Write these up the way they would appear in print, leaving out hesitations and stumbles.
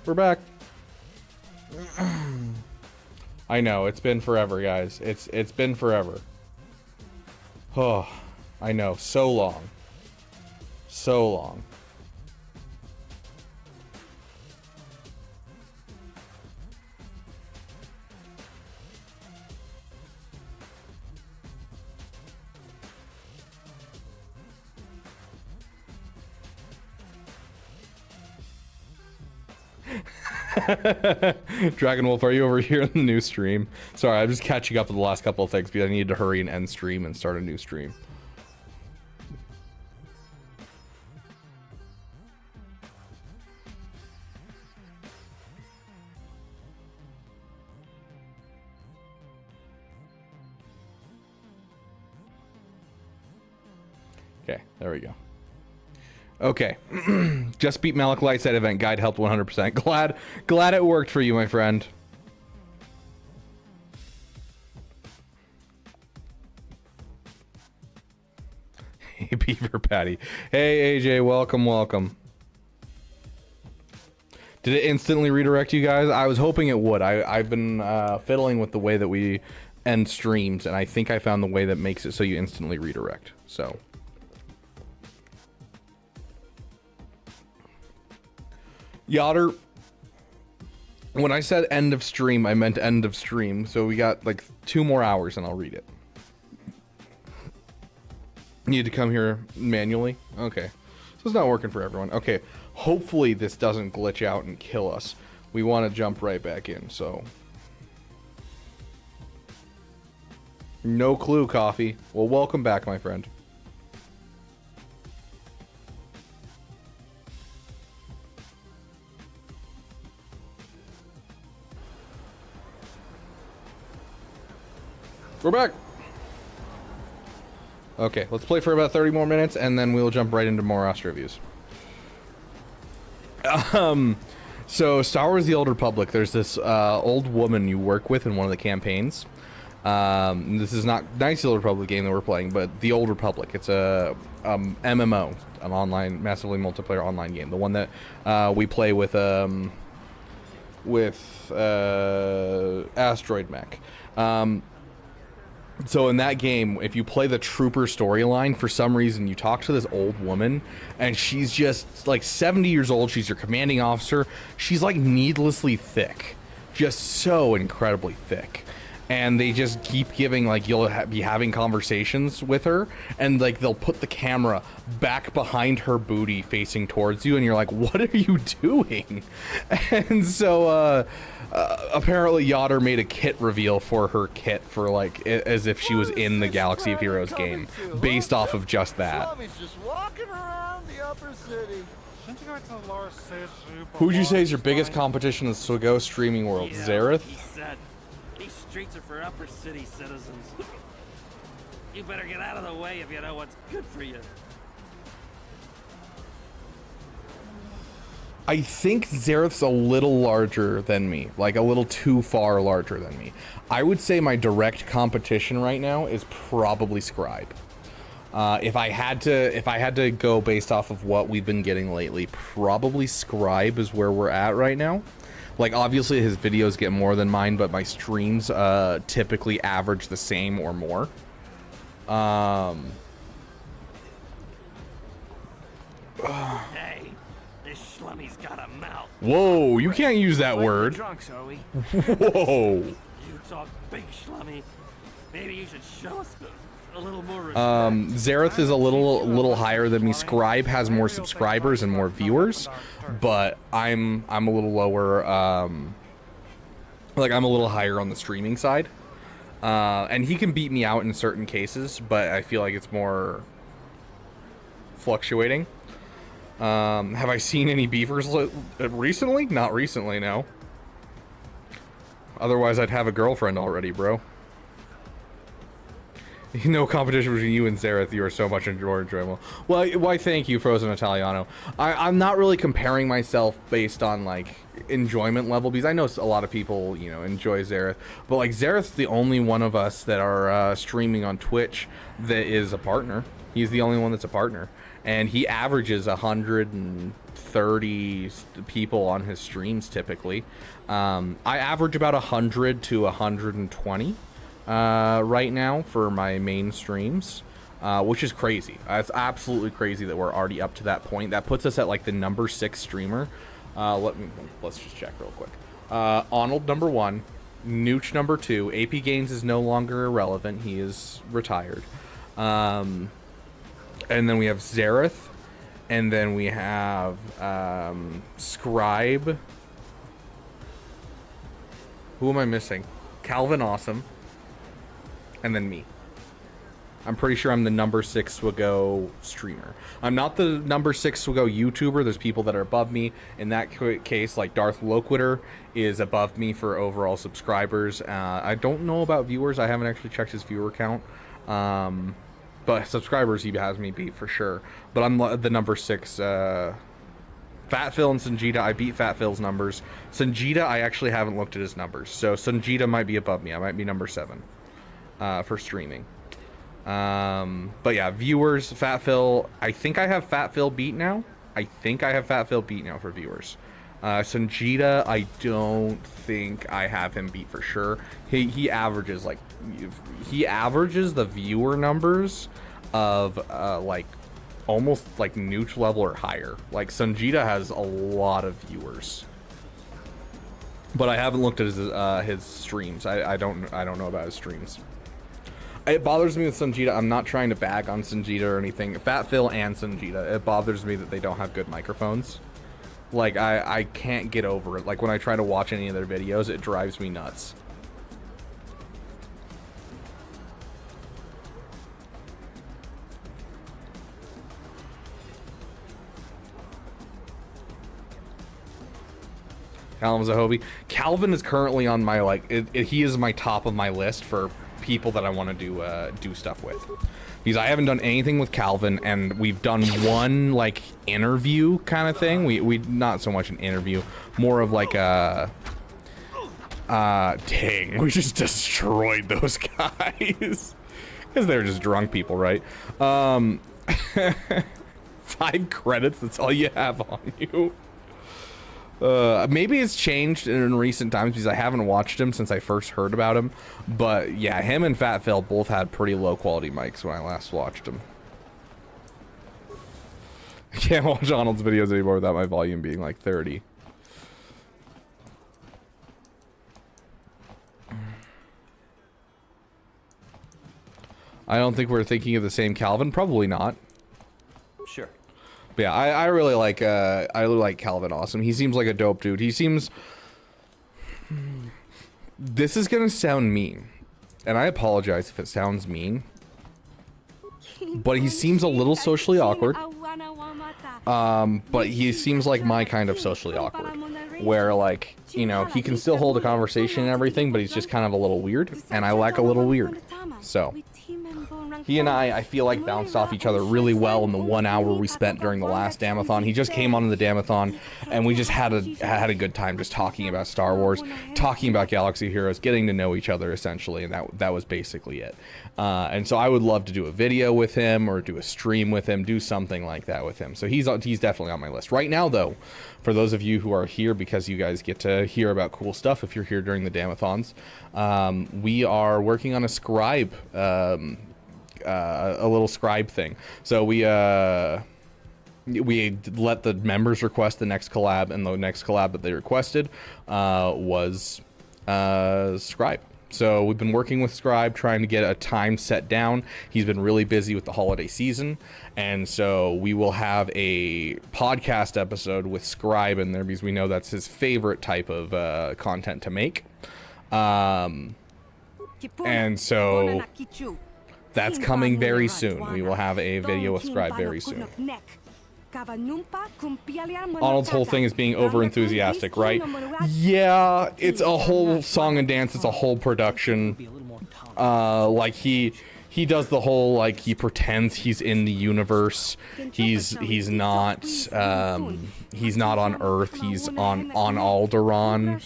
We're back. I know, it's been forever, guys. It's been forever. Oh, I know, so long. So long. Dragon Wolf, are you over here in the new stream? Sorry, I'm just catching up with the last couple of things because I needed to hurry and end stream and start a new stream. Okay, there we go. Okay, just beat Malik Light Side event. Guide helped 100%. Glad it worked for you, my friend. Hey, Beaver Patty. Hey, AJ, welcome. Did it instantly redirect you guys? I was hoping it would. I've been fiddling with the way that we end streams, and I think I found the way that makes it so you instantly redirect. So. Yotter, when I said end of stream, I meant end of stream. So we got like 2 more hours and I'll read it. Need to come here manually? Okay. So it's not working for everyone. Okay. Hopefully this doesn't glitch out and kill us. We want to jump right back in, so. No clue, Coffee. Well, welcome back, my friend. We're back. Okay, let's play for about 30 more minutes, and then we'll jump right into more Ost reviews. So Star Wars: The Old Republic. There's this old woman you work with in one of the campaigns. This is not Knights of the Old Republic game that we're playing, but The Old Republic. It's a MMO, an online, massively multiplayer online game. The one that we play with Asteroid Mech. So in that game, if you play the trooper storyline, for some reason you talk to this old woman, and she's just like 70 years old. She's your commanding officer. She's like needlessly thick, just so incredibly thick. And they just keep giving, like, you'll be having conversations with her, and like they'll put the camera back behind her booty facing towards you, and you're like, what are you doing? And so apparently Yotter made a kit reveal for her kit for like as if she was in the Galaxy of Heroes game, based off of just that. Just walking around the upper city. Who would you say is your biggest competition in the SWGOH streaming world? Zareth? He said, these streets are for upper city citizens. You better get out of the way if you know what's good for you. I think Zareth's a little larger than me, like a little too far larger than me. I would say my direct competition right now is probably Scribe. If I had to go based off of what we've been getting lately, probably Scribe is where we're at right now. Like, obviously his videos get more than mine, but my streams typically average the same or more. Hey, this schlummy's got a mouth. Whoa, you can't use that word. Drunks, are we? Whoa. You talk big schlummy. Maybe you should show us a little more respect. Zareth is a little higher than me. Scribe has more subscribers and more viewers, but I'm a little lower. Like, I'm a little higher on the streaming side, and he can beat me out in certain cases, but I feel like it's more fluctuating. Have I seen any beavers recently? Not recently, no. Otherwise, I'd have a girlfriend already, bro. No competition between you and Zareth. You are so much enjoyable. Well, why, thank you, Frozen Italiano. I'm not really comparing myself based on, like, enjoyment level, because I know a lot of people, you know, enjoy Zareth. But, like, Zareth's the only one of us that are streaming on Twitch that is a partner. He's the only one that's a partner. And he averages 130 30 people on his streams typically. I average about 100 to 120 right now for my main streams, which is crazy. It's absolutely crazy that we're already up to that point. That puts us at like the number 6 streamer. Let's just check real quick. Arnold number 1, Nooch number 2. AP Gaines is no longer irrelevant. He is retired. And then we have Zareth, and then we have Scribe. Who am I missing? Calvin Awesome, and then me. I'm pretty sure I'm the number 6 SWGOH streamer. I'm not the number 6 SWGOH YouTuber. There's people that are above me. In that case, like Darth Loquitur is above me for overall subscribers. I don't know about viewers. I haven't actually checked his viewer count. But subscribers, he has me beat for sure. But I'm the number 6. Fat Phil and Sanjita, I beat Fat Phil's numbers. Sanjita, I actually haven't looked at his numbers. So Sanjita might be above me. I might be number 7 for streaming. But yeah, viewers, Fat Phil, I think I have Fat Phil beat now. I think I have Fat Phil beat now for viewers. Sanjita, I don't think I have him beat for sure. He averages like, he averages the viewer numbers of like almost like Nooch level or higher. Like Sanjita has a lot of viewers, but I haven't looked at his streams. I don't know about his streams. It bothers me with Sanjita. I'm not trying to bag on Sanjita or anything. Fat Phil and Sanjita, it bothers me that they don't have good microphones. Like I can't get over it. Like when I try to watch any of their videos, it drives me nuts. Calvin Zahobi. Calvin is currently on my he is my top of my list for people that I want to do stuff with, because I haven't done anything with Calvin, and we've done one like interview kind of thing. We not so much an interview, more of like a dang, we just destroyed those guys because they're just drunk people, right? 5 credits, that's all you have on you. Maybe it's changed in recent times because I haven't watched him since I first heard about him. But yeah, him and Fat Phil both had pretty low quality mics when I last watched them. I can't watch Arnold's videos anymore without my volume being like 30. I don't think we're thinking of the same Calvin. Probably not. Sure. But yeah, I really like Calvin Awesome. He seems like a dope dude. He seems, this is gonna sound mean, and I apologize if it sounds mean, but he seems a little socially awkward. But he seems like my kind of socially awkward, where like, you know, he can still hold a conversation and everything, but he's just kind of a little weird, and I like a little weird. So he and I feel like bounced off each other really well in the 1 hour we spent during the last Damathon. He just came on the Damathon, and we just had a good time just talking about Star Wars, talking about Galaxy Heroes, getting to know each other essentially, and that was basically it. And so I would love to do a video with him or do a stream with him, do something like that with him. So he's definitely on my list. Right now, though, for those of you who are here because you guys get to hear about cool stuff if you're here during the Damathons, we are working on a scribe, a little scribe thing. So we let the members request the next collab, and the next collab that they requested was Scribe. So we've been working with Scribe, trying to get a time set down. He's been really busy with the holiday season, and so we will have a podcast episode with Scribe in there because we know that's his favorite type of content to make. And so that's coming very soon. We will have a video with Scribe very soon. Arnold's whole thing is being over enthusiastic, right? Yeah, it's a whole song and dance. It's a whole production. Like he does the whole, like, he pretends he's in the universe. He's not. he's not on Earth. He's on Alderaan.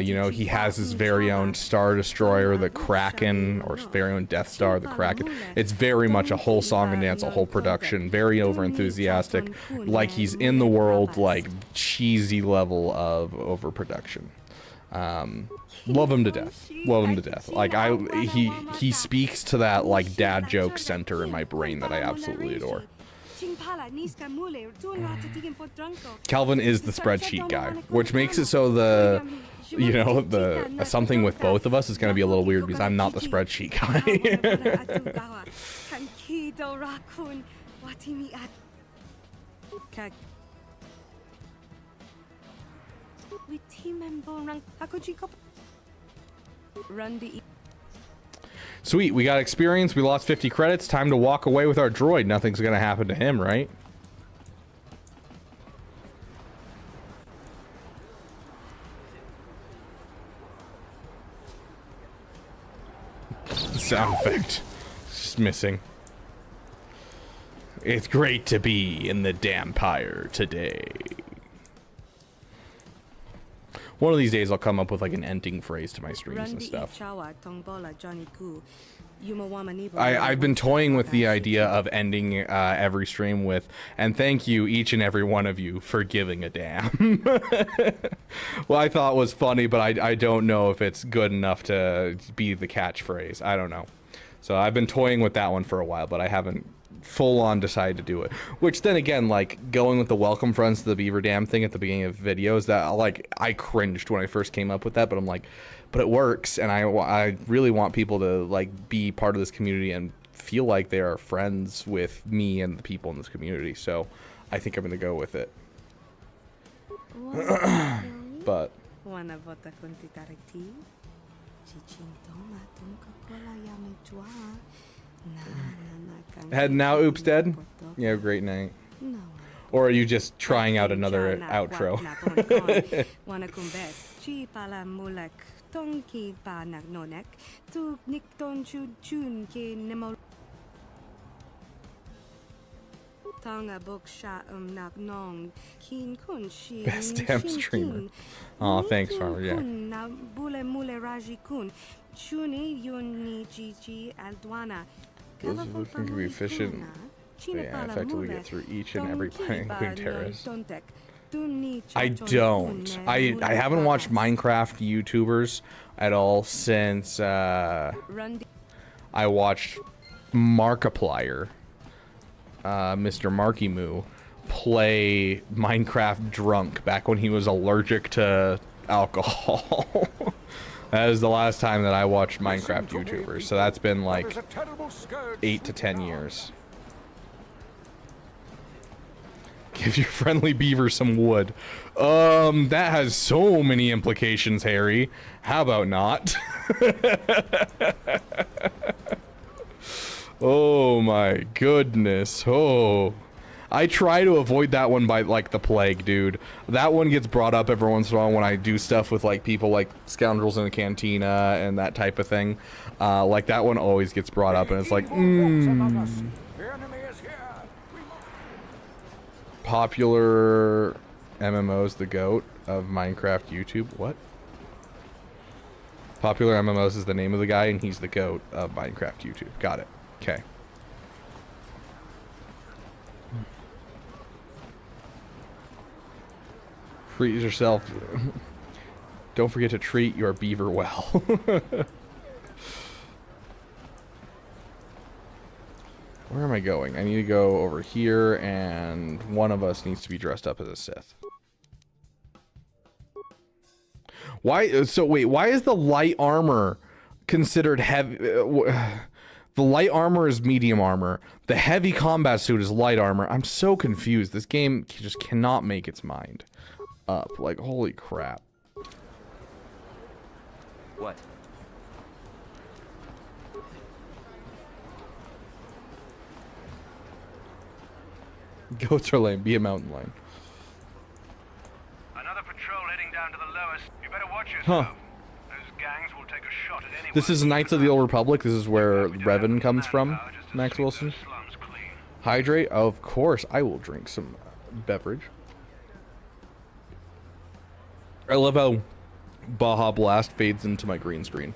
You know, he has his very own Star Destroyer, the Kraken, or very own Death Star, the Kraken. It's very much a whole song and dance, a whole production, very over enthusiastic, like he's in the world, like cheesy level of overproduction. Love him to death. Love him to death. Like he speaks to that like dad joke center in my brain that I absolutely adore. Calvin is the spreadsheet guy, which makes it so the, you know, the something with both of us is going to be a little weird because I'm not the spreadsheet guy. Sweet, we got experience, we lost 50 credits, time to walk away with our droid. Nothing's gonna happen to him, right? The sound effect. It's just missing. It's great to be in the Dampire today. One of these days I'll come up with like an ending phrase to my streams and stuff. I've been toying with the idea of ending every stream with, and thank you each and every one of you for giving a damn. Well, I thought was funny, but I don't know if it's good enough to be the catchphrase. I don't know. So I've been toying with that one for a while, but I haven't full on decided to do it. Which then again, like going with the welcome friends to the Beaver Dam thing at the beginning of videos, that like I cringed when I first came up with that, but I'm like, but it works, and I really want people to like be part of this community and feel like they are friends with me and the people in this community. So I think I'm gonna go with it. But heading out, oops, dead. Yeah, great night. Or are you just trying out another outro? Best damn streamer. Oh, thanks, Farmer. Yeah. Those who can be efficient, yeah, effectively get through each and every planet, including terrorists. I don't. I haven't watched Minecraft YouTubers at all since I watched Markiplier, Mr. Marky Moo, play Minecraft drunk back when he was allergic to alcohol. That is the last time that I watched Minecraft YouTubers, so that's been like 8 to 10 years. Give your friendly beaver some wood. That has so many implications, Harry. How about not? Oh my goodness. Oh. I try to avoid that one by like the plague, dude. That one gets brought up every once in a while when I do stuff with like people like Scoundrels in the Cantina and that type of thing. Like that one always gets brought up, and it's like, Popular MMOs, the GOAT of Minecraft YouTube. What? Popular MMOs is the name of the guy, and he's the GOAT of Minecraft YouTube. Got it. Okay. Treat yourself. Don't forget to treat your beaver well. Where am I going? I need to go over here, and one of us needs to be dressed up as a Sith. Why? So wait, why is the light armor considered heavy? The light armor is medium armor. The heavy combat suit is light armor. I'm so confused. This game just cannot make its mind up. Like, holy crap. What? Goats are lame. Be a mountain lion. Another patrol heading down to the lowest. You better watch yourself. Huh. Those gangs will take a shot at anyone. This is Knights of the Old Republic. This is where Revan comes from, Max Wilson. Hydrate? Of course. I will drink some beverage. I love how Baja Blast fades into my green screen.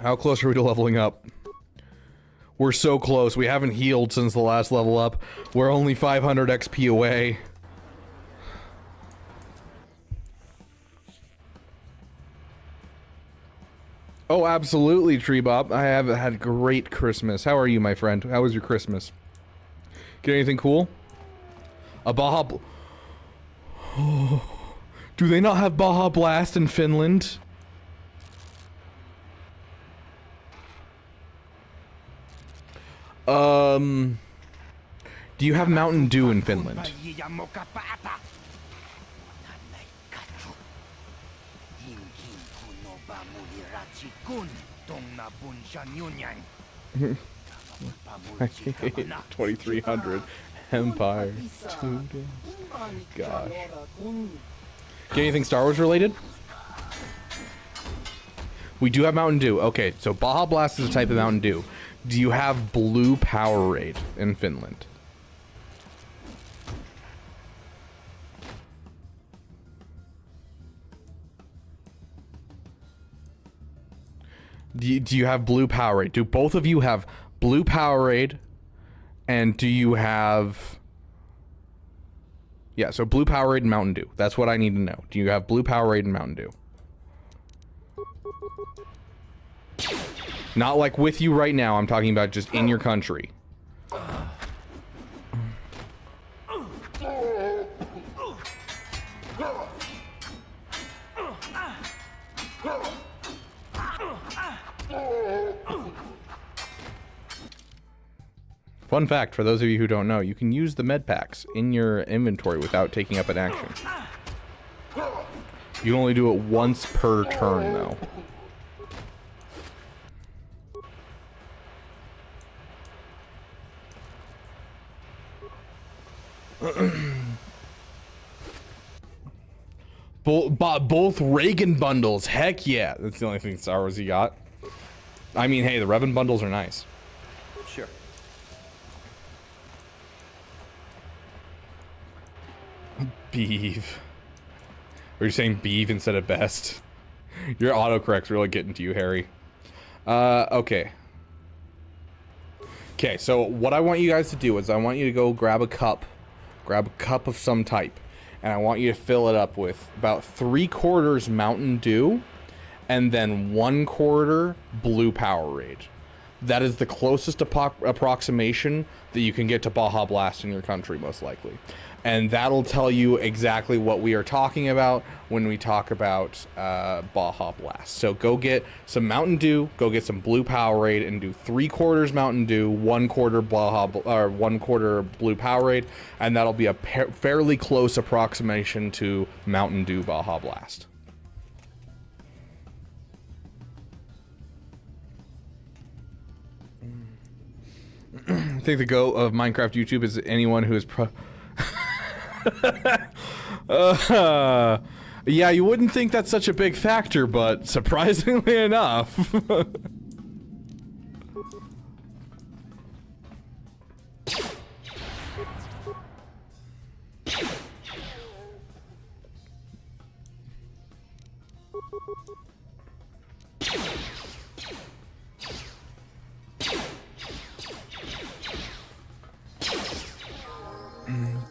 How close are we to leveling up? We're so close. We haven't healed since the last level up. We're only 500 XP away. Oh, absolutely, Tree Bob. I have had a great Christmas. How are you, my friend? How was your Christmas? Get anything cool? A Baja... Do they not have Baja Blast in Finland? Do you have Mountain Dew in Finland? I hate 2300 Empire. Gosh. Get anything Star Wars related? We do have Mountain Dew. Okay, so Baja Blast is a type of Mountain Dew. Do you have Blue Powerade in Finland? Do you have Blue Powerade? Do both of you have Blue Powerade? And do you have... Yeah, so Blue Powerade and Mountain Dew. That's what I need to know. Do you have Blue Powerade and Mountain Dew? Not like with you right now, I'm talking about just in your country. Fun fact, for those of you who don't know, you can use the med packs in your inventory without taking up an action. You can only do it once per turn, though. Bought both Reagan bundles. Heck yeah. That's the only thing Star Wars you got. I mean, hey, the Revan bundles are nice. Sure. Beeve. Or you're saying beeve instead of best. Your autocorrect's really getting to you, Harry. Okay. Okay, so what I want you guys to do is I want you to go grab a cup of some type, and I want you to fill it up with about 3/4 Mountain Dew and then 1/4 Blue Powerade. That is the closest approximation that you can get to Baja Blast in your country, most likely. And that'll tell you exactly what we are talking about when we talk about Baja Blast. So go get some Mountain Dew, go get some Blue Powerade, and do 3/4 Mountain Dew, 1/4 or 1/4 Blue Powerade, and that'll be a fairly close approximation to Mountain Dew Baja Blast. I think the goal of Minecraft YouTube is anyone who is yeah, you wouldn't think that's such a big factor, but surprisingly enough.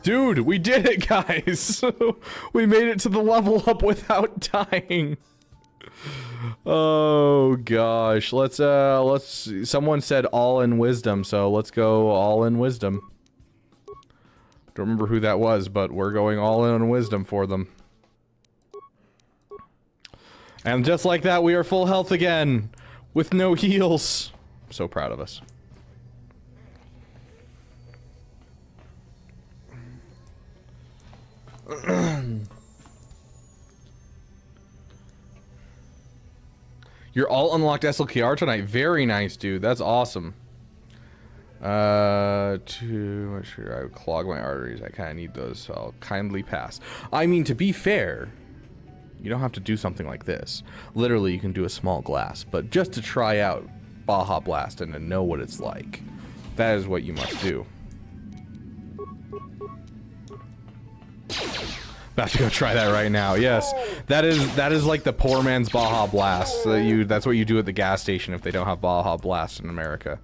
Dude, we did it, guys. We made it to the level up without dying. Oh gosh. Let's someone said all in wisdom, so let's go all in wisdom. Don't remember who that was, but we're going all in on wisdom for them. And just like that, we are full health again with no heals. I'm so proud of us. You're all unlocked SLKR tonight. Very nice, dude. That's awesome. Too much sugar. I would clog my arteries. I kind of need those, so I'll kindly pass. I mean, to be fair, you don't have to do something like this. Literally, you can do a small glass, but just to try out Baja Blast and to know what it's like. That is what you must do. About to go try that right now. Yes, that is like the poor man's Baja Blast. So that's what you do at the gas station if they don't have Baja Blast in America.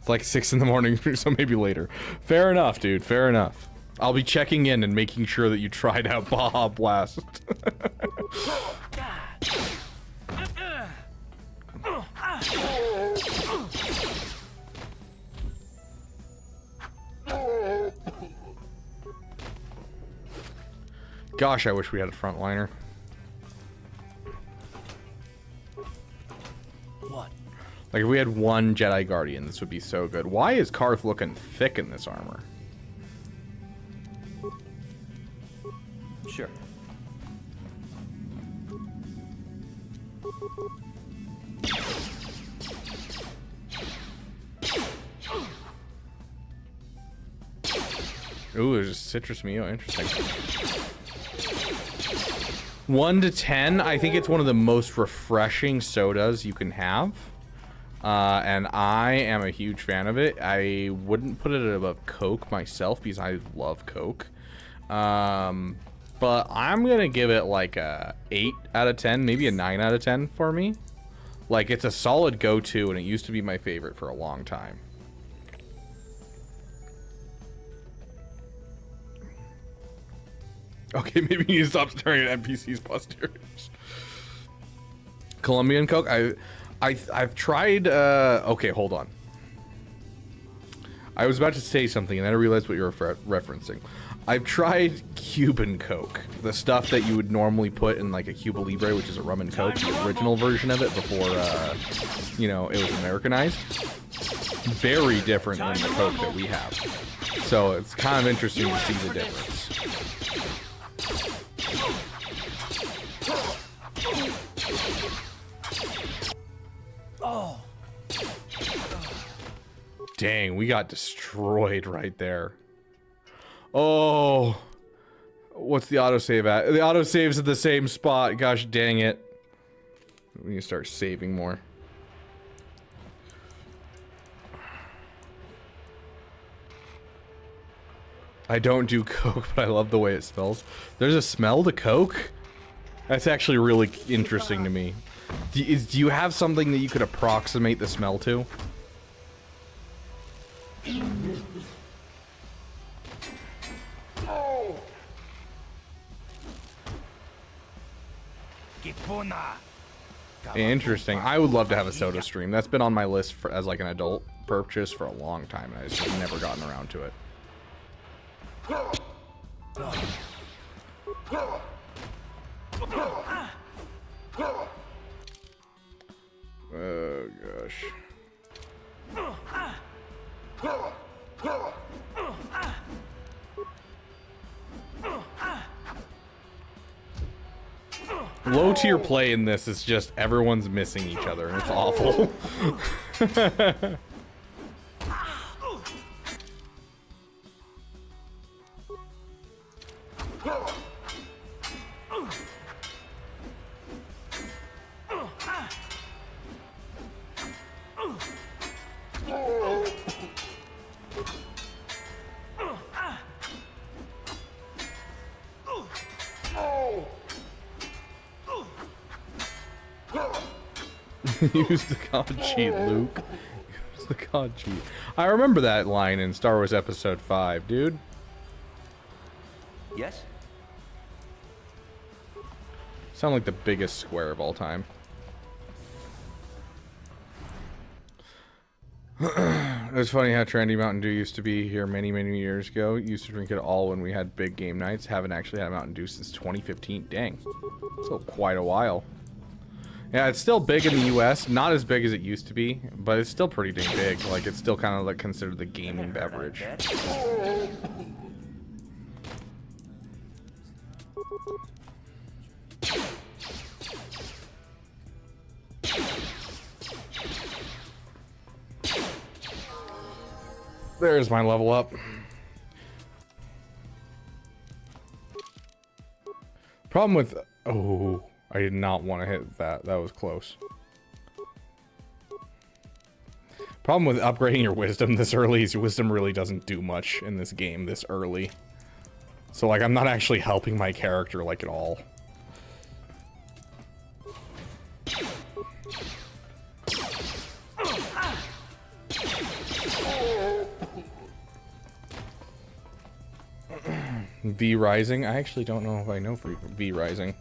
It's like 6 in the morning, so maybe later. Fair enough, dude. Fair enough. I'll be checking in and making sure that you tried out Baja Blast. Gosh, I wish we had a frontliner. What? Like, if we had one Jedi Guardian, this would be so good. Why is Karth looking thick in this armor? Sure. Ooh, there's a citrus Mio. Interesting. 1 to 10, I think it's one of the most refreshing sodas you can have. And I am a huge fan of it. I wouldn't put it above Coke myself because I love Coke. But I'm going to give it like a 8 out of 10, maybe a 9 out of 10 for me. Like, it's a solid go-to, and it used to be my favorite for a long time. Okay, maybe you need to stop staring at NPCs' posteriors. Colombian Coke? I've tried, okay, hold on. I was about to say something, and then I realized what you were referencing. I've tried Cuban Coke, the stuff that you would normally put in like a Cuba Libre, which is a rum and Coke, the original version of it before, you know, it was Americanized. Very different than the Coke that we have. So it's kind of interesting to see the difference. Oh. Dang, we got destroyed right there. Oh, what's the autosave at? The autosave's at the same spot. Gosh dang it. We need to start saving more. I don't do Coke, but I love the way it smells. There's a smell to Coke? That's actually really interesting to me. Do you have something that you could approximate the smell to? Interesting. I would love to have a soda stream. That's been on my list for, as like an adult purchase for a long time, and I just have never gotten around to it. Oh gosh. Low tier play in this is just everyone's missing each other, and it's awful. Use the God cheat, Luke. Use the God cheat. I remember that line in Star Wars Episode 5, dude. Yes? Sound like the biggest square of all time. It's funny how trendy Mountain Dew used to be here many, many years ago. Used to drink it all when we had big game nights. Haven't actually had Mountain Dew since 2015. Dang. So quite a while. Yeah, it's still big in the US. Not as big as it used to be, but it's still pretty dang big. Like, it's still kind of like considered the gaming beverage. There's my level up. Problem with... Oh... I did not want to hit that. That was close. Problem with upgrading your wisdom this early is your wisdom really doesn't do much in this game this early. So, like, I'm not actually helping my character, like, at all. V Rising? I actually don't know if I know for V Rising.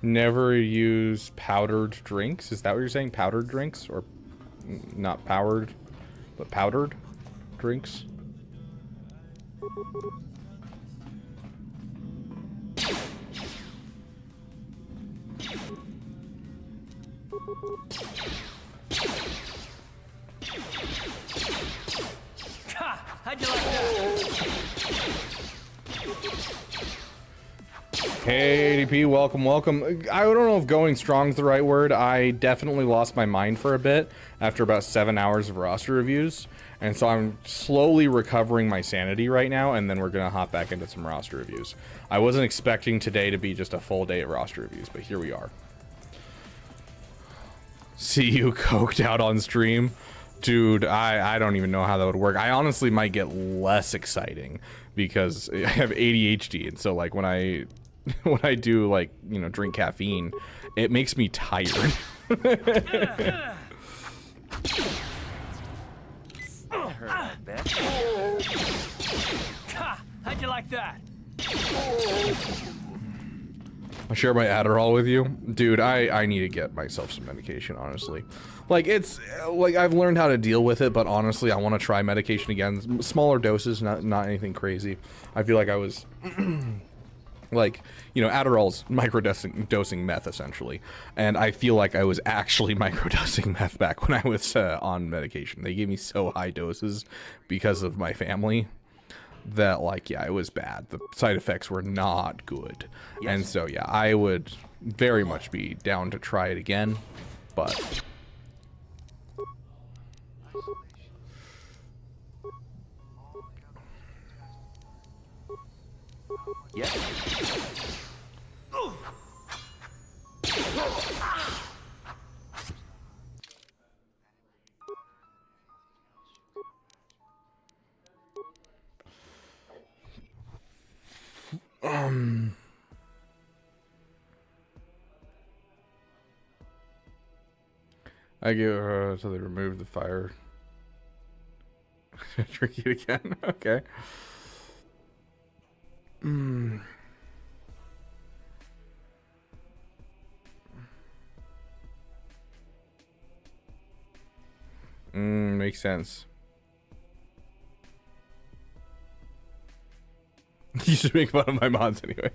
Never use powdered drinks? Is that what you're saying? Powdered drinks? Or not powered, but powdered drinks? How'd you like that? Hey, ADP, welcome, welcome. I don't know if going strong is the right word. I definitely lost my mind for a bit after about 7 hours of roster reviews. And so I'm slowly recovering my sanity right now, and then we're going to hop back into some roster reviews. I wasn't expecting today to be just a full day of roster reviews, but here we are. See you coked out on stream. Dude, I don't even know how that would work. I honestly might get less exciting because I have ADHD, and so like when I do, like, you know, drink caffeine, it makes me tired. How'd you like that? I share my Adderall with you. Dude, I need to get myself some medication, honestly. Like, it's, like, I've learned how to deal with it, but honestly, I want to try medication again. Smaller doses, not anything crazy. I feel like I was... like, you know, Adderall's microdosing meth, essentially. And I feel like I was actually microdosing meth back when I was on medication. They gave me so high doses because of my family that, like, yeah, it was bad. The side effects were not good. Yes. And so, yeah, I would very much be down to try it again, but... Yeah. I give her so they remove the fire. Drink it again. Okay. Makes sense. You should make fun of my mods anyways.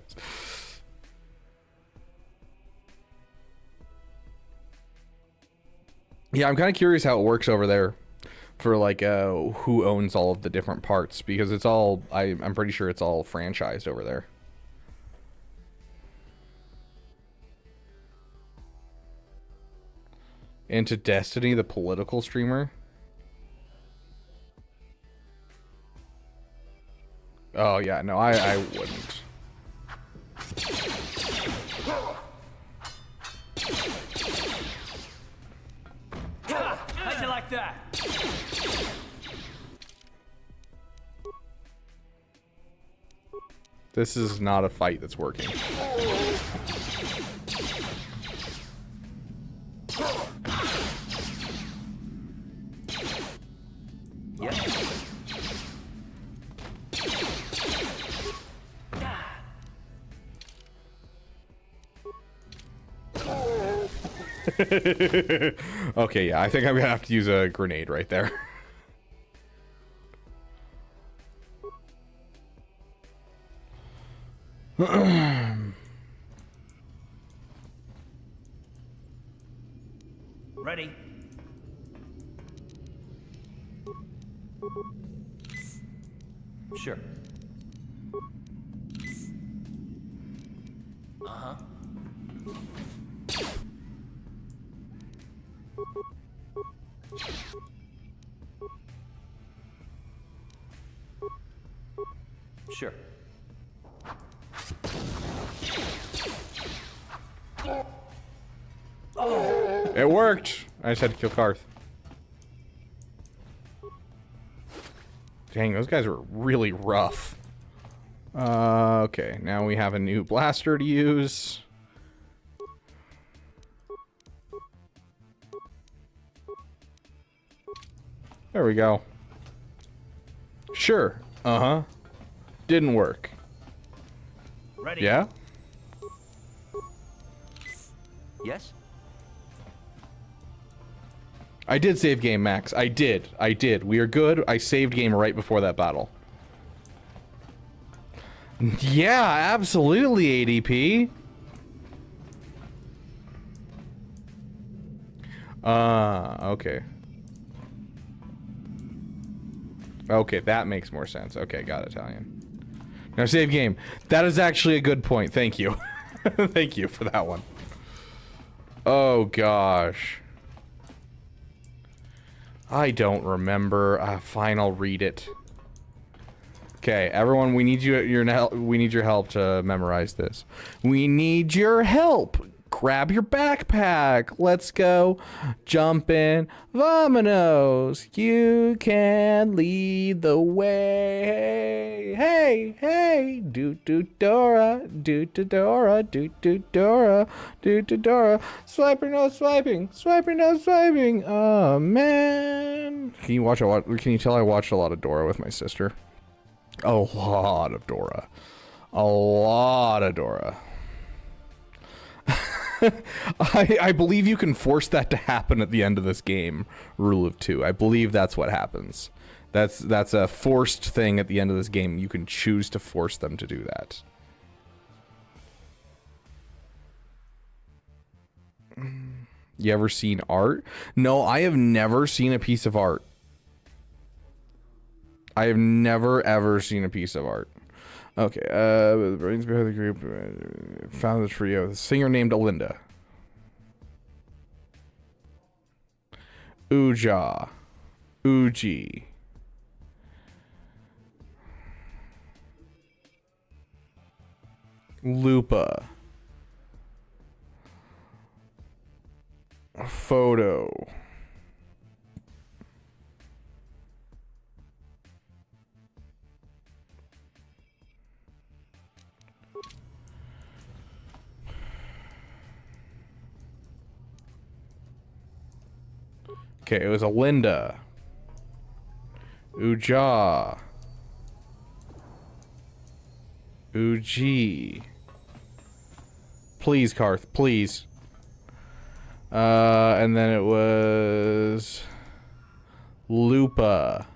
Yeah, I'm kind of curious how it works over there for, like, who owns all of the different parts, because it's all, I'm pretty sure it's all franchised over there. Into Destiny, the political streamer? Oh, yeah, no, I wouldn't. How'd you like that? This is not a fight that's working. Yeah. Okay, yeah, I think I'm gonna have to use a grenade right there. Ready? Sure. Uh-huh. Sure. It worked. I just had to kill Karth. Dang, those guys were really rough. Okay, now we have a new blaster to use. There we go. Sure. Uh-huh. Didn't work. Ready? Yeah? Yes? I did save game, Max. I did. We are good. I saved game right before that battle. Yeah, absolutely, ADP. Okay. Okay, that makes more sense. Okay, got Italian. Now save game. That is actually a good point. Thank you. Thank you for that one. Oh, gosh. I don't remember. Fine, I'll read it. Okay, everyone, we need your help to memorize this. We need your help. Grab your backpack. Let's go. Jump in. Vamonos. You can lead the way. Hey, hey. Do-do-dora. Do-do-dora. Do-do-dora. Do-do-dora. Swiper, no swiping. Swiper, no swiping. Oh, man. Can you tell I watched a lot of Dora with my sister? A lot of Dora. A lot of Dora. I believe you can force that to happen at the end of this game. Rule of 2. I believe that's what happens. That's a forced thing at the end of this game. You can choose to force them to do that. You ever seen art? No, I have never seen a piece of art. I have never ever seen a piece of art. Okay, the brains behind the group found the trio. The singer named Alinda. Uja. Uji. Lupa. Photo. Okay, it was Alinda. Uja. Uji. Please, Karth, please. And then it was Lupa.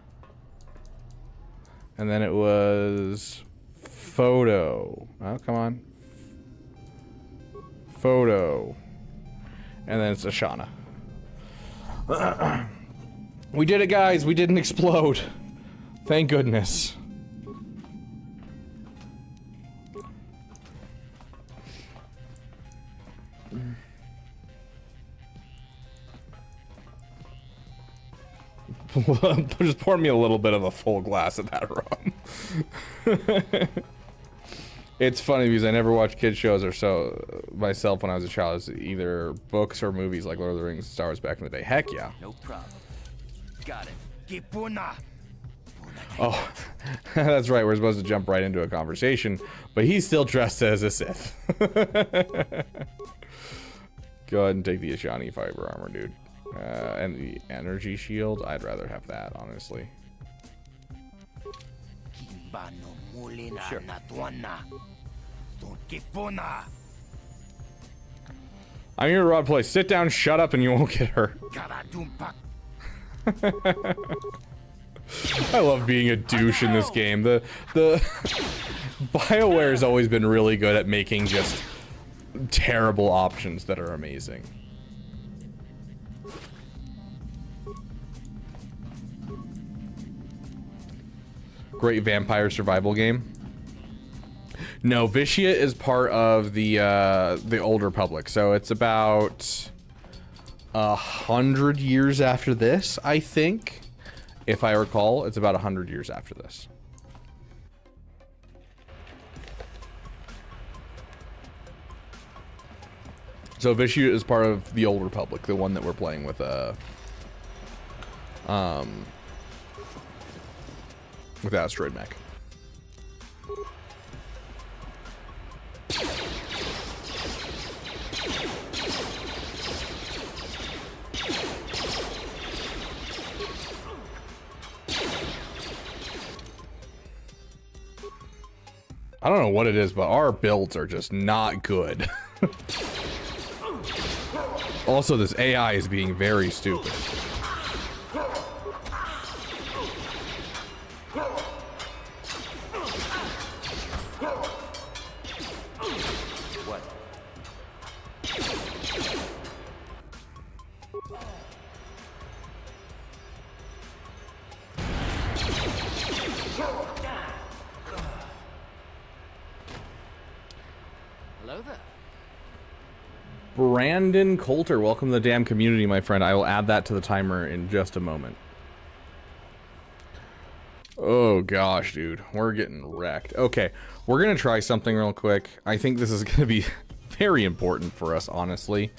And then it was Photo. Oh, come on. Photo. And then it's Ashana. We did it, guys. We didn't explode. Thank goodness. Just pour me a little bit of a full glass of that rum. It's funny because I never watched kids shows or so myself when I was a child. It was either books or movies like Lord of the Rings and Star Wars back in the day. Heck yeah. No problem. Got it. Oh, that's right. We're supposed to jump right into a conversation, but he's still dressed as a Sith. Go ahead and take the Ashani fiber armor, dude. And the energy shield. I'd rather have that, honestly. Sure. I'm here to rod play. Sit down, shut up, and you won't get hurt. I love being a douche in this game. The BioWare has always been really good at making just terrible options that are amazing. Great vampire survival game. No, Vitiate is part of the Old Republic, so it's about 100 years after this, I think. If I recall, it's about 100 years after this. So Vishu is part of the Old Republic, the one that we're playing with Asteroid Mech. I don't know what it is, but our builds are just not good. Also, this AI is being very stupid. What? Hello there. Brandon Coulter, welcome to the damn community, my friend. I will add that to the timer in just a moment. Oh gosh, dude, we're getting wrecked. Okay, we're gonna try something real quick. I think this is gonna be very important for us, honestly,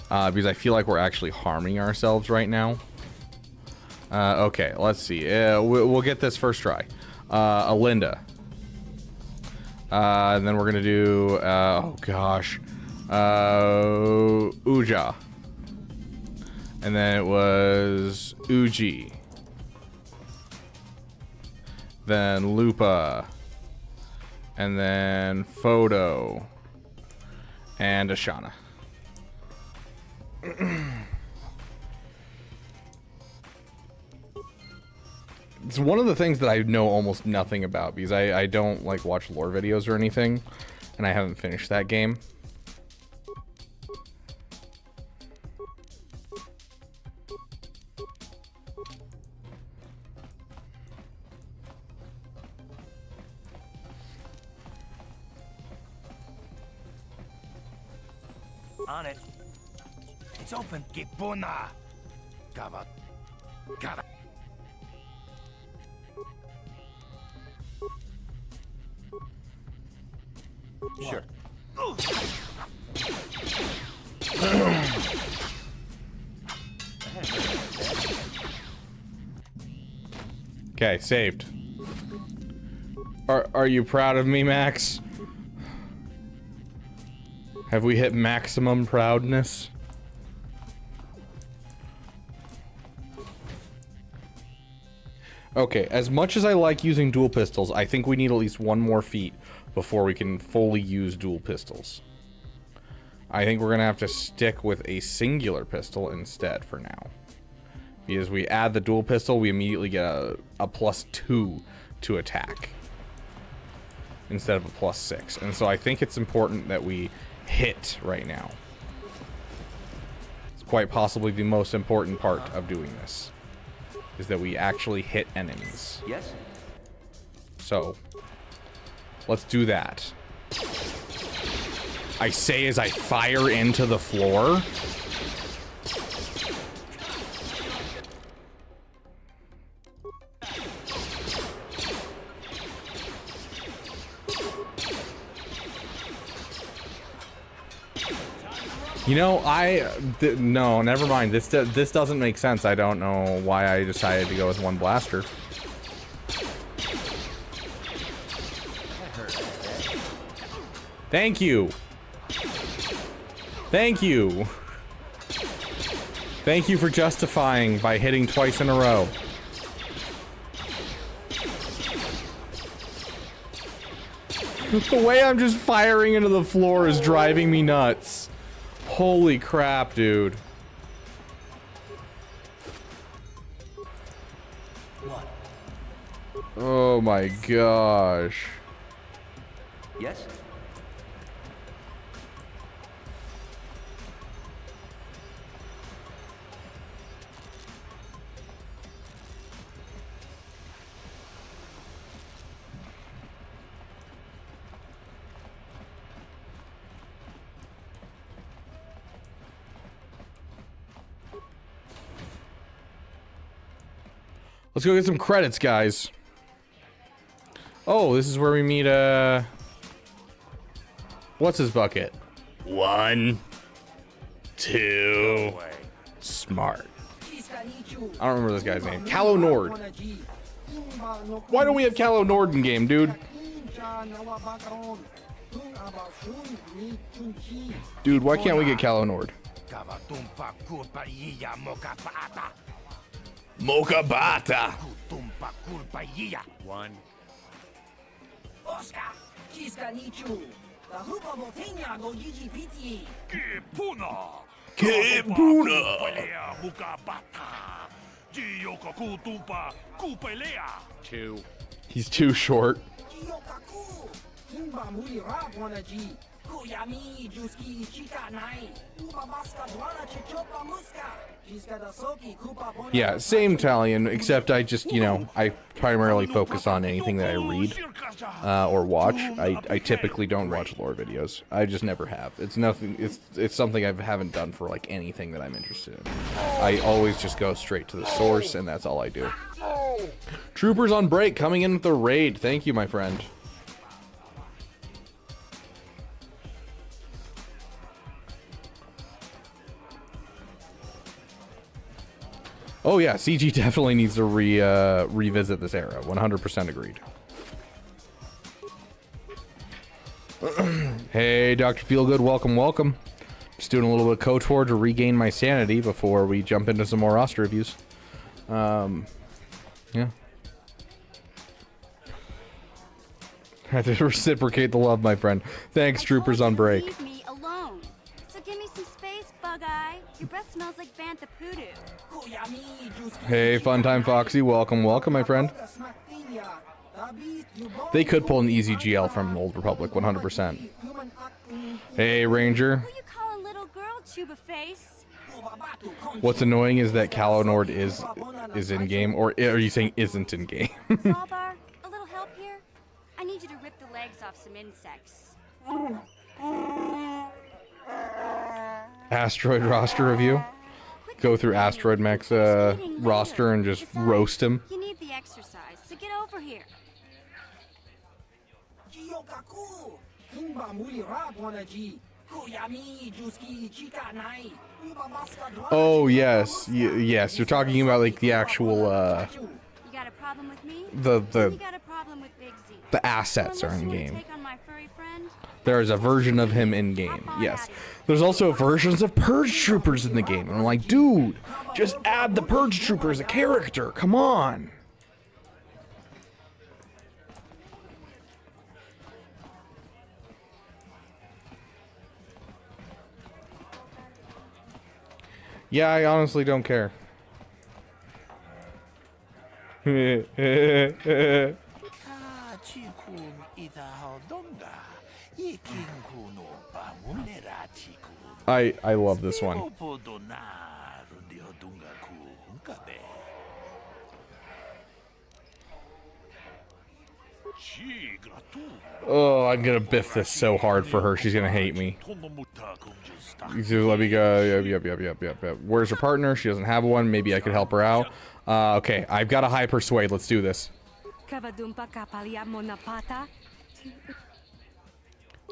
because I feel like we're actually harming ourselves right now. Okay, let's see. We'll get this first try. Alinda. And then we're gonna do, oh gosh, Uja. And then it was Uji. Then Lupa. And then Photo. And Ashana. It's one of the things that I know almost nothing about because I don't like watch lore videos or anything, and I haven't finished that game. On it. It's open. Gipuna. Gava. Gava. Sure. Okay, saved. Are you proud of me, Max? Have we hit maximum proudness? Okay, as much as I like using dual pistols, I think we need at least one more feat before we can fully use dual pistols. I think we're gonna have to stick with a singular pistol instead for now. Because we add the dual pistol, we immediately get a +2 to attack. Instead of a +6. And so I think it's important that we hit right now. It's quite possibly the most important part of doing this. Is that we actually hit enemies. Yes. So, let's do that. I say as I fire into the floor. You know, no, never mind. This doesn't make sense. I don't know why I decided to go with one blaster. Thank you. Thank you. Thank you for justifying by hitting twice in a row. The way I'm just firing into the floor is driving me nuts. Holy crap, dude. What? Oh my gosh. Yes. Let's go get some credits, guys. Oh, this is where we meet, what's his bucket? One. too smart. I don't remember this guy's name. Callow Nord. Why don't we have Callow Nord in game, dude? Dude, why can't we get Callow Nord? Mocha Bata. One. Two. He's too short. Yeah, same Italian, except I just, you know, I primarily focus on anything that I read or watch. I typically don't watch lore videos. I just never have. It's nothing. It's something I haven't done for like anything that I'm interested in. I always just go straight to the source, and that's all I do. Troopers on break coming in with the raid. Thank you, my friend. Oh yeah, CG definitely needs to revisit this era. 100% agreed. Hey, Dr. Feelgood, welcome, welcome. Just doing a little bit of KOTOR to regain my sanity before we jump into some more roster reviews. Yeah. Had to reciprocate the love, my friend. Thanks, troopers on break. Leave me alone. So give me some space, Bug-Eye. Your breath smells like bantha poodoo. Hey, Funtime Foxy, welcome, welcome, my friend. They could pull an easy GL from Old Republic, 100%. Hey, Ranger. Who you call a little girl, Chuba Face? What's annoying is that Callow Nord is in game, or are you saying isn't in game? Zalbar, a little help here? I need you to rip the legs off some insects. Asteroid roster review. Go through Asteroid Mech's roster and just roast him. You need the exercise, so get over here. Oh yes, yes. You're talking about like the actual You got a problem with me? You got a problem with Big Z. the assets are Unless in you wanna game. take on my furry friend? There is a version of him in game. Yes. There's also versions of Purge Troopers in the game. And I'm like, dude, just add the Purge Trooper as a character. Come on. Yeah, I honestly don't care. I love this one. Oh, I'm gonna biff this so hard for her. She's gonna hate me. Let me go. Yep. Where's her partner? She doesn't have one. Maybe I could help her out. Okay, I've got a high persuade. Let's do this.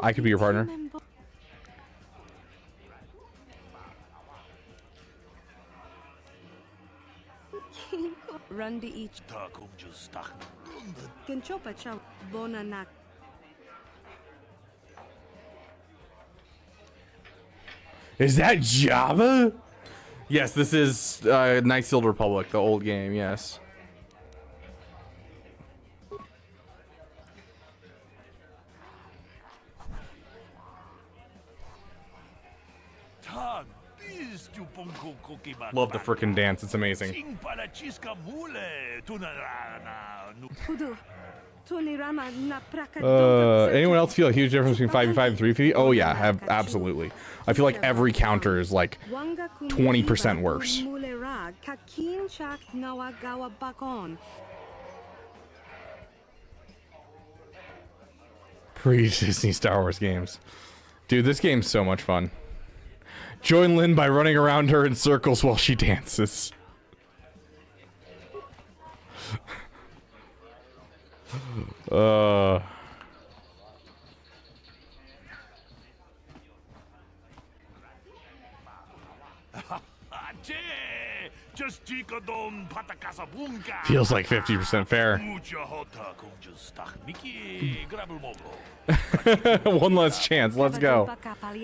I could be your partner. Run to each. Kenchopa chow bonanak. Is that Java? Yes, this is Knights of the Old Republic, the old game, yes. Love the frickin' dance, it's amazing. Anyone else feel a huge difference between 5v5 and 3v5? Oh yeah, absolutely. I feel like every counter is like 20% worse. Pre-Disney Star Wars games. Dude, this game's so much fun. Join Lynn by running around her in circles while she dances. Feels like 50% fair. One last chance. Let's go.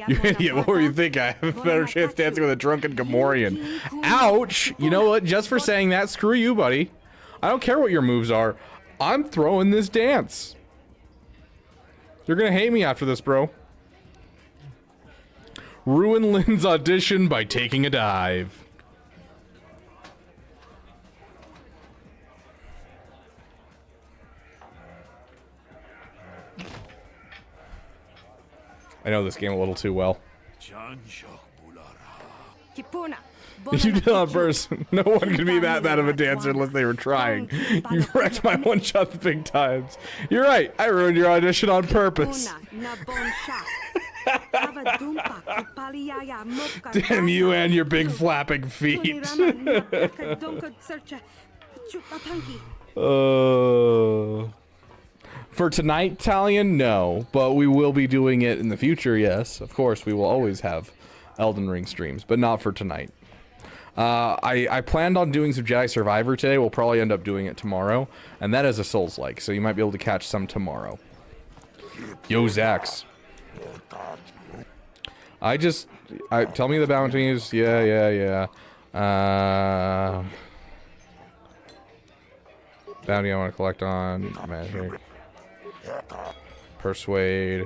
You idiot. What were you thinking? I have a better chance dancing with a drunken Gamorrean. Ouch. You know what? Just for saying that, screw you, buddy. I don't care what your moves are. I'm throwing this dance. You're gonna hate me after this, bro. Ruin Lynn's audition by taking a dive. I know this game a little too well. You did on burst. No one can be that bad of a dancer unless they were trying. You've wrecked my one-shot big times. You're right. I ruined your audition on purpose. Damn you and your big flapping feet. For tonight, Talion, no. But we will be doing it in the future, yes. Of course, we will always have Elden Ring streams, but not for tonight. I planned on doing some Jedi Survivor today. We'll probably end up doing it tomorrow. And that is a Souls-like, so you might be able to catch some tomorrow. Yo, Zax. Tell me the bounties. Yeah. Bounty I want to collect on magic. Persuade.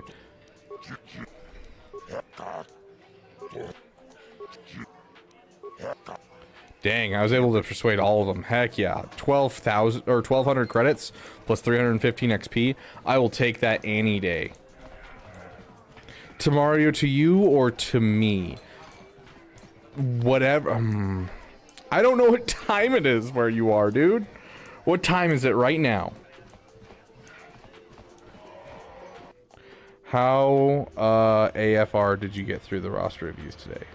Dang, I was able to persuade all of them. Heck yeah. 12,000 or 1,200 credits plus 315 XP. I will take that any day. To Mario, to you, or to me? Whatever. I don't know what time it is where you are, dude. What time is it right now? How AFR did you get through the roster reviews today?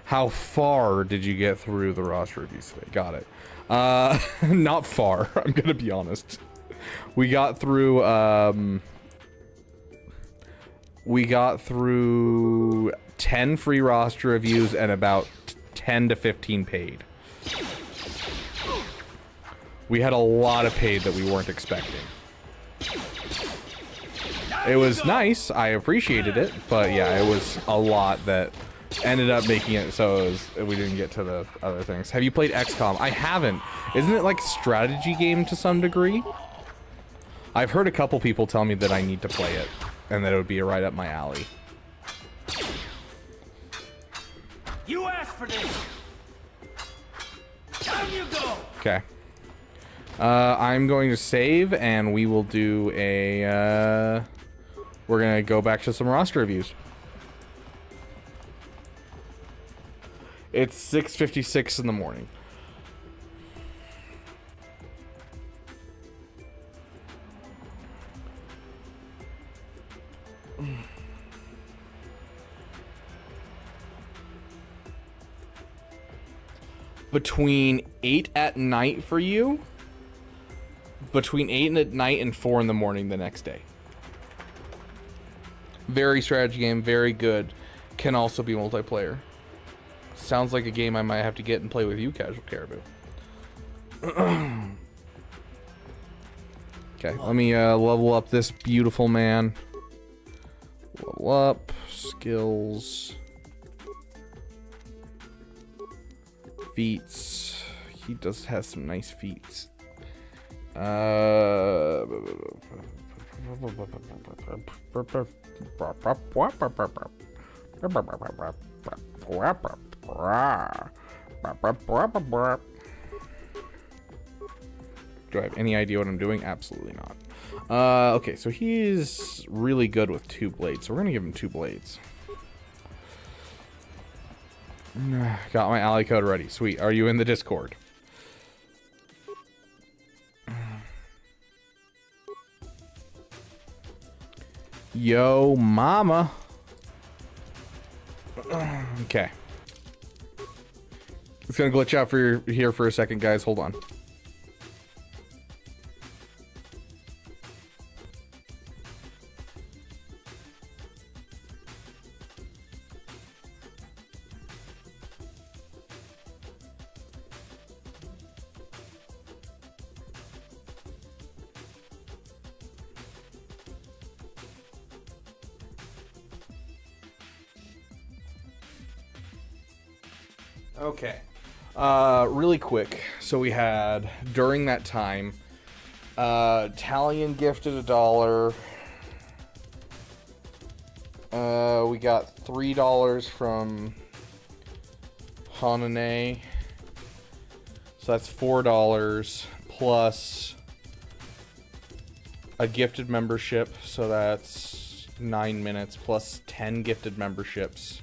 How far did you get through the roster reviews today? Got it. Not far. I'm gonna be honest. We got through 10 free roster reviews and about 10 to 15 paid. We had a lot of paid that we weren't expecting. It was nice. I appreciated it, but yeah, it was a lot that ended up making it so we didn't get to the other things. Have you played XCOM? I haven't. Isn't it like a strategy game to some degree? I've heard a couple people tell me that I need to play it and that it would be right up my alley. You asked for this. Down you go. Okay. I'm going to save and we will do a we're gonna go back to some roster reviews. It's 6:56 in the morning. Between 8 at night for you. Between 8 at night and 4 in the morning the next day. Very strategy game, very good. Can also be multiplayer. Sounds like a game I might have to get and play with you, Casual Caribou. Okay, let me level up this beautiful man. Level up, skills, feats. He does have some nice feats. Do I have any idea what I'm doing? Absolutely not. Okay, so he's really good with 2 blades, so we're gonna give him 2 blades. Got my ally code ready. Sweet. Are you in the Discord? Yo, mama. Okay. It's gonna glitch out here for a second, guys. Hold on. Okay. Really quick. So we had, during that time, Talion gifted $1. We got $3 from Hanane. So that's $4 plus a gifted membership. So that's 9 minutes plus 10 gifted memberships.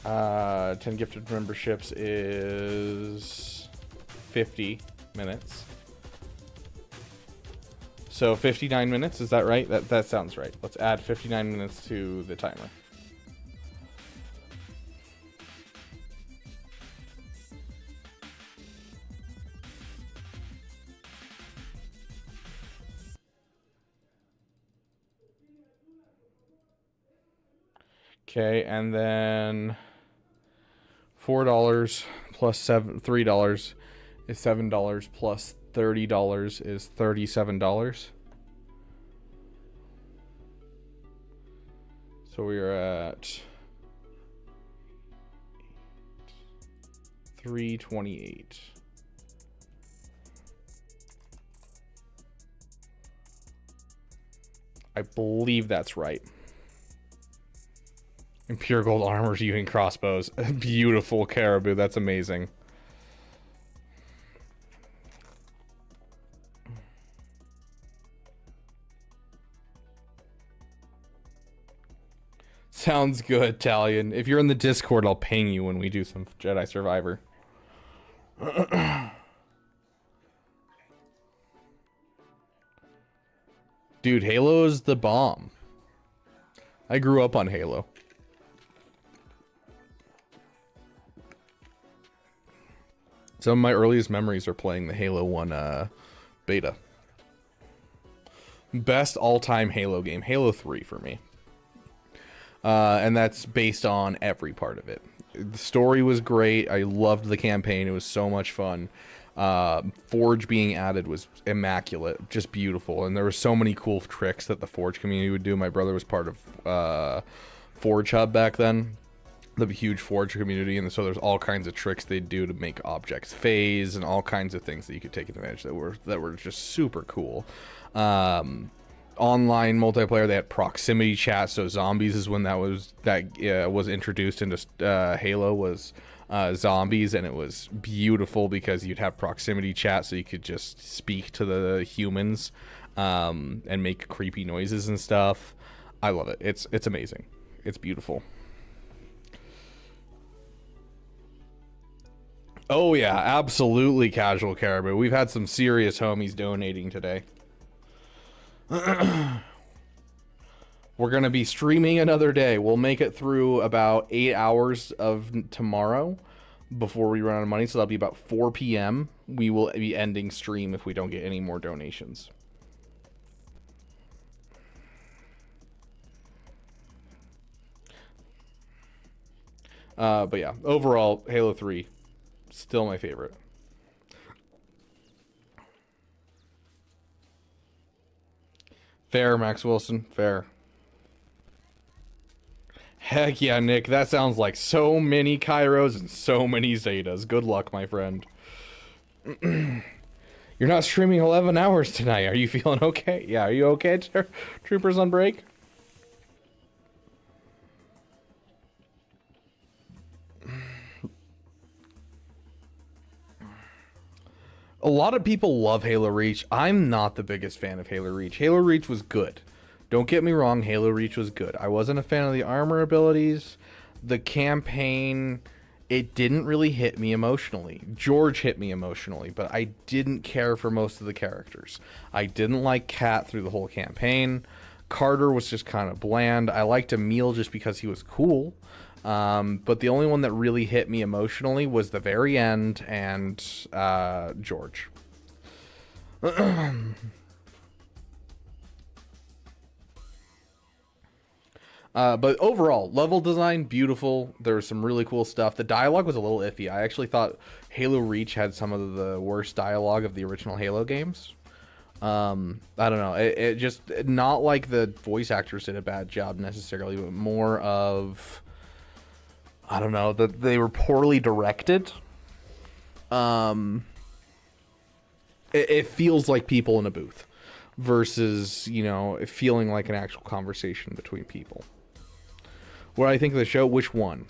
10 gifted memberships is 50 minutes. So 59 minutes, is that right? That sounds right. Let's add 59 minutes to the timer. Okay, and then $4 plus $3 is $7 plus $30 is $37. So we are at 328. I believe that's right. And pure gold armors using crossbows. Beautiful caribou. That's amazing. Sounds good, Talion. If you're in the Discord, I'll ping you when we do some Jedi Survivor. Dude, Halo is the bomb. I grew up on Halo. Some of my earliest memories are playing the Halo 1 beta. Best all-time Halo game. Halo 3 for me. And that's based on every part of it. The story was great. I loved the campaign. It was so much fun. Forge being added was immaculate. Just beautiful. And there were so many cool tricks that the Forge community would do. My brother was part of Forge Hub back then. The huge Forge community, and so there's all kinds of tricks they do to make objects phase and all kinds of things that you could take advantage that were just super cool. Online multiplayer, they had proximity chat, so zombies is when that was introduced into Halo, was zombies, and it was beautiful because you'd have proximity chat, so you could just speak to the humans and make creepy noises and stuff. I love it. It's amazing. It's beautiful. Oh yeah, absolutely, Casual Caribou. We've had some serious homies donating today. We're gonna be streaming another day. We'll make it through about 8 hours of tomorrow before we run out of money, so that'll be about 4 p.m. We will be ending stream if we don't get any more donations. But yeah, overall, Halo 3, still my favorite. Fair, Max Wilson, fair. Heck yeah, Nick, that sounds like so many Kairos and so many Zetas. Good luck, my friend. You're not streaming 11 hours tonight. Are you feeling okay? Yeah, are you okay, Troopers on break? A lot of people love Halo Reach. I'm not the biggest fan of Halo Reach. Halo Reach was good. Don't get me wrong, Halo Reach was good. I wasn't a fan of the armor abilities. The campaign, it didn't really hit me emotionally. George hit me emotionally, but I didn't care for most of the characters. I didn't like Kat through the whole campaign. Carter was just kind of bland. I liked Emil just because he was cool. But the only one that really hit me emotionally was the very end and George. But overall, level design, beautiful. There was some really cool stuff. The dialogue was a little iffy. I actually thought Halo Reach had some of the worst dialogue of the original Halo games. I don't know. It just, not like the voice actors did a bad job necessarily, but more of... I don't know, that they were poorly directed. It feels like people in a booth versus, you know, it feeling like an actual conversation between people. What I think of the show, which one?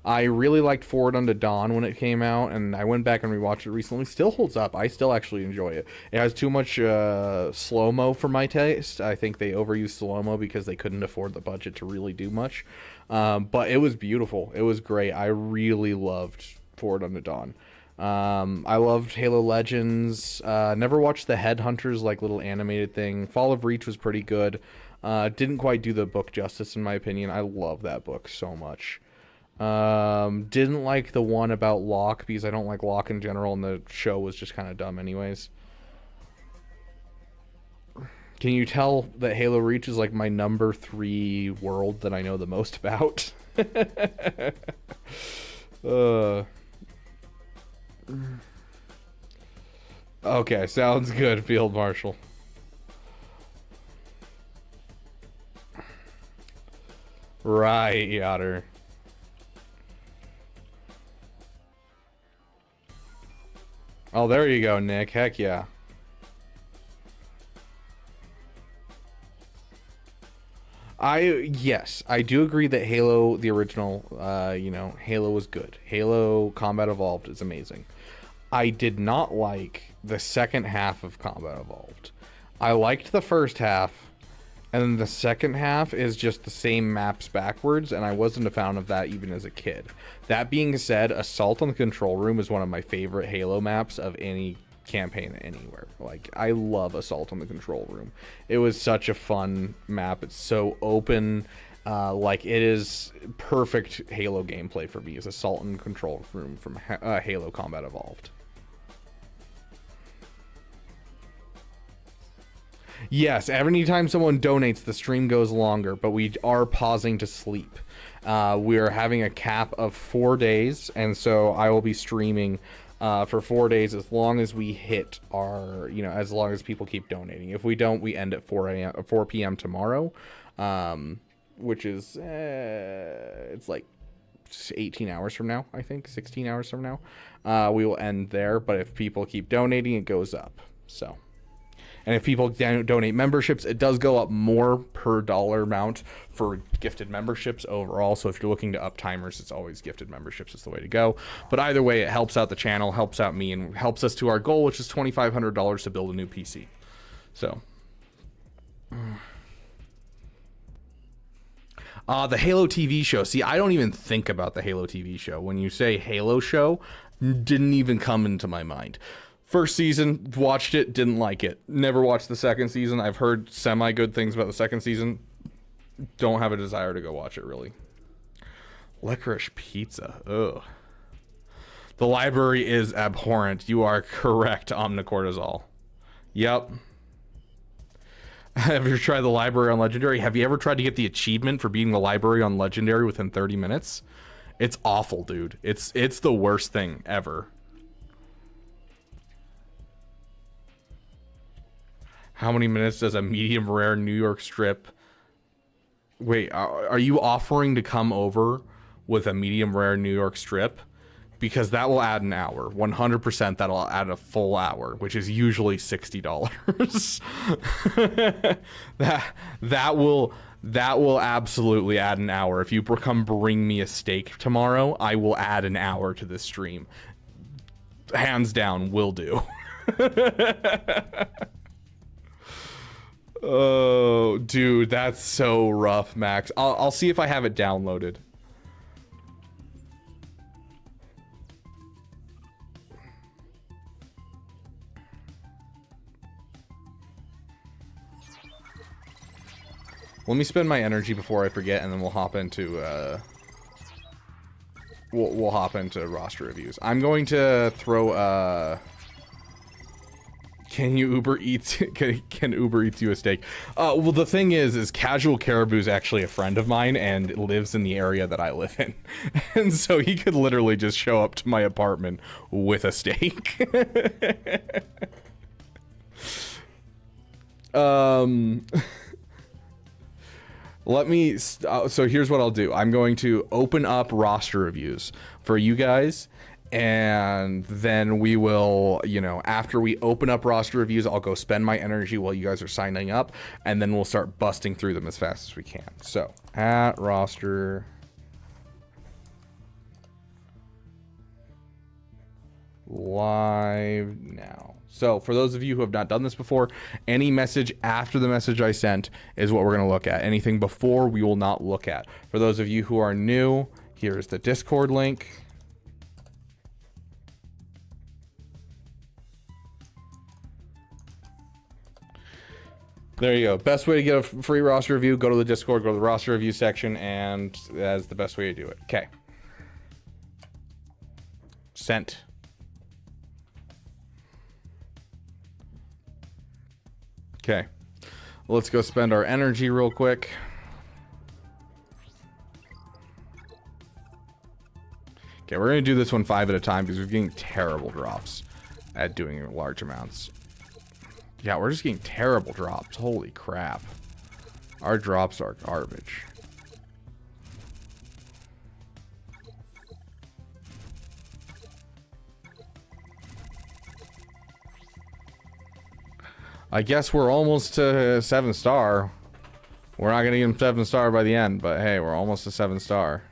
I really liked Forward Unto Dawn when it came out, and I went back and rewatched it recently. Still holds up. I still actually enjoy it. It has too much slow-mo for my taste. I think they overused slow-mo because they couldn't afford the budget to really do much. But it was beautiful. It was great. I really loved Forward Unto Dawn. I loved Halo Legends. Never watched the Headhunters like little animated thing. Fall of Reach was pretty good. Didn't quite do the book justice in my opinion. I love that book so much. Didn't like the one about Locke because I don't like Locke in general, and the show was just kind of dumb anyways. Can you tell that Halo Reach is like my number 3 world that I know the most about? Okay, sounds good, Field Marshal. Right, Yotter. Oh, there you go, Nick. Heck yeah. Yes, I do agree that Halo, the original, you know, Halo was good. Halo Combat Evolved is amazing. I did not like the second half of Combat Evolved. I liked the first half, and then the second half is just the same maps backwards, and I wasn't a fan of that even as a kid. That being said, Assault on the Control Room is one of my favorite Halo maps of any campaign anywhere. Like, I love Assault on the Control Room. It was such a fun map. It's so open. Like, it is perfect Halo gameplay for me, is Assault on the Control Room from Halo Combat Evolved. Yes, every time someone donates, the stream goes longer, but we are pausing to sleep. We are having a cap of 4 days, and so I will be streaming for 4 days as long as we hit our, you know, as long as people keep donating. If we don't, we end at 4 p.m. tomorrow, which is, it's like 18 hours from now, I think, 16 hours from now. We will end there, but if people keep donating, it goes up, so. And if people donate memberships, it does go up more per dollar amount for gifted memberships overall. So if you're looking to up timers, it's always gifted memberships is the way to go. But either way, it helps out the channel, helps out me, and helps us to our goal, which is $2,500 to build a new PC. So. The Halo TV show. See, I don't even think about the Halo TV show. When you say Halo show, didn't even come into my mind. First season, watched it, didn't like it. Never watched the second season. I've heard semi-good things about the second season. Don't have a desire to go watch it, really. Licorice pizza. Ugh. The library is abhorrent. You are correct, Omnicortisol. Yep. Have you tried the library on Legendary? Have you ever tried to get the achievement for beating the library on Legendary within 30 minutes? It's awful, dude. It's the worst thing ever. How many minutes does a medium rare New York strip? Wait, are you offering to come over with a medium rare New York strip? Because that will add an hour. 100% that'll add a full hour, which is usually $60. that will absolutely add an hour. If you come bring me a steak tomorrow, I will add an hour to this stream. Hands down, will do. Oh, dude, that's so rough, Max. I'll see if I have it downloaded. Let me spend my energy before I forget, and then we'll hop into we'll hop into roster reviews. I'm going to throw can you Uber Eats? Can Uber Eats you a steak? Well, the thing is Casual Caribou is actually a friend of mine and lives in the area that I live in, and so he could literally just show up to my apartment with a steak. let me. So here's what I'll do. I'm going to open up roster reviews for you guys, and then we will, you know, after we open up roster reviews, I'll go spend my energy while you guys are signing up, and then we'll start busting through them as fast as we can. So at roster. Live now. So for those of you who have not done this before, any message after the message I sent is what we're going to look at. Anything before, we will not look at. For those of you who are new, here's the Discord link. There you go. Best way to get a free roster review, go to the Discord, go to the roster review section, and that's the best way to do it. Okay. Sent. Okay, let's go spend our energy real quick. Okay, we're gonna do this one 5 at a time because we're getting terrible drops at doing large amounts. Yeah, we're just getting terrible drops. Holy crap. Our drops are garbage. I guess we're almost to 7-star. We're not gonna get him 7-star by the end, but hey, we're almost to 7-star.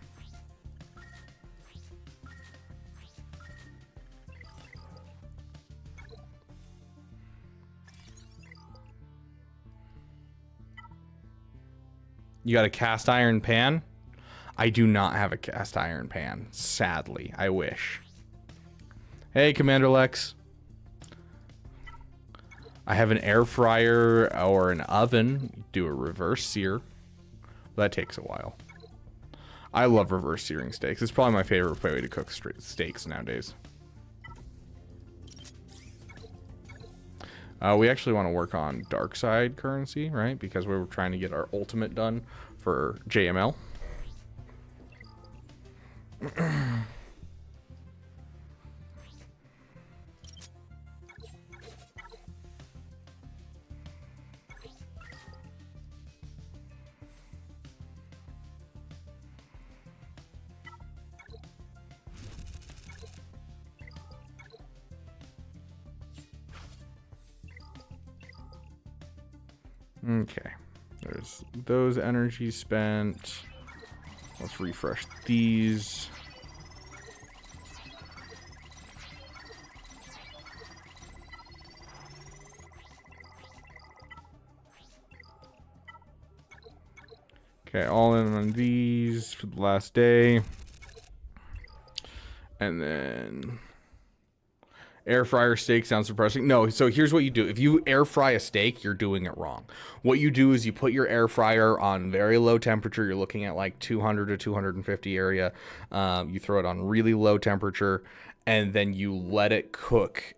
You got a cast iron pan? I do not have a cast iron pan, sadly. I wish. Hey, Commander Lex. I have an air fryer or an oven. Do a reverse sear. That takes a while. I love reverse searing steaks. It's probably my favorite way to cook steaks nowadays. We actually want to work on dark side currency, right? Because we were trying to get our ultimate done for JML. Okay, there's those energies spent. Let's refresh these. Okay, all in on these for the last day. And then air fryer steak sounds depressing. No, so here's what you do. If you air fry a steak, you're doing it wrong. What you do is you put your air fryer on very low temperature. You're looking at like 200 to 250 area. You throw it on really low temperature, and then you let it cook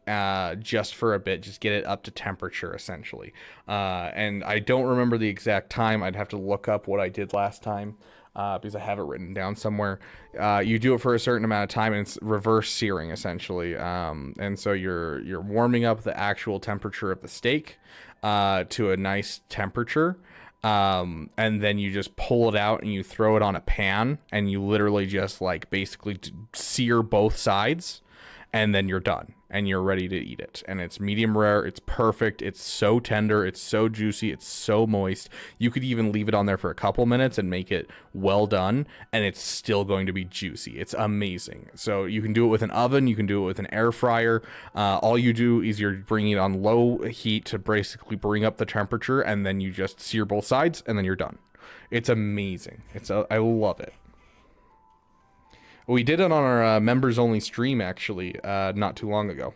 just for a bit. Just get it up to temperature, essentially. And I don't remember the exact time. I'd have to look up what I did last time. Because I have it written down somewhere. You do it for a certain amount of time, and it's reverse searing essentially. And so you're warming up the actual temperature of the steak to a nice temperature, and then you just pull it out and you throw it on a pan, and you literally just like basically sear both sides, and then you're done and you're ready to eat it. And it's medium rare. It's perfect. It's so tender. It's so juicy. It's so moist. You could even leave it on there for a couple minutes and make it well done, and it's still going to be juicy. It's amazing. So you can do it with an oven. You can do it with an air fryer. All you do is you're bringing it on low heat to basically bring up the temperature, and then you just sear both sides, and then you're done. It's amazing. I love it. We did it on our members only stream actually not too long ago.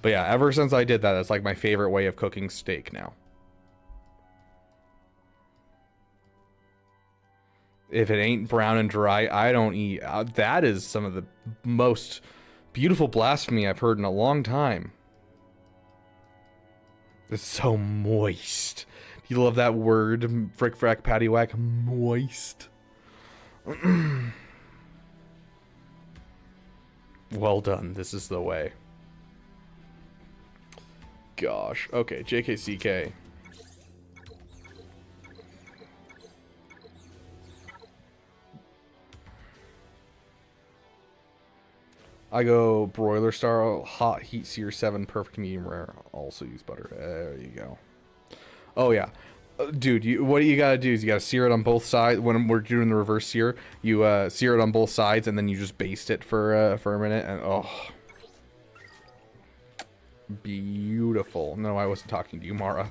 But yeah, ever since I did that, it's like my favorite way of cooking steak now. If it ain't brown and dry, I don't eat. That is some of the most beautiful blasphemy I've heard in a long time. It's so moist. You love that word, frick frack patty whack, moist. Well done. This is the way. gosh. Okay, JKCK. I go broiler style, hot heat sear 7, perfect medium rare. Also use butter. There you go. Oh yeah, dude. What you gotta do is you gotta sear it on both sides. When we're doing the reverse sear, you sear it on both sides and then you just baste it for a minute. And oh, beautiful. No, I wasn't talking to you, Mara.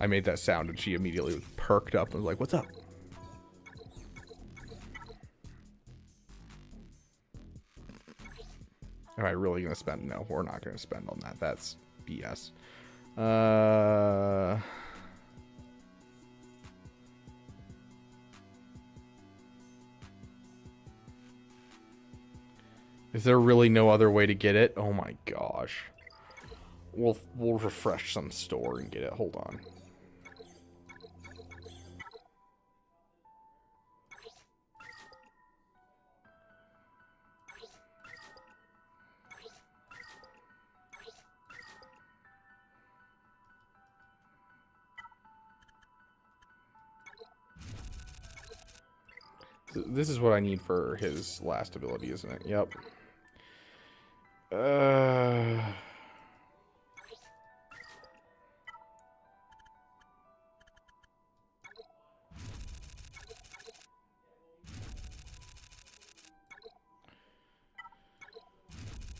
I made that sound and she immediately perked up and was like, "What's up?" Am I really gonna spend? No, we're not gonna spend on that. That's BS. Is there really no other way to get it? Oh my gosh. We'll refresh some store and get it. Hold on. This is what I need for his last ability, isn't it? Yep.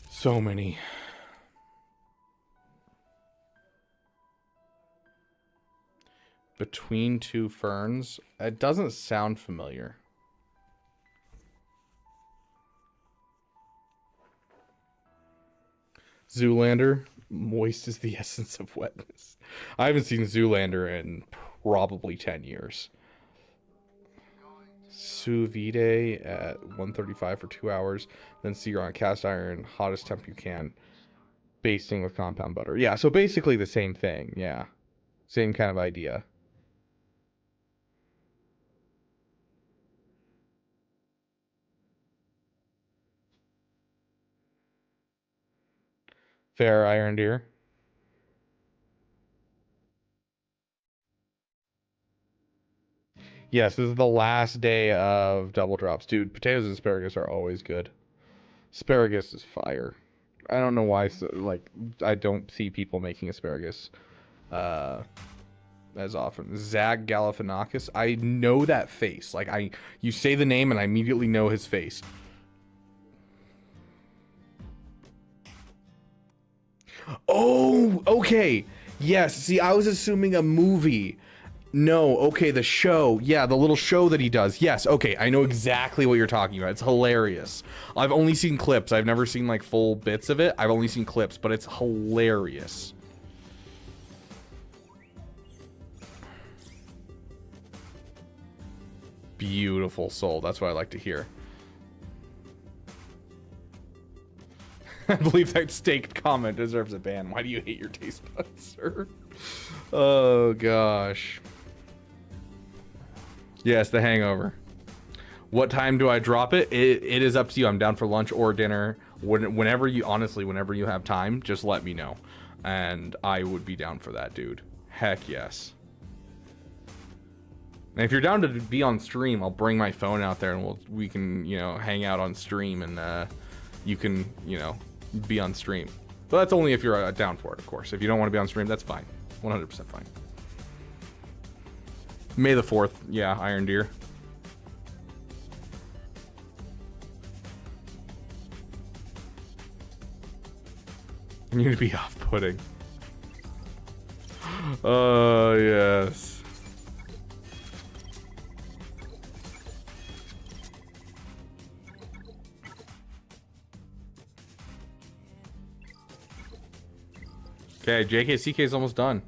So many. Between two ferns. It doesn't sound familiar. Zoolander, moist is the essence of wetness. I haven't seen Zoolander in probably 10 years. Sous vide at 135 for 2 hours. Then sear on cast iron, hottest temp you can. Basting with compound butter. Yeah, so basically the same thing. Yeah. Same kind of idea. Fair, Iron Deer. Yes, this is the last day of double drops. Dude, potatoes and asparagus are always good. Asparagus is fire. I don't know why, like, I don't see people making asparagus as often. Zag Galifianakis. I know that face. Like, you say the name and I immediately know his face. Oh, okay. Yes, see, I was assuming a movie. No, okay, the show. Yeah, the little show that he does. Yes, okay, I know exactly what you're talking about. It's hilarious. I've only seen clips. I've never seen, like, full bits of it. I've only seen clips, but it's hilarious. Beautiful soul. That's what I like to hear. I believe that staked comment deserves a ban. Why do you hate your taste buds, sir? Oh, gosh. Yes, The Hangover. What time do I drop it? It is up to you. I'm down for lunch or dinner. Whenever you, honestly, whenever you have time, just let me know. And I would be down for that, dude. Heck yes. And if you're down to be on stream, I'll bring my phone out there and we can, you know, hang out on stream and you can, you know, be on stream. But that's only if you're down for it, of course. If you don't want to be on stream, that's fine. 100% fine. May the 4th. Yeah, Iron Deer. You need to be off-putting. Oh, yes. Okay, JKCK is almost done.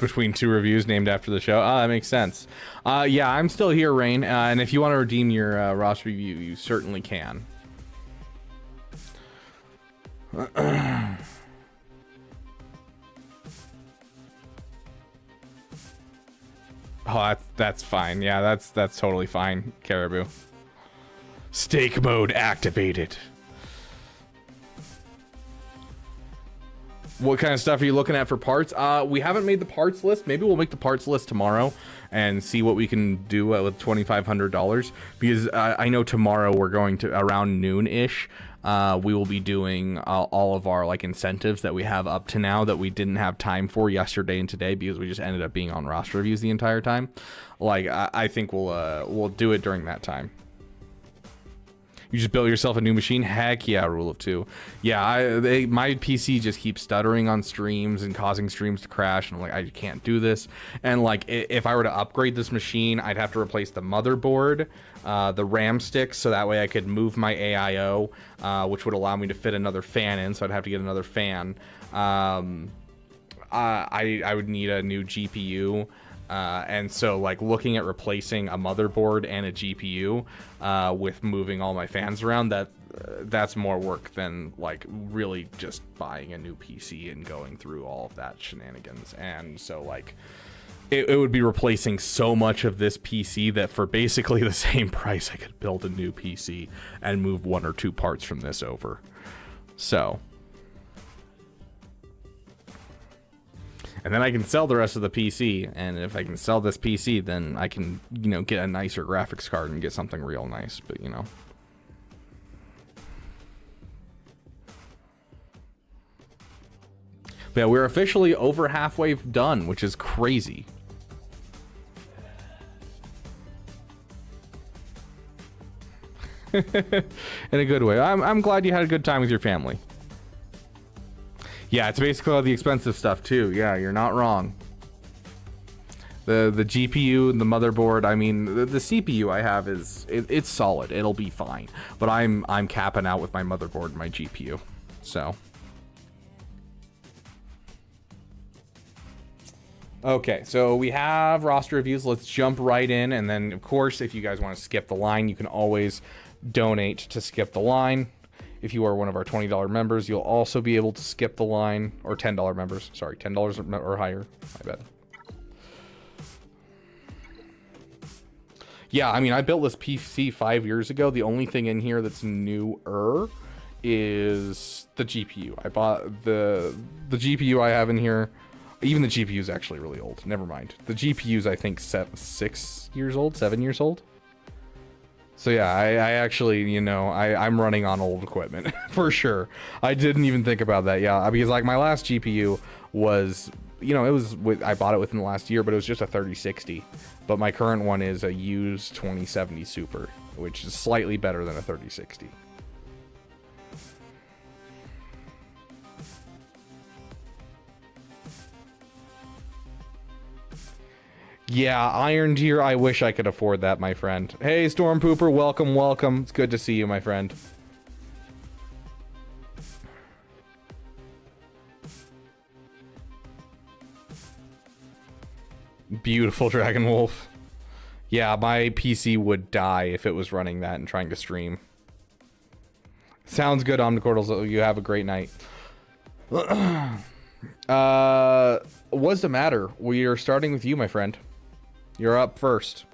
between two reviews named after the show. Oh, that makes sense. Yeah, I'm still here, Rain. And if you want to redeem your roster review, you certainly can. Oh, that's fine. Yeah, that's totally fine, Caribou. Steak mode activated. What kind of stuff are you looking at for parts? We haven't made the parts list. Maybe we'll make the parts list tomorrow and see what we can do with $2,500. Because I know tomorrow we're going to, around noon-ish, we will be doing all of our like incentives that we have up to now that we didn't have time for yesterday and today because we just ended up being on roster reviews the entire time. Like I think we'll do it during that time. You just built yourself a new machine? Heck yeah, rule of two. Yeah, my PC just keeps stuttering on streams and causing streams to crash, and I'm like, I can't do this. And like, if I were to upgrade this machine, I'd have to replace the motherboard, the RAM sticks, so that way I could move my AIO, which would allow me to fit another fan in, so I'd have to get another fan. I would need a new GPU. And so like looking at replacing a motherboard and a GPU with moving all my fans around, that's more work than like really just buying a new PC and going through all of that shenanigans. And so like it would be replacing so much of this PC that for basically the same price I could build a new PC and move one or two parts from this over. So and then I can sell the rest of the PC, and if I can sell this PC, then I can, you know, get a nicer graphics card and get something real nice, but, you know. But yeah, we're officially over halfway done, which is crazy. In a good way. I'm glad you had a good time with your family. Yeah, it's basically all the expensive stuff too. Yeah, you're not wrong. The GPU and the motherboard, I mean, the CPU I have it's solid. It'll be fine. But I'm capping out with my motherboard and my GPU. So. Okay, so we have roster reviews. Let's jump right in, and then of course, if you guys want to skip the line, you can always donate to skip the line. If you are one of our $20 members, you'll also be able to skip the line, or $10 members. Sorry, $10 or higher. My bad. Yeah, I mean, I built this PC 5 years ago. The only thing in here that's newer is the GPU. I bought the GPU I have in here. Even the GPU is actually really old. Never mind. The GPU is, I think, 6 years old, 7 years old. So yeah, I actually, you know, I'm running on old equipment for sure. I didn't even think about that. Yeah, because like my last GPU was, you know, I bought it within the last year, but it was just a 3060. But my current one is a used 2070 Super, which is slightly better than a 3060. Yeah, Iron Deer, I wish I could afford that, my friend. Hey, Storm Pooper, welcome, welcome. It's good to see you, my friend. Beautiful Dragon Wolf. Yeah, my PC would die if it was running that and trying to stream. Sounds good, Omnicortals. You have a great night. What's the matter? We are starting with you, my friend. You're up first.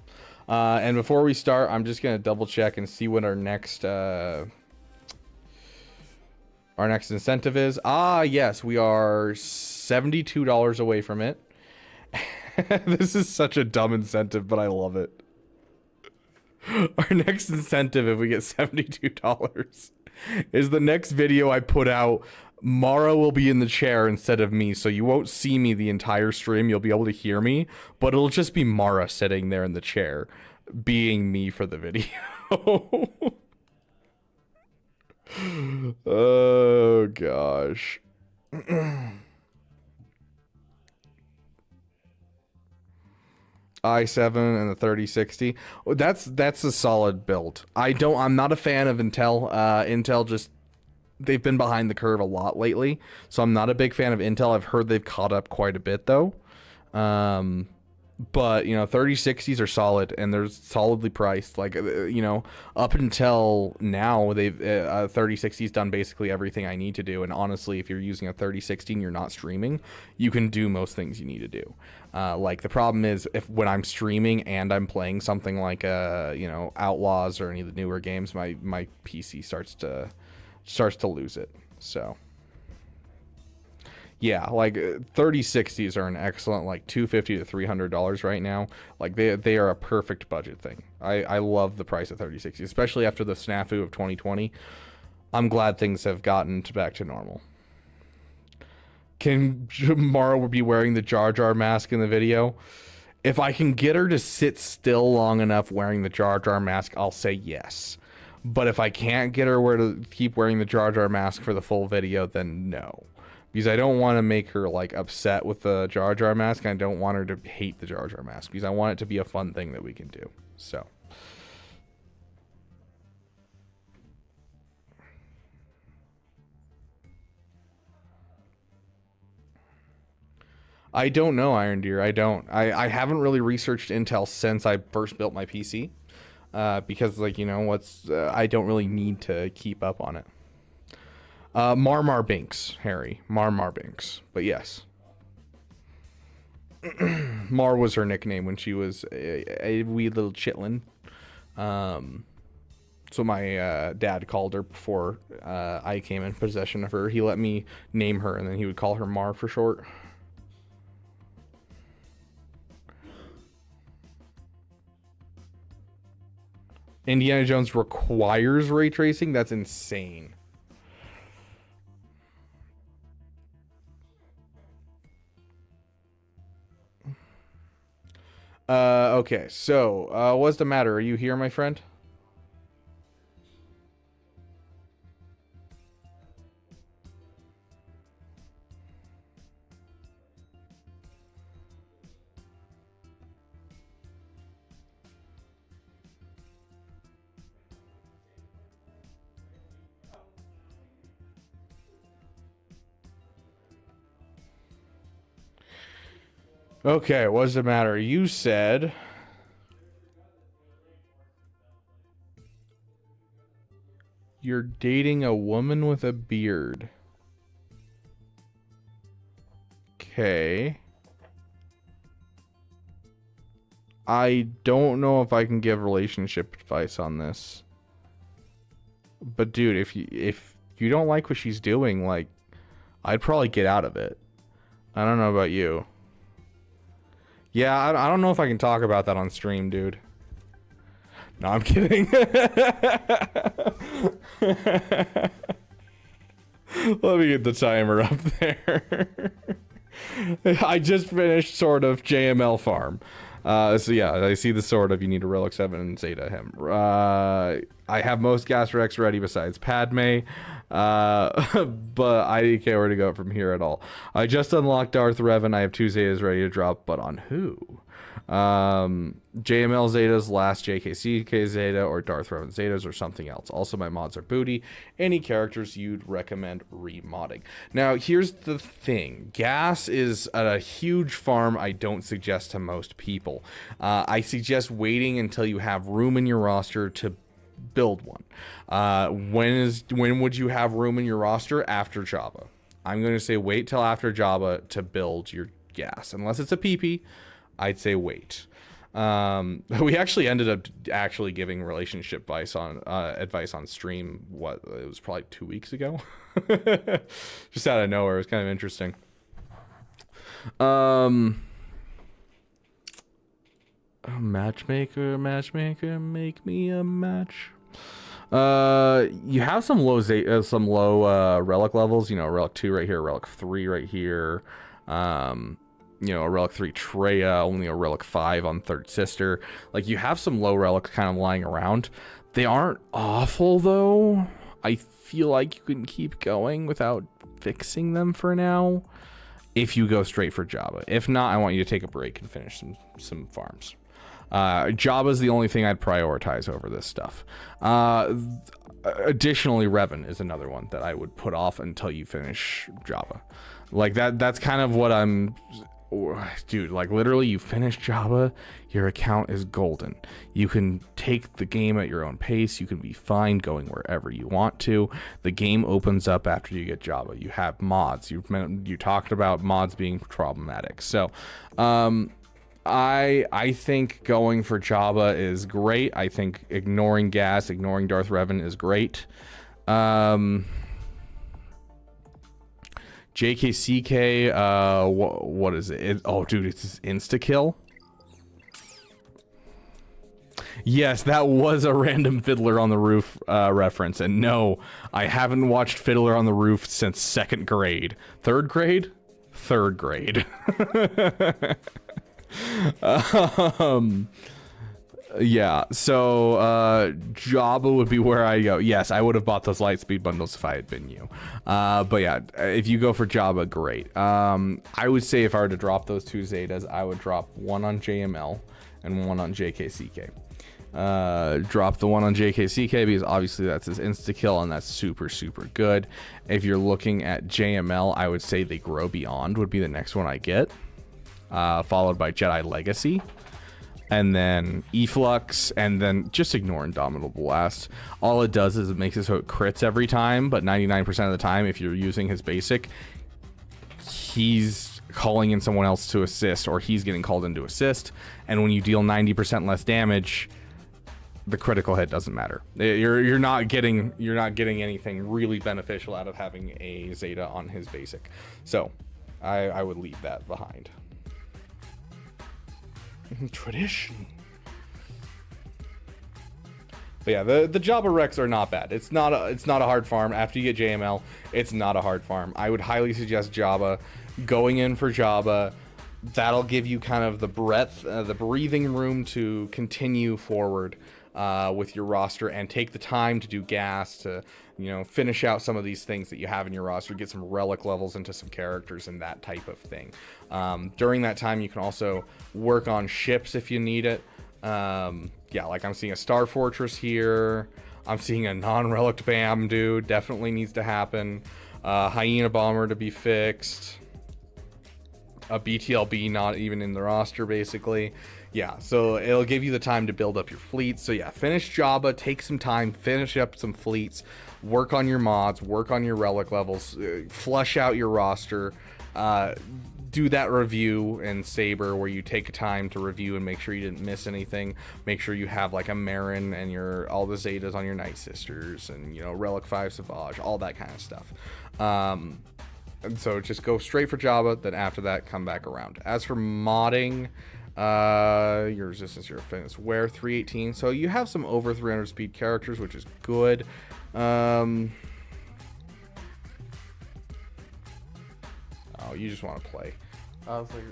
And before we start, I'm just gonna double check and see what our next incentive is. Ah, yes, we are $72 away from it. This is such a dumb incentive, but I love it. Our next incentive, if we get $72, is the next video I put out. Mara will be in the chair instead of me, so you won't see me the entire stream. You'll be able to hear me, but it'll just be Mara sitting there in the chair, being me for the video. Oh, gosh. i7 and the 3060. That's a solid build. I'm not a fan of Intel. Intel just, they've been behind the curve a lot lately, so I'm not a big fan of Intel. I've heard they've caught up quite a bit though. But, you know, 3060s are solid, and they're solidly priced. Like, you know, up until now, they've 3060's done basically everything I need to do. And honestly, if you're using a 3060 and you're not streaming, you can do most things you need to do. Like, the problem is when I'm streaming and I'm playing something like, you know, Outlaws or any of the newer games, my PC starts to lose it. So yeah, like 3060s are an excellent, like $250 to $300 right now. Like they are a perfect budget thing. I love the price of 3060, especially after the snafu of 2020. I'm glad things have gotten back to normal. Can Mara be wearing the Jar Jar mask in the video? If I can get her to sit still long enough wearing the Jar Jar mask, I'll say yes. But if I can't get her to keep wearing the Jar Jar mask for the full video, then no. Because I don't want to make her, like, upset with the Jar Jar mask. And I don't want her to hate the Jar Jar mask. Because I want it to be a fun thing that we can do. So. I don't know, Iron Deer. I don't. I haven't really researched Intel since I first built my PC. Because, like, you know, I don't really need to keep up on it. Marmar Binks, Harry. Marmar Binks. But yes. Mar was her nickname when she was a wee little chitlin. So my dad called her before I came in possession of her. He let me name her, and then he would call her Mar for short. Indiana Jones requires ray tracing? That's insane. Okay, so, what's the matter? Are you here, my friend? Okay, what's the matter? You said... you're dating a woman with a beard. Okay. I don't know if I can give relationship advice on this. But dude, if you don't like what she's doing, like, I'd probably get out of it. I don't know about you. Yeah, I don't know if I can talk about that on stream, dude. No, I'm kidding. Let me get the timer up there. I just finished Sword of JML Farm. So yeah, I see the Sword of you need a Relic 7 and Zeta him. I have most gas Rex ready besides Padme. But I didn't care where to go from here at all. I just unlocked Darth Revan. I have 2 Zetas ready to drop, but on who? JML Zetas, last JKCK Zeta, or Darth Revan Zetas, or something else. Also, my mods are booty. Any characters you'd recommend remodding? Now, here's the thing. Gas is a huge farm I don't suggest to most people. I suggest waiting until you have room in your roster to build one. When would you have room in your roster? After Jabba. I'm going to say wait till after Jabba to build your gas. Unless it's a PP, I'd say wait. We actually ended up giving relationship advice on stream. What, it was probably 2 weeks ago. Just out of nowhere. It was kind of interesting. Matchmaker, make me a match. You have some low relic levels. You know, relic 2 right here, relic 3 right here. You know, a relic 3 Treya, only a relic 5 on Third Sister. Like, you have some low relics kind of lying around. They aren't awful though. I feel like you can keep going without fixing them for now, if you go straight for Jabba. If not, I want you to take a break and finish some farms. Jabba's the only thing I'd prioritize over this stuff. Additionally, Revan is another one that I would put off until you finish Jabba. Like that's kind of what I'm dude, like literally you finish Jabba, your account is golden. You can take the game at your own pace. You can be fine going wherever you want to. The game opens up after you get Jabba. You have mods. You talked about mods being problematic. So I think going for Jabba is great. I think ignoring gas, ignoring Darth Revan is great. JKCK, what is it? Oh, dude, it's insta-kill. Yes, that was a random Fiddler on the Roof reference. And no, I haven't watched Fiddler on the Roof since 2nd grade. 3rd grade? 3rd grade. Yeah, so Jabba would be where I go. Yes, I would have bought those Lightspeed bundles if I had been you. But yeah, if you go for Jabba, great. I would say if I were to drop those 2 Zetas, I would drop one on JML and one on JKCK. Drop the one on JKCK because obviously that's his insta-kill and that's super, super good. If you're looking at JML, I would say They Grow Beyond would be the next one I get, followed by Jedi Legacy. And then Efflux, and then just ignore Indomitable Blast. All it does is it makes it so it crits every time, but 99% of the time, if you're using his basic, he's calling in someone else to assist, or he's getting called in to assist. And when you deal 90% less damage, the critical hit doesn't matter. You're not getting anything really beneficial out of having a Zeta on his basic. So I would leave that behind. Tradition. But yeah, the Jabba Rex are not bad. It's not a hard farm. After you get JML, it's not a hard farm. I would highly suggest Jabba. Going in for Jabba, that'll give you kind of the breadth, the breathing room to continue forward with your roster and take the time to do gas, to finish out some of these things that you have in your roster, get some relic levels into some characters and that type of thing. During that time, you can also work on ships if you need it. Yeah, like I'm seeing a Star Fortress here. I'm seeing a non-relic BAM dude. Definitely needs to happen. Hyena Bomber to be fixed. A BTLB not even in the roster, basically. Yeah, so it'll give you the time to build up your fleets. So yeah, finish Jabba, take some time, finish up some fleets, work on your mods, work on your relic levels, flush out your roster, do that review in Saber where you take time to review and make sure you didn't miss anything. Make sure you have like a Marin and all the Zetas on your Night Sisters and Relic 5 Savage, all that kind of stuff. And so just go straight for Jabba, then after that come back around. As for modding, your resistance, your fitness, wear 318. So you have some over 300 speed characters, which is good. Oh, you just want to play. I was like,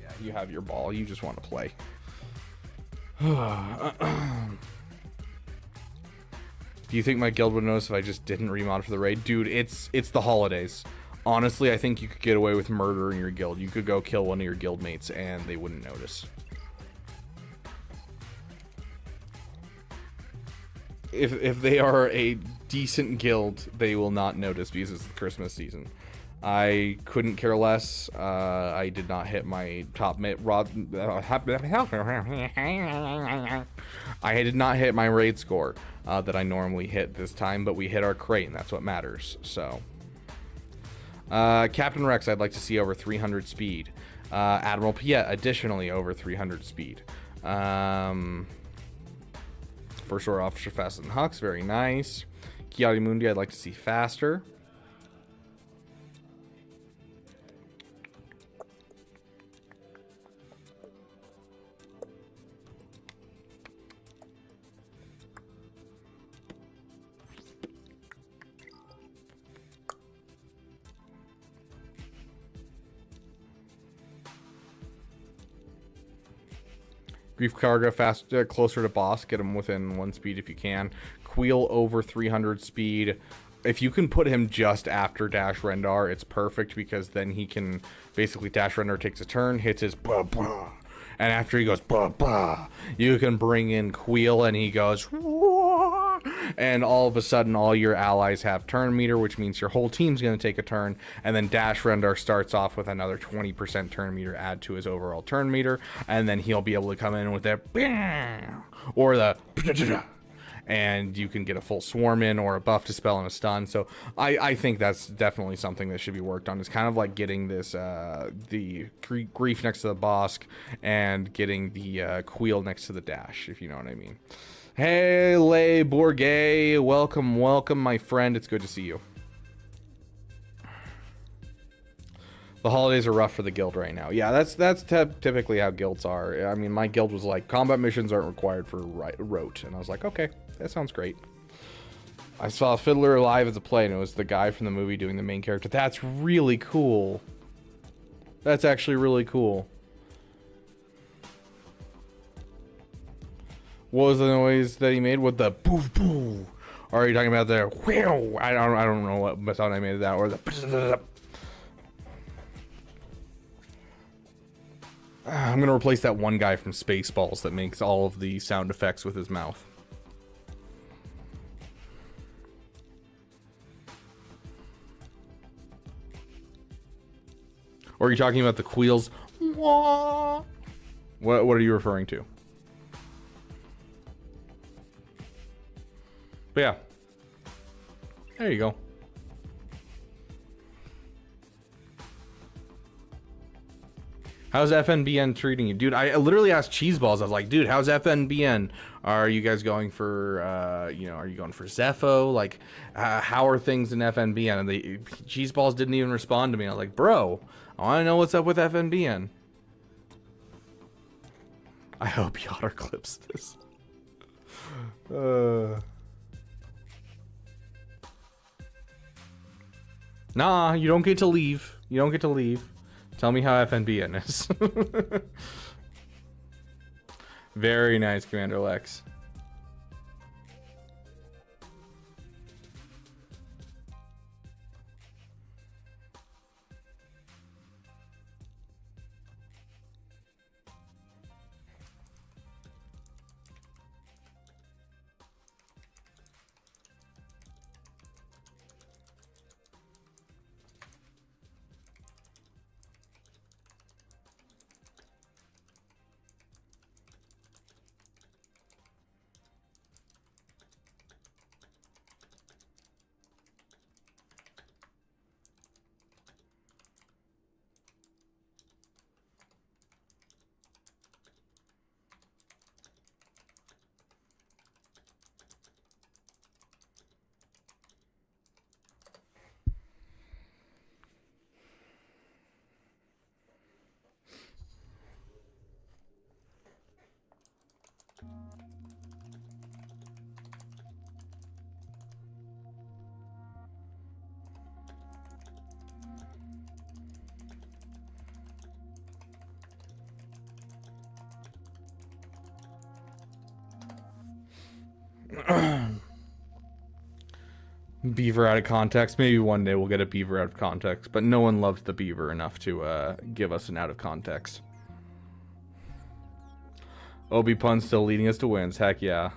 yeah, you have your ball. You just want to play. Do you think my guild would notice if I just didn't remod for the raid? Dude, it's the holidays. Honestly, I think you could get away with murder in your guild. You could go kill one of your guild mates and they wouldn't notice. If they are a decent guild, they will not notice because it's the Christmas season. I couldn't care less. I did not hit my top I did not hit my raid score that I normally hit this time, but we hit our crate, and that's what matters. So, Captain Rex, I'd like to see over 300 speed. Admiral Piet, additionally over 300 speed. First Order Officer faster than Hux, very nice. Kiadi Mundi, I'd like to see faster. Grief Karga faster, closer to boss. Get him within 1 speed if you can. Queel over 300 speed. If you can put him just after Dash Rendar, it's perfect because then he can basically Dash Rendar takes a turn, hits his bah bah, and after he goes bah bah, you can bring in Queel and he goes wah, and all of a sudden all your allies have turn meter, which means your whole team's going to take a turn, and then Dash Rendar starts off with another 20% turn meter add to his overall turn meter, and then he'll be able to come in with that or the and you can get a full swarm in or a buff to spell and a stun. So I think that's definitely something that should be worked on. It's kind of like getting this the grief next to the Bosk and getting the Queel next to the Dash, if you know what I mean. Hey, Le Bourget, welcome, my friend. It's good to see you. The holidays are rough for the guild right now. Yeah, that's typically how guilds are. I mean, my guild was like, combat missions aren't required for rote, and I was like, okay, that sounds great. I saw Fiddler live as a play, and it was the guy from the movie doing the main character. That's really cool. That's actually really cool. What was the noise that he made with the boo boo? Or are you talking about the whew? I don't know what sound I made of that, or the. I'm gonna replace that one guy from Spaceballs that makes all of the sound effects with his mouth. Or are you talking about the Queels? What are you referring to? But yeah. There you go. How's FNBN treating you? Dude, I literally asked Cheeseballs. I was like, dude, how's FNBN? Are you guys going for, you know, are you going for Zepho? Like, how are things in FNBN? And the Cheeseballs didn't even respond to me. I was like, bro, I want to know what's up with FNBN. I hope Yotter clips this. Nah, you don't get to leave. You don't get to leave. Tell me how FNBN is. Very nice, Commander Lex. Beaver out of context. Maybe one day we'll get a Beaver out of context, but no one loves the Beaver enough to give us an out of context. Obi Pun still leading us to wins. Heck yeah.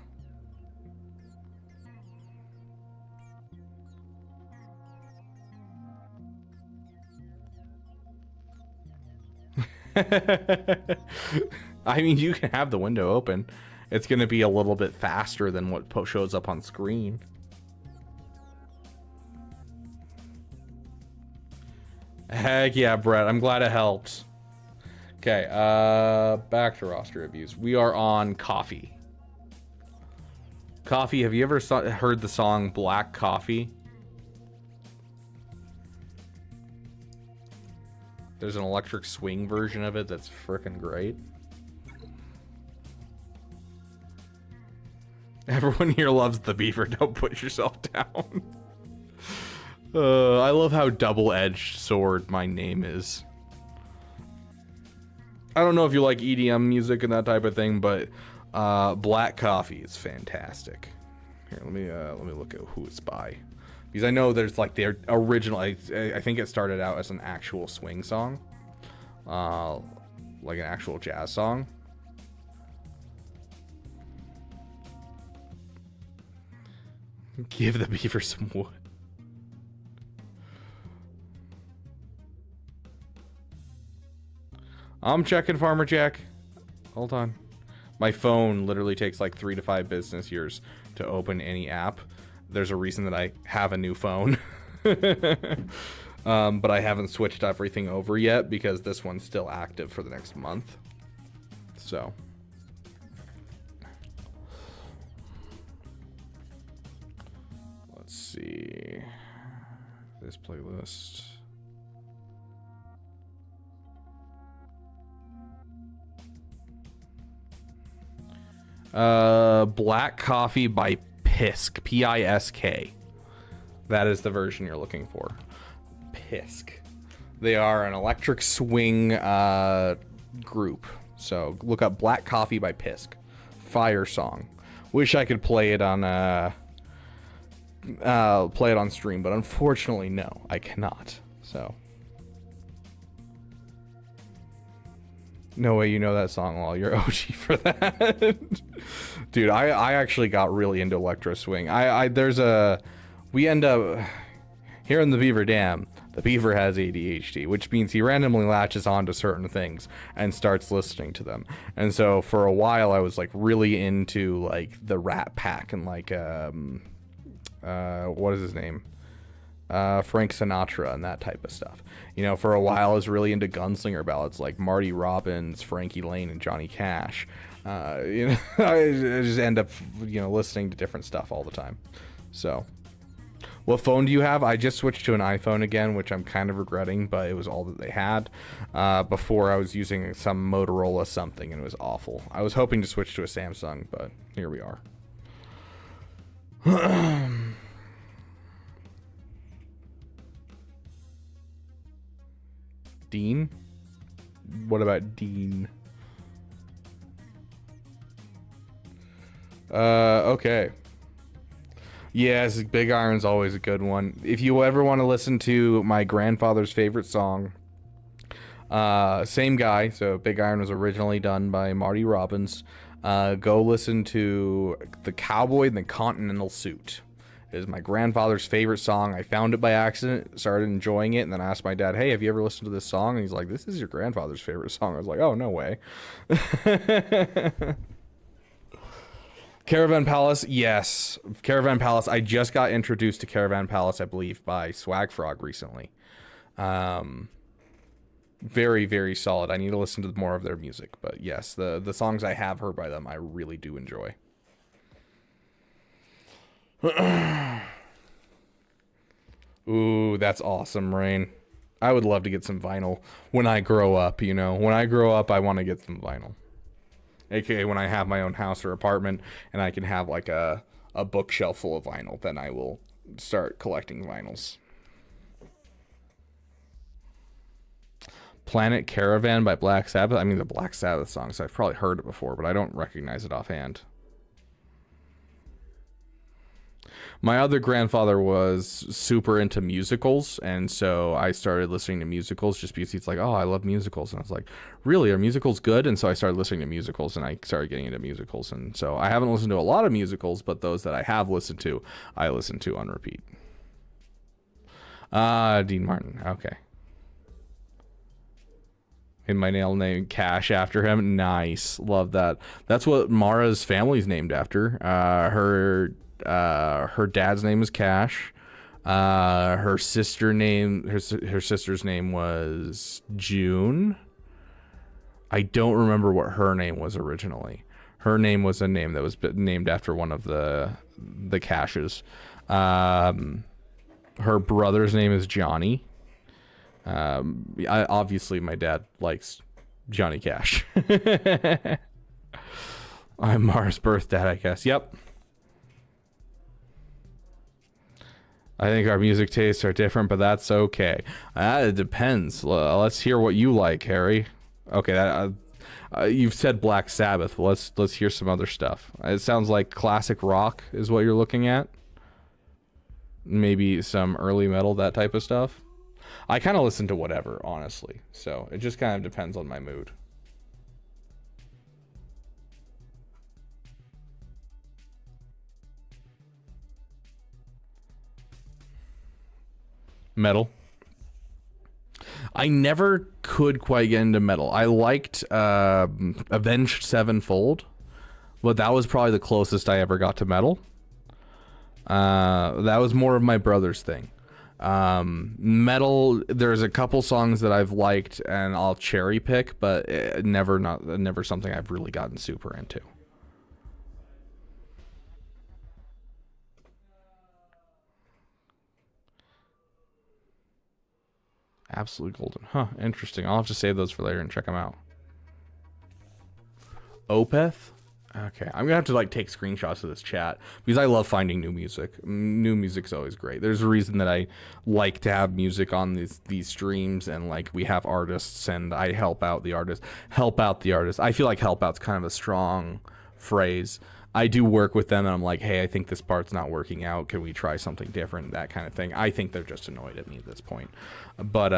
I mean, you can have the window open. It's going to be a little bit faster than what shows up on screen. Heck yeah, Brett. I'm glad it helped. Okay, back to roster reviews. We are on Coffee. Coffee, have you ever heard the song Black Coffee? There's an electric swing version of it that's freaking great. Everyone here loves the Beaver. Don't put yourself down. I love how double-edged sword my name is. I don't know if you like EDM music and that type of thing, but Black Coffee is fantastic. Here, let me look at who it's by, because I know there's like their original. I think it started out as an actual swing song, like an actual jazz song. Give the beaver some wood. I'm checking, Farmer Jack. Hold on. My phone literally takes like 3 to 5 business years to open any app. There's a reason that I have a new phone. But I haven't switched everything over yet because this one's still active for the next month. So. Let's see. This playlist. Black Coffee by Pisk. P-I-S-K. That is the version you're looking for. Pisk. They are an electric swing group. So look up Black Coffee by Pisk. Fire song. Wish I could play it on stream, but unfortunately no, I cannot. So no way you know that song. Well, you're OG for that. Dude, I actually got really into electro swing. We end up here in the Beaver Dam. The beaver has ADHD, which means he randomly latches onto certain things and starts listening to them. And so for a while I was like really into like the Rat Pack and like what is his name? Frank Sinatra and that type of stuff. You know, for a while I was really into gunslinger ballads like Marty Robbins, Frankie Lane, and Johnny Cash. You know, I just end up, you know, listening to different stuff all the time. So, what phone do you have? I just switched to an iPhone again, which I'm kind of regretting, but it was all that they had. Before I was using some Motorola something, and it was awful. I was hoping to switch to a Samsung, but here we are. Dean? What about Dean? Okay. Yes, Big Iron's always a good one. If you ever want to listen to my grandfather's favorite song, same guy, so Big Iron was originally done by Marty Robbins. Go listen to The Cowboy in the Continental Suit. It is my grandfather's favorite song. I found it by accident, started enjoying it, and then I asked my dad, hey, have you ever listened to this song? And he's like, this is your grandfather's favorite song. I was like, oh, no way. Caravan Palace, yes. Caravan Palace, I just got introduced to Caravan Palace, I believe, by Swag Frog recently. Very, very solid. I need to listen to more of their music. But yes, the songs I have heard by them, I really do enjoy. Ooh, that's awesome, Rain. I would love to get some vinyl when I grow up, you know. When I grow up, I want to get some vinyl. AKA when I have my own house or apartment and I can have like a bookshelf full of vinyl, then I will start collecting vinyls. Planet Caravan by Black Sabbath. I mean, the Black Sabbath song, so I've probably heard it before, but I don't recognize it offhand. My other grandfather was super into musicals, and so I started listening to musicals just because he's like, oh, I love musicals. And I was like, really, are musicals good? And so I started listening to musicals, and I started getting into musicals. And so I haven't listened to a lot of musicals, but those that I have listened to, I listen to on repeat. Dean Martin. Okay. In my nail name Cash after him. Nice. Love that. That's what Mara's family's named after. Her dad's name is Cash. Her sister's name was June. I don't remember what her name was originally. Her name was a name that was named after one of the Cashes. Her brother's name is Johnny. Obviously my dad likes Johnny Cash. I'm Mara's birth dad, I guess. Yep. I think our music tastes are different, but that's okay. It depends. Let's hear what you like, Harry. Okay, you've said Black Sabbath. Let's hear some other stuff. It sounds like classic rock is what you're looking at. Maybe some early metal, that type of stuff. I kind of listen to whatever, honestly. So it just kind of depends on my mood. Metal. I never could quite get into metal. I liked Avenged Sevenfold, but that was probably the closest I ever got to metal. That was more of my brother's thing. Metal, there's a couple songs that I've liked and I'll cherry pick, but never something I've really gotten super into. Absolute golden. Huh, interesting. I'll have to save those for later and check them out. Opeth? Okay, I'm gonna have to like take screenshots of this chat because I love finding new music. New music's always great. There's a reason that I like to have music on these streams, and like we have artists and I help out the artist. I feel like help out's kind of a strong phrase. I do work with them and I'm like, hey, I think this part's not working out. Can we try something different? That kind of thing. I think they're just annoyed at me at this point. But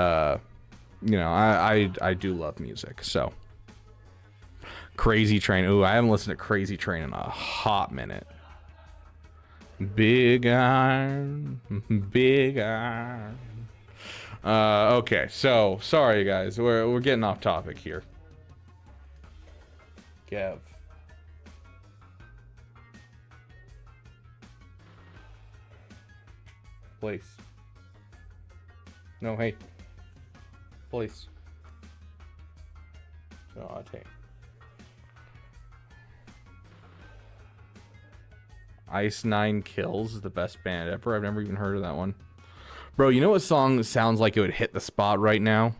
you know, I do love music, so. Crazy Train. Ooh, I haven't listened to Crazy Train in a hot minute. Big Iron. Big Iron. Okay, so sorry guys, we're getting off topic here. Kev. Please. No, hey. Please. Oh, I'll take. Ice Nine Kills is the best band ever. I've never even heard of that one. Bro, you know what song sounds like it would hit the spot right now?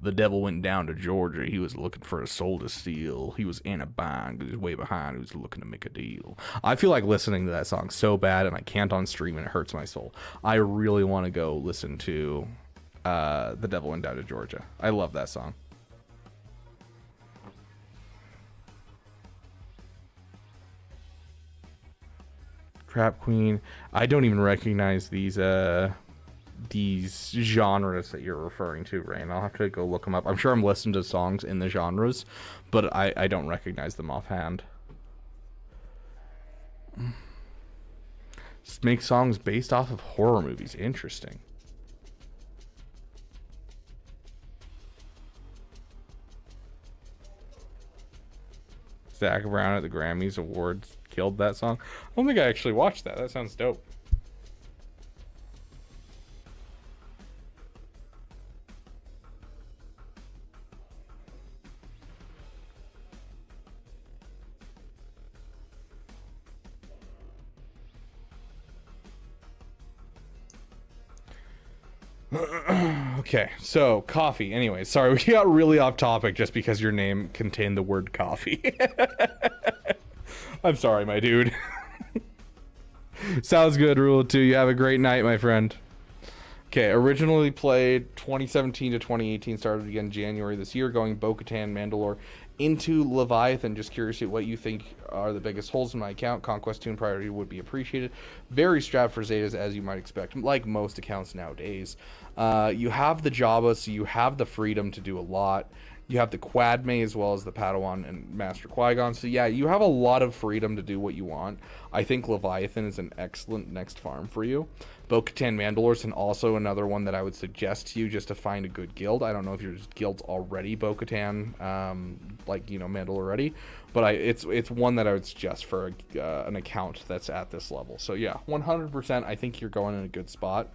The devil went down to Georgia. He was looking for a soul to steal. He was in a bind. He was way behind. He was looking to make a deal. I feel like listening to that song so bad, and I can't on stream, and it hurts my soul. I really want to go listen to The Devil Went Down to Georgia. I love that song. Trap Queen. I don't even recognize these genres that you're referring to, Rain. I'll have to go look them up. I'm sure I'm listening to songs in the genres, but I don't recognize them offhand. Just make songs based off of horror movies. Interesting. Zach Brown at the Grammys Awards killed that song. I don't think I actually watched that. That sounds dope. Okay, so coffee. Anyway, sorry, we got really off topic just because your name contained the word coffee. I'm sorry, my dude. Sounds good, Rule 2. You have a great night, my friend. Okay, originally played 2017 to 2018, started again January this year, going Bo-Katan, Mandalore, into Leviathan. Just curious what you think are the biggest holes in my account. Conquest 2 and priority would be appreciated. Very strapped for Zetas, as you might expect, like most accounts nowadays. You have the Jabba, so you have the freedom to do a lot. You have the Quadme as well as the Padawan and Master Qui-Gon. So yeah, you have a lot of freedom to do what you want. I think Leviathan is an excellent next farm for you. Bo-Katan Mandalore is also another one that I would suggest to you just to find a good guild. I don't know if your guild's already Bo-Katan, like, you know, Mandalore already, but it's one that I would suggest for an account that's at this level. So yeah, 100%. I think you're going in a good spot.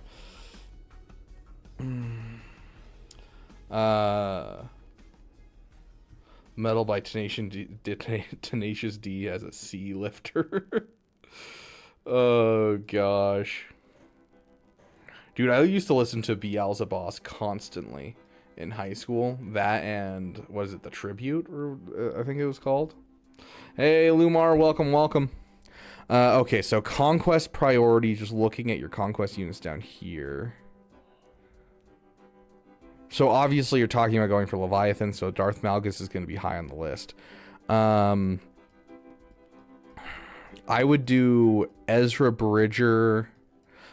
Metal by Tenacious D as a sea lifter. Oh gosh, dude, I used to listen to Beelzebub constantly in high school. That and was it the Tribute, or I think it was called. Hey Lumar, welcome. Okay, so conquest priority. Just looking at your conquest units down here. So obviously you're talking about going for Leviathan, so Darth Malgus is going to be high on the list. I would do Ezra Bridger.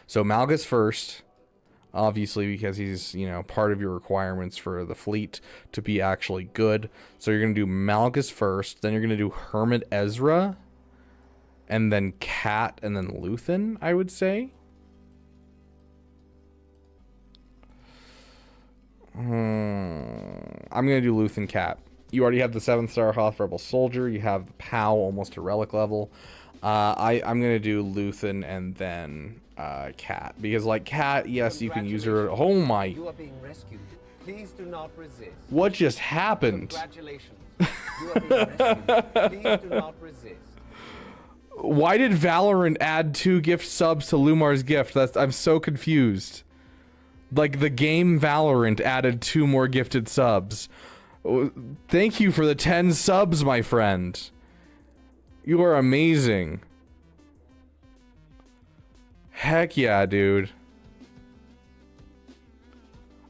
So Malgus first, obviously, because he's, you know, part of your requirements for the fleet to be actually good. So you're going to do Malgus first, then you're going to do Hermit Ezra, and then Cat, and then Luthen, I would say. I'm gonna do Luth and Cat. You already have the 7-star Hoth Rebel Soldier. You have the POW almost to relic level. I'm gonna do Luthen and then Cat, because like Cat, yes, you can use her. Oh my! You are being rescued. Please do not resist. What just happened? Congratulations. You are being rescued. Please do not resist. Why did Valorant add 2 gift subs to Lumar's gift? I'm so confused. Like the game Valorant added 2 more gifted subs. Thank you for the 10 subs, my friend. You are amazing. Heck yeah, dude.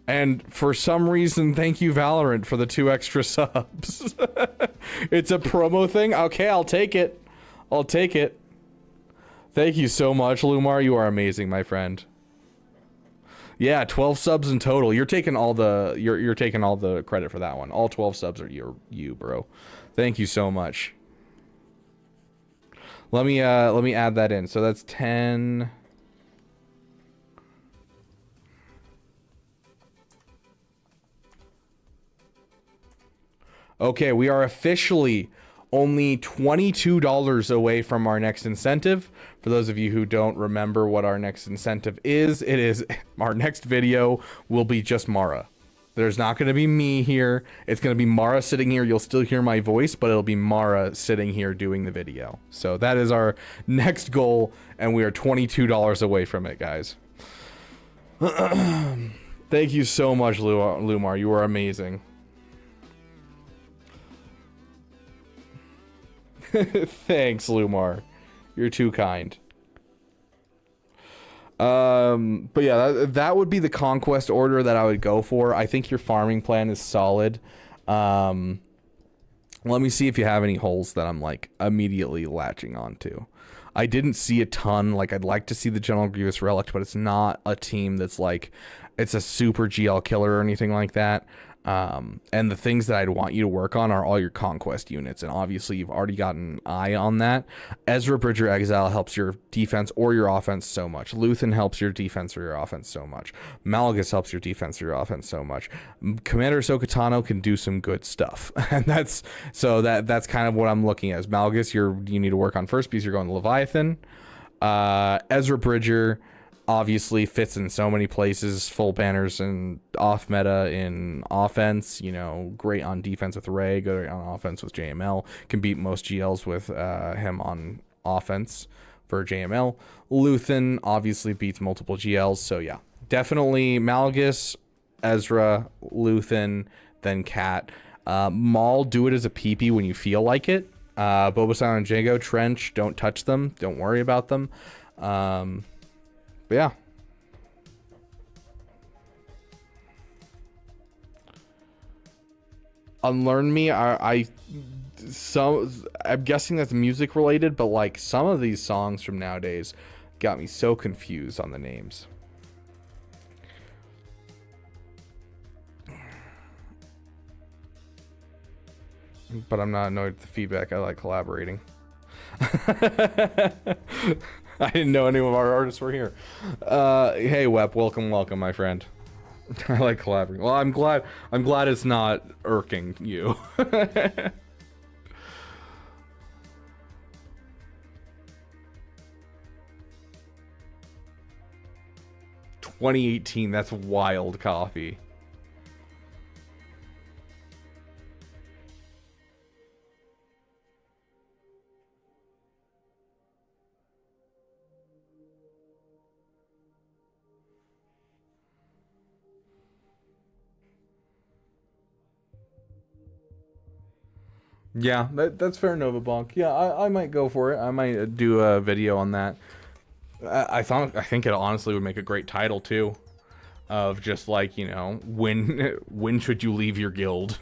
And for some reason, thank you, Valorant, for the 2 extra subs. It's a promo thing? Okay, I'll take it. I'll take it. Thank you so much, Lumar. You are amazing, my friend. Yeah, 12 subs in total. You're taking all the you're taking all the credit for that one. All 12 subs are you, bro. Thank you so much. Let me add that in. So that's 10. Okay, we are officially only $22 away from our next incentive. For those of you who don't remember what our next incentive is, it is our next video will be just Mara. There's not going to be me here. It's going to be Mara sitting here. You'll still hear my voice, but it'll be Mara sitting here doing the video. So that is our next goal, and we are $22 away from it, guys. Thank you so much, Lumar. You are amazing. Thanks, Lumar. You're too kind. But yeah, that would be the conquest order that I would go for. I think your farming plan is solid. Let me see if you have any holes that I'm like immediately latching onto. I didn't see a ton. Like, I'd like to see the General Grievous Relic, but it's not a team that's like, it's a super GL killer or anything like that. And the things that I'd want you to work on are all your conquest units, and obviously you've already got an eye on that. Ezra Bridger Exile helps your defense or your offense so much. Luthen helps your defense or your offense so much. Malgus helps your defense or your offense so much. Commander Ahsoka can do some good stuff, and that's kind of what I'm looking at. As Malgus, you need to work on first piece. You're going to Leviathan. Ezra Bridger obviously fits in so many places, full banners and off meta in offense, you know, great on defense with Ray, good on offense with JML, can beat most GLs with him on offense for JML. Luthen obviously beats multiple GLs, so yeah, definitely Malgus, Ezra, Luthen, then Cat. Maul, do it as a PP when you feel like it. Boba and Jango, Trench, don't touch them, don't worry about them. But yeah. Unlearn Me, I'm guessing that's music related, but like some of these songs from nowadays got me so confused on the names. But I'm not annoyed with the feedback. I like collaborating. I didn't know any of our artists were here. Hey, Wep, welcome, my friend. I like collaborating. Well, I'm glad it's not irking you. 2018, that's wild coffee. Yeah, that's fair, Nova Bonk. Yeah, I might go for it. I might do a video on that. I think it honestly would make a great title too, of just like, you know, when should you leave your guild?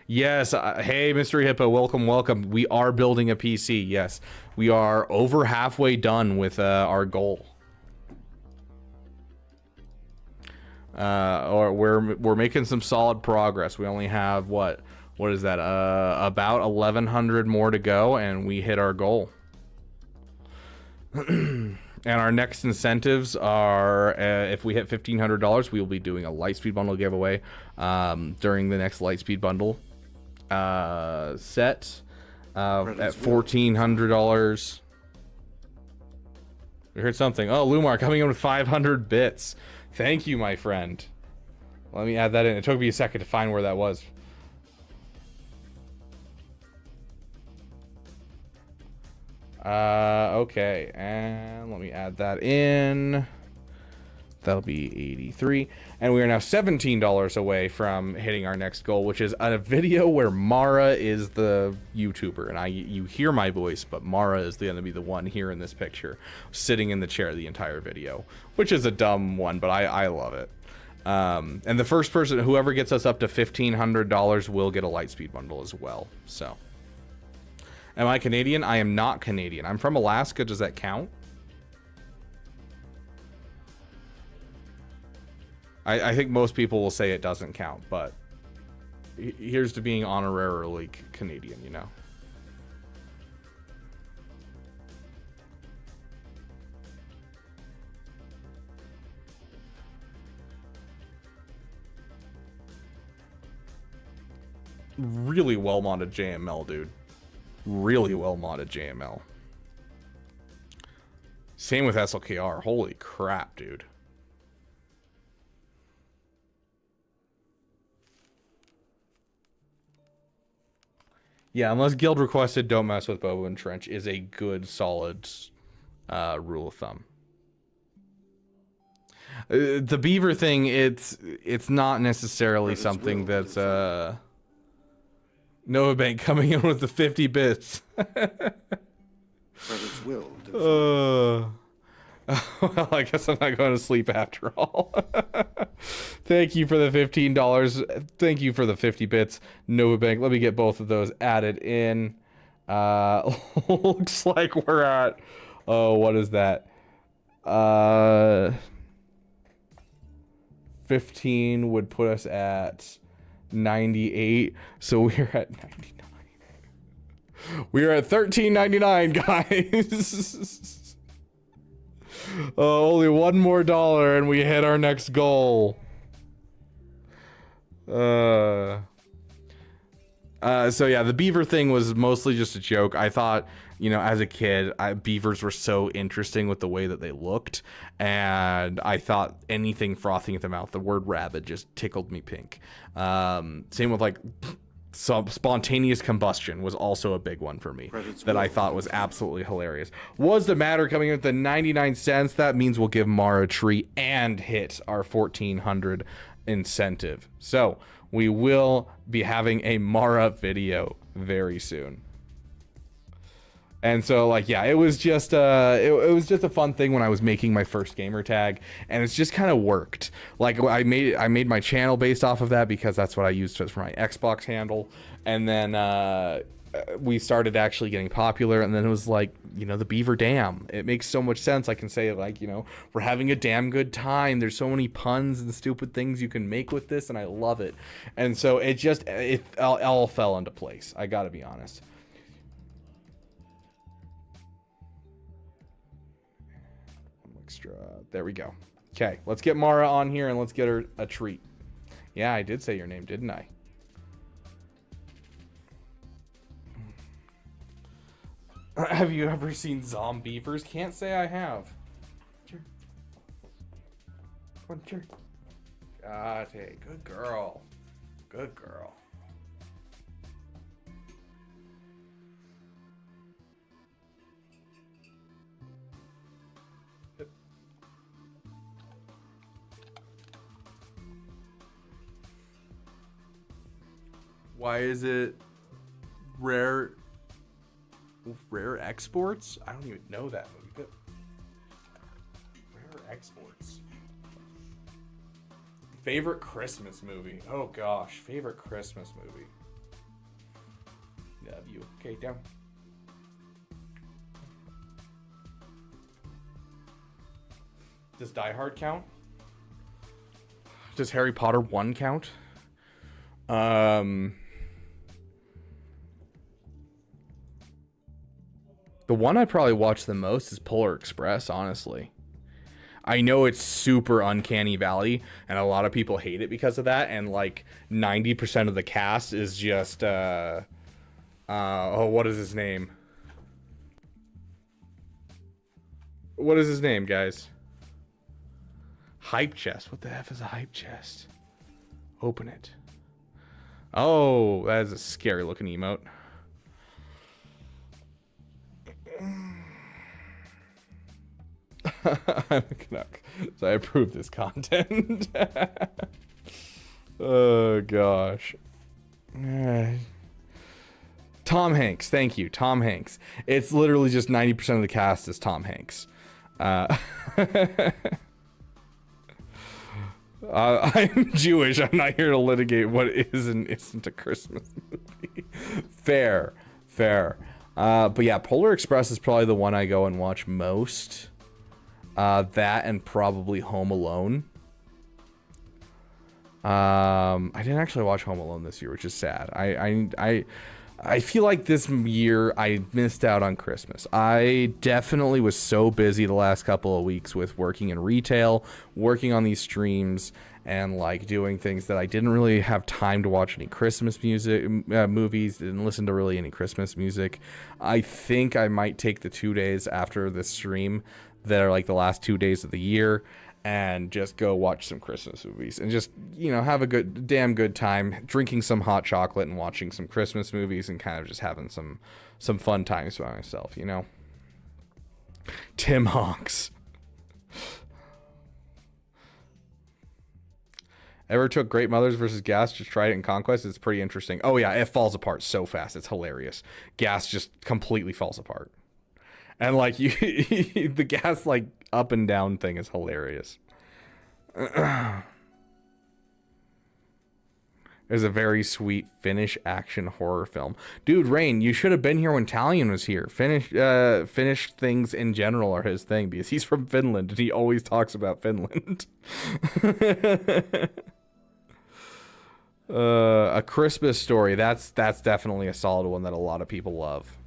Yes, hey, Mystery Hippo, welcome. We are building a PC. Yes, we are over halfway done with our goal. Or we're making some solid progress. We only have what is that? About 1,100 more to go, and we hit our goal. And our next incentives are, if we hit $1,500, we will be doing a Lightspeed bundle giveaway during the next Lightspeed bundle set at $1,400. We heard something. Oh, Lumar coming in with 500 bits. Thank you, my friend. Let me add that in. It took me a second to find where that was. Okay, and let me add that in. That'll be 83. And we are now $17 away from hitting our next goal, which is a video where Mara is the YouTuber. And you hear my voice, but Mara is going to be the one here in this picture, sitting in the chair the entire video, which is a dumb one, but I love it. And the first person, whoever gets us up to $1,500 will get a Lightspeed bundle as well. So, am I Canadian? I am not Canadian. I'm from Alaska. Does that count? I think most people will say it doesn't count, but here's to being honorarily Canadian, you know. Really well modded JML, dude. Really well modded JML. Same with SLKR. Holy crap, dude. Yeah, unless guild requested, don't mess with Bobo and Trench is a good, solid rule of thumb. The Beaver thing, it's not necessarily something that's Nova Bank coming in with the 50 bits. Well, I guess I'm not going to sleep after all. Thank you for the $15. Thank you for the 50 bits, Nova Bank. Let me get both of those added in. Looks like we're at, oh, what is that? 15 would put us at 98. So we're at 99. We're at $13.99, guys. Only one more dollar and we hit our next goal. So yeah, the Beaver thing was mostly just a joke. I thought, you know, as a kid, beavers were so interesting with the way that they looked, and I thought anything frothing at the mouth, the word rabbit just tickled me pink. Same with like some spontaneous combustion was also a big one for me that I thought was absolutely hilarious. Was the matter coming in at the 99 cents? That means we'll give Mara a treat and hit our 1,400 incentive. So we will be having a Mara video very soon. And so, like, yeah, it was just it was just a fun thing when I was making my first gamer tag, and it's just kind of worked. Like, I made my channel based off of that because that's what I used for my Xbox handle, and then we started actually getting popular, and then it was like, you know, the Beaver Dam. It makes so much sense. I can say, like, you know, we're having a damn good time. There's so many puns and stupid things you can make with this, and I love it. And so it all fell into place. I gotta be honest. There we go. Okay, let's get Mara on here and let's get her a treat. Yeah, I did say your name, didn't I? Have you ever seen Zombievers? Can't say I have. Sure. Come on, sure. Hey, good girl. Good girl. Why is it rare exports? I don't even know that movie. But rare exports. Favorite Christmas movie. Oh gosh, favorite Christmas movie. Love you. Okay, down. Does Die Hard count? Does Harry Potter 1 count? The one I probably watch the most is Polar Express, honestly. I know it's super uncanny valley, and a lot of people hate it because of that, and like 90% of the cast is just oh, what is his name? What is his name, guys? Hype chest. What the F is a hype chest? Open it. Oh, that is a scary looking emote. I'm a Canuck, so I approve this content. Oh gosh. Tom Hanks, thank you, Tom Hanks. It's literally just 90% of the cast is Tom Hanks. I'm Jewish. I'm not here to litigate what is and isn't a Christmas movie. Fair. But yeah, Polar Express is probably the one I go and watch most. That and probably Home Alone. I didn't actually watch Home Alone this year, which is sad. I feel like this year I missed out on Christmas. I definitely was so busy the last couple of weeks with working in retail, working on these streams, and like doing things that I didn't really have time to watch any Christmas music movies, didn't listen to really any Christmas music. I think I might take the 2 days after this stream that are like the last 2 days of the year and just go watch some Christmas movies and just, you know, have a damn good time drinking some hot chocolate and watching some Christmas movies and kind of just having some fun times by myself, you know. Tim Honks. Ever took Great Mothers versus Gas? Just tried it in Conquest. It's pretty interesting. Oh yeah, it falls apart so fast. It's hilarious. Gas just completely falls apart. And like the Gas like up and down thing is hilarious. There's a very sweet Finnish action horror film. Dude, Rain, you should have been here when Talion was here. Finnish things in general are his thing because he's from Finland and he always talks about Finland. A Christmas Story. That's definitely a solid one that a lot of people love.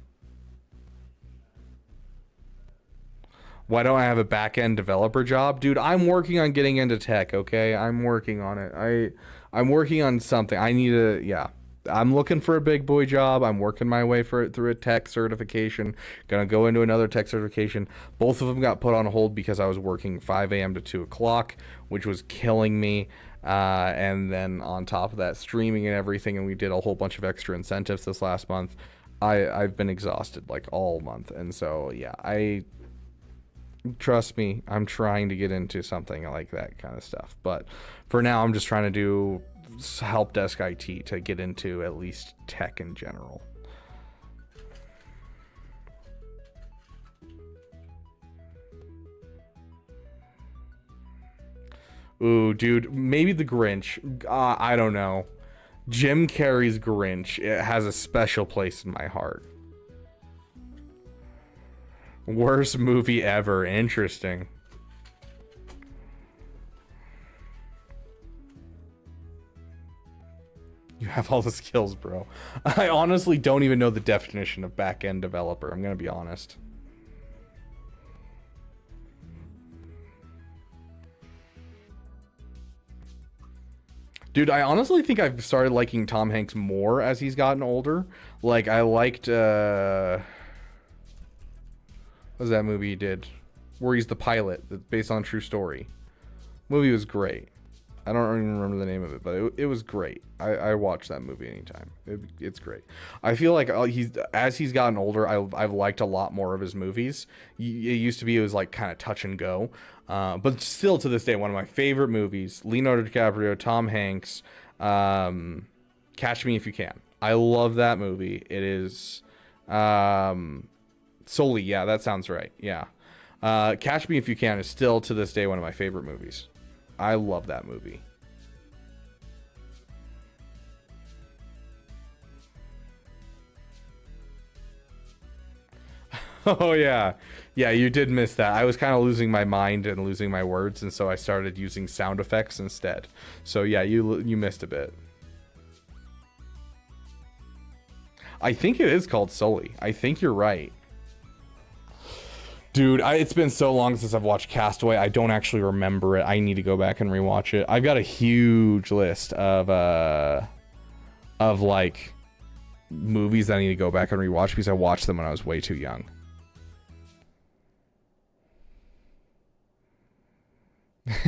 Why don't I have a back-end developer job? Dude, I'm working on getting into tech, okay? I'm working on it. I'm working on something. I need a, yeah. I'm looking for a big boy job. I'm working my way through a tech certification. Gonna go into another tech certification. Both of them got put on hold because I was working 5 a.m. to 2 o'clock, which was killing me. And then on top of that, streaming and everything, and we did a whole bunch of extra incentives this last month. I've been exhausted like all month, and so yeah, trust me, I'm trying to get into something like that kind of stuff. But for now, I'm just trying to do help desk IT to get into at least tech in general. Ooh, dude, maybe the Grinch. I don't know. Jim Carrey's Grinch, it has a special place in my heart. Worst movie ever. Interesting. You have all the skills, bro. I honestly don't even know the definition of back-end developer. I'm gonna be honest. Dude, I honestly think I've started liking Tom Hanks more as he's gotten older. Like, I liked, what was that movie he did? Where he's the pilot, that's based on a true story. Movie was great. I don't even remember the name of it, but it was great. I watch that movie anytime. It's great. I feel like as he's gotten older, I've liked a lot more of his movies. It used to be it was like kind of touch and go, but still to this day, one of my favorite movies. Leonardo DiCaprio, Tom Hanks, Catch Me If You Can. I love that movie. It is Sully. Yeah, that sounds right. Yeah, Catch Me If You Can is still to this day one of my favorite movies. I love that movie. Oh yeah. Yeah, you did miss that. I was kind of losing my mind and losing my words, and so I started using sound effects instead. So yeah, you missed a bit. I think it is called Sully. I think you're right. Dude, it's been so long since I've watched Castaway. I don't actually remember it. I need to go back and rewatch it. I've got a huge list of like movies that I need to go back and rewatch because I watched them when I was way too young.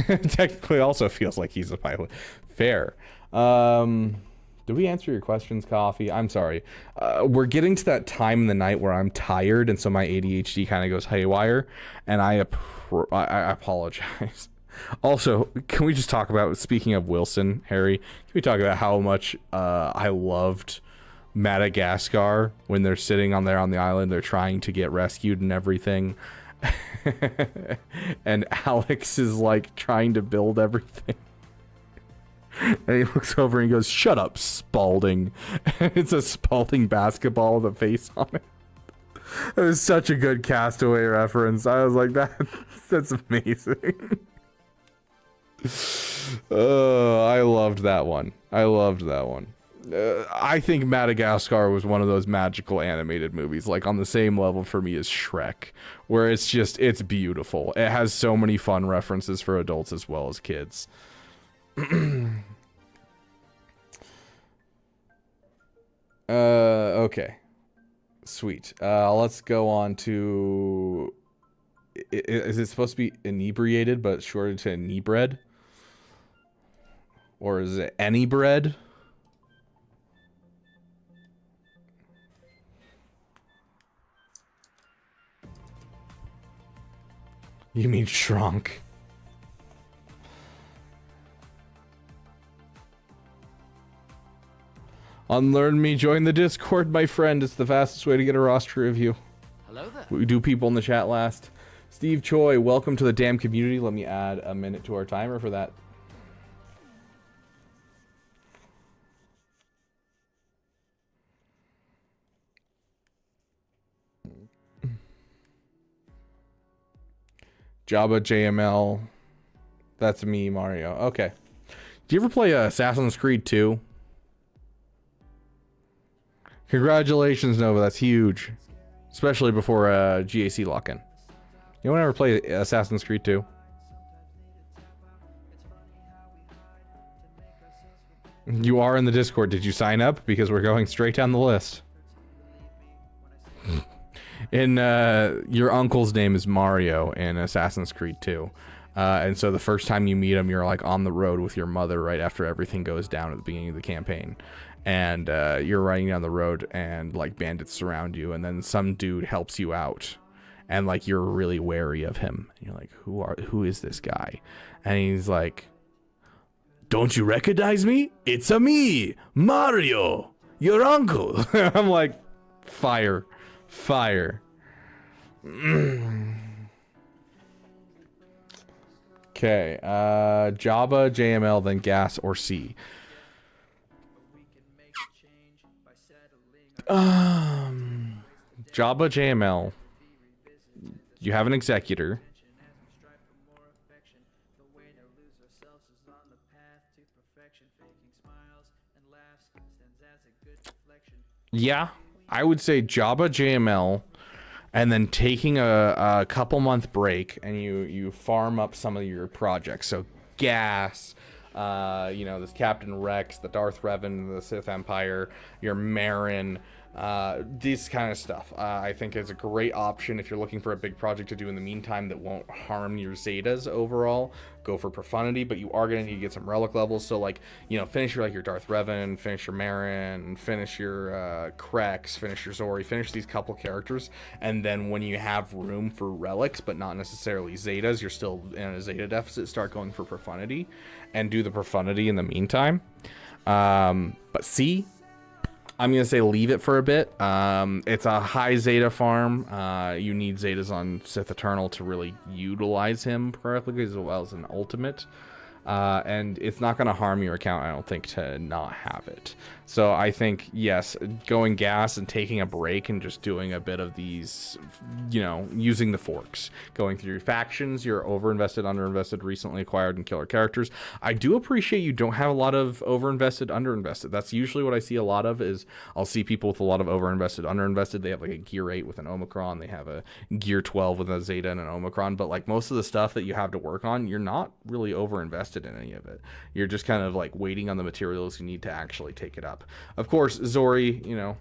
Technically also feels like he's a pilot. Fair. Did we answer your questions, Coffee? I'm sorry. We're getting to that time in the night where I'm tired, and so my ADHD kind of goes haywire, and I apologize. Also, can we just talk about, speaking of Wilson, Harry, can we talk about how much I loved Madagascar when they're sitting on the island, they're trying to get rescued and everything. And Alex is like trying to build everything. And he looks over and he goes, "Shut up, Spalding." And it's a Spalding basketball with a face on it. It was such a good Castaway reference. I was like, that's amazing. I loved that one. I think Madagascar was one of those magical animated movies, like on the same level for me as Shrek, where it's beautiful. It has so many fun references for adults as well as kids. Okay. Sweet. Let's go on to... Is it supposed to be inebriated, but shortened to inebriated? Or is it any bread? You mean shrunk? Unlearn me, join the Discord, my friend. It's the fastest way to get a roster review. Hello there. We do people in the chat last. Steve Choi, welcome to the damn community. Let me add a minute to our timer for that. Jabba JML. That's me, Mario. Okay. Do you ever play Assassin's Creed 2? Congratulations, Nova. That's huge. Especially before GAC lock-in. You want to ever play Assassin's Creed 2? You are in the Discord. Did you sign up? Because we're going straight down the list. Your uncle's name is Mario in Assassin's Creed 2. And so the first time you meet him, you're like on the road with your mother right after everything goes down at the beginning of the campaign. And you're riding down the road and like bandits surround you, and then some dude helps you out. And like you're really wary of him. You're like, who is this guy? And he's like, "Don't you recognize me? It's me, Mario, your uncle." I'm like, fire. Okay, Jabba, JML, then Gas or C. Jabba, JML. You have an executor. Yeah, I would say Jabba, JML, and then taking a couple month break, and you farm up some of your projects. So Gas, this Captain Rex, the Darth Revan, the Sith Empire, your Marin, this kind of stuff. I think is a great option if you're looking for a big project to do in the meantime that won't harm your Zetas overall. Go for Profundity, but you are going to need to get some relic levels. So like, finish your Darth Revan, finish your Marin, finish your Krex, finish your Zori, finish these couple characters, and then when you have room for relics but not necessarily Zetas, you're still in a Zeta deficit, start going for Profundity and do the Profundity in the meantime. But C, I'm going to say leave it for a bit. It's a high Zeta farm. You need Zetas on Sith Eternal to really utilize him correctly, as well as an ultimate. and it's not going to harm your account, I don't think, to not have it. So I think, yes, going gas and taking a break and just doing a bit of these, you know, using the forks, going through your factions, your overinvested, underinvested, recently acquired, and killer characters. I do appreciate you don't have a lot of overinvested, underinvested. That's usually what I see a lot of. Is I'll see people with a lot of overinvested, underinvested. They have like a gear 8 with an Omicron. They have a gear 12 with a Zeta and an Omicron. But like most of the stuff that you have to work on, you're not really overinvested in any of it. You're just kind of like waiting on the materials you need to actually take it up. Of course, Zori, you know,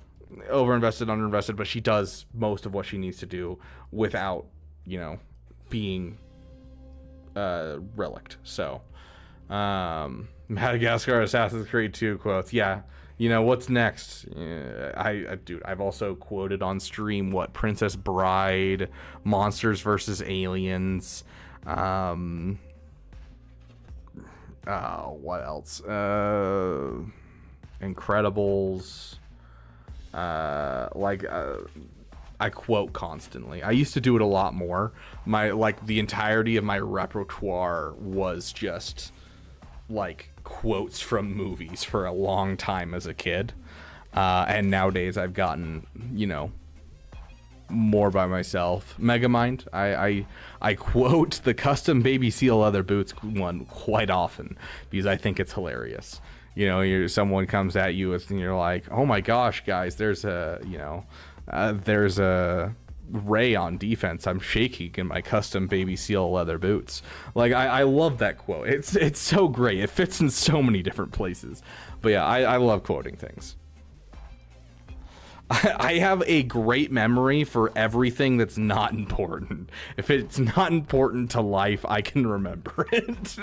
overinvested, underinvested, but she does most of what she needs to do without, you know, being relicked. So, Madagascar Assassin's Creed 2 quotes. Yeah, you know, what's next? Dude, I've also quoted on stream what Princess Bride, Monsters versus Aliens, what else? Incredibles. I quote constantly. I used to do it a lot more. The entirety of my repertoire was just like quotes from movies for a long time as a kid. And nowadays I've gotten, you know, more by myself. Megamind, I quote the custom baby seal leather boots one quite often because I think it's hilarious. You know, someone comes at you and you're like, oh my gosh, guys, there's a Ray on defense. I'm shaking in my custom baby seal leather boots. Like, I love that quote. It's so great. It fits in so many different places. But yeah, I love quoting things. I have a great memory for everything that's not important. If it's not important to life, I can remember it.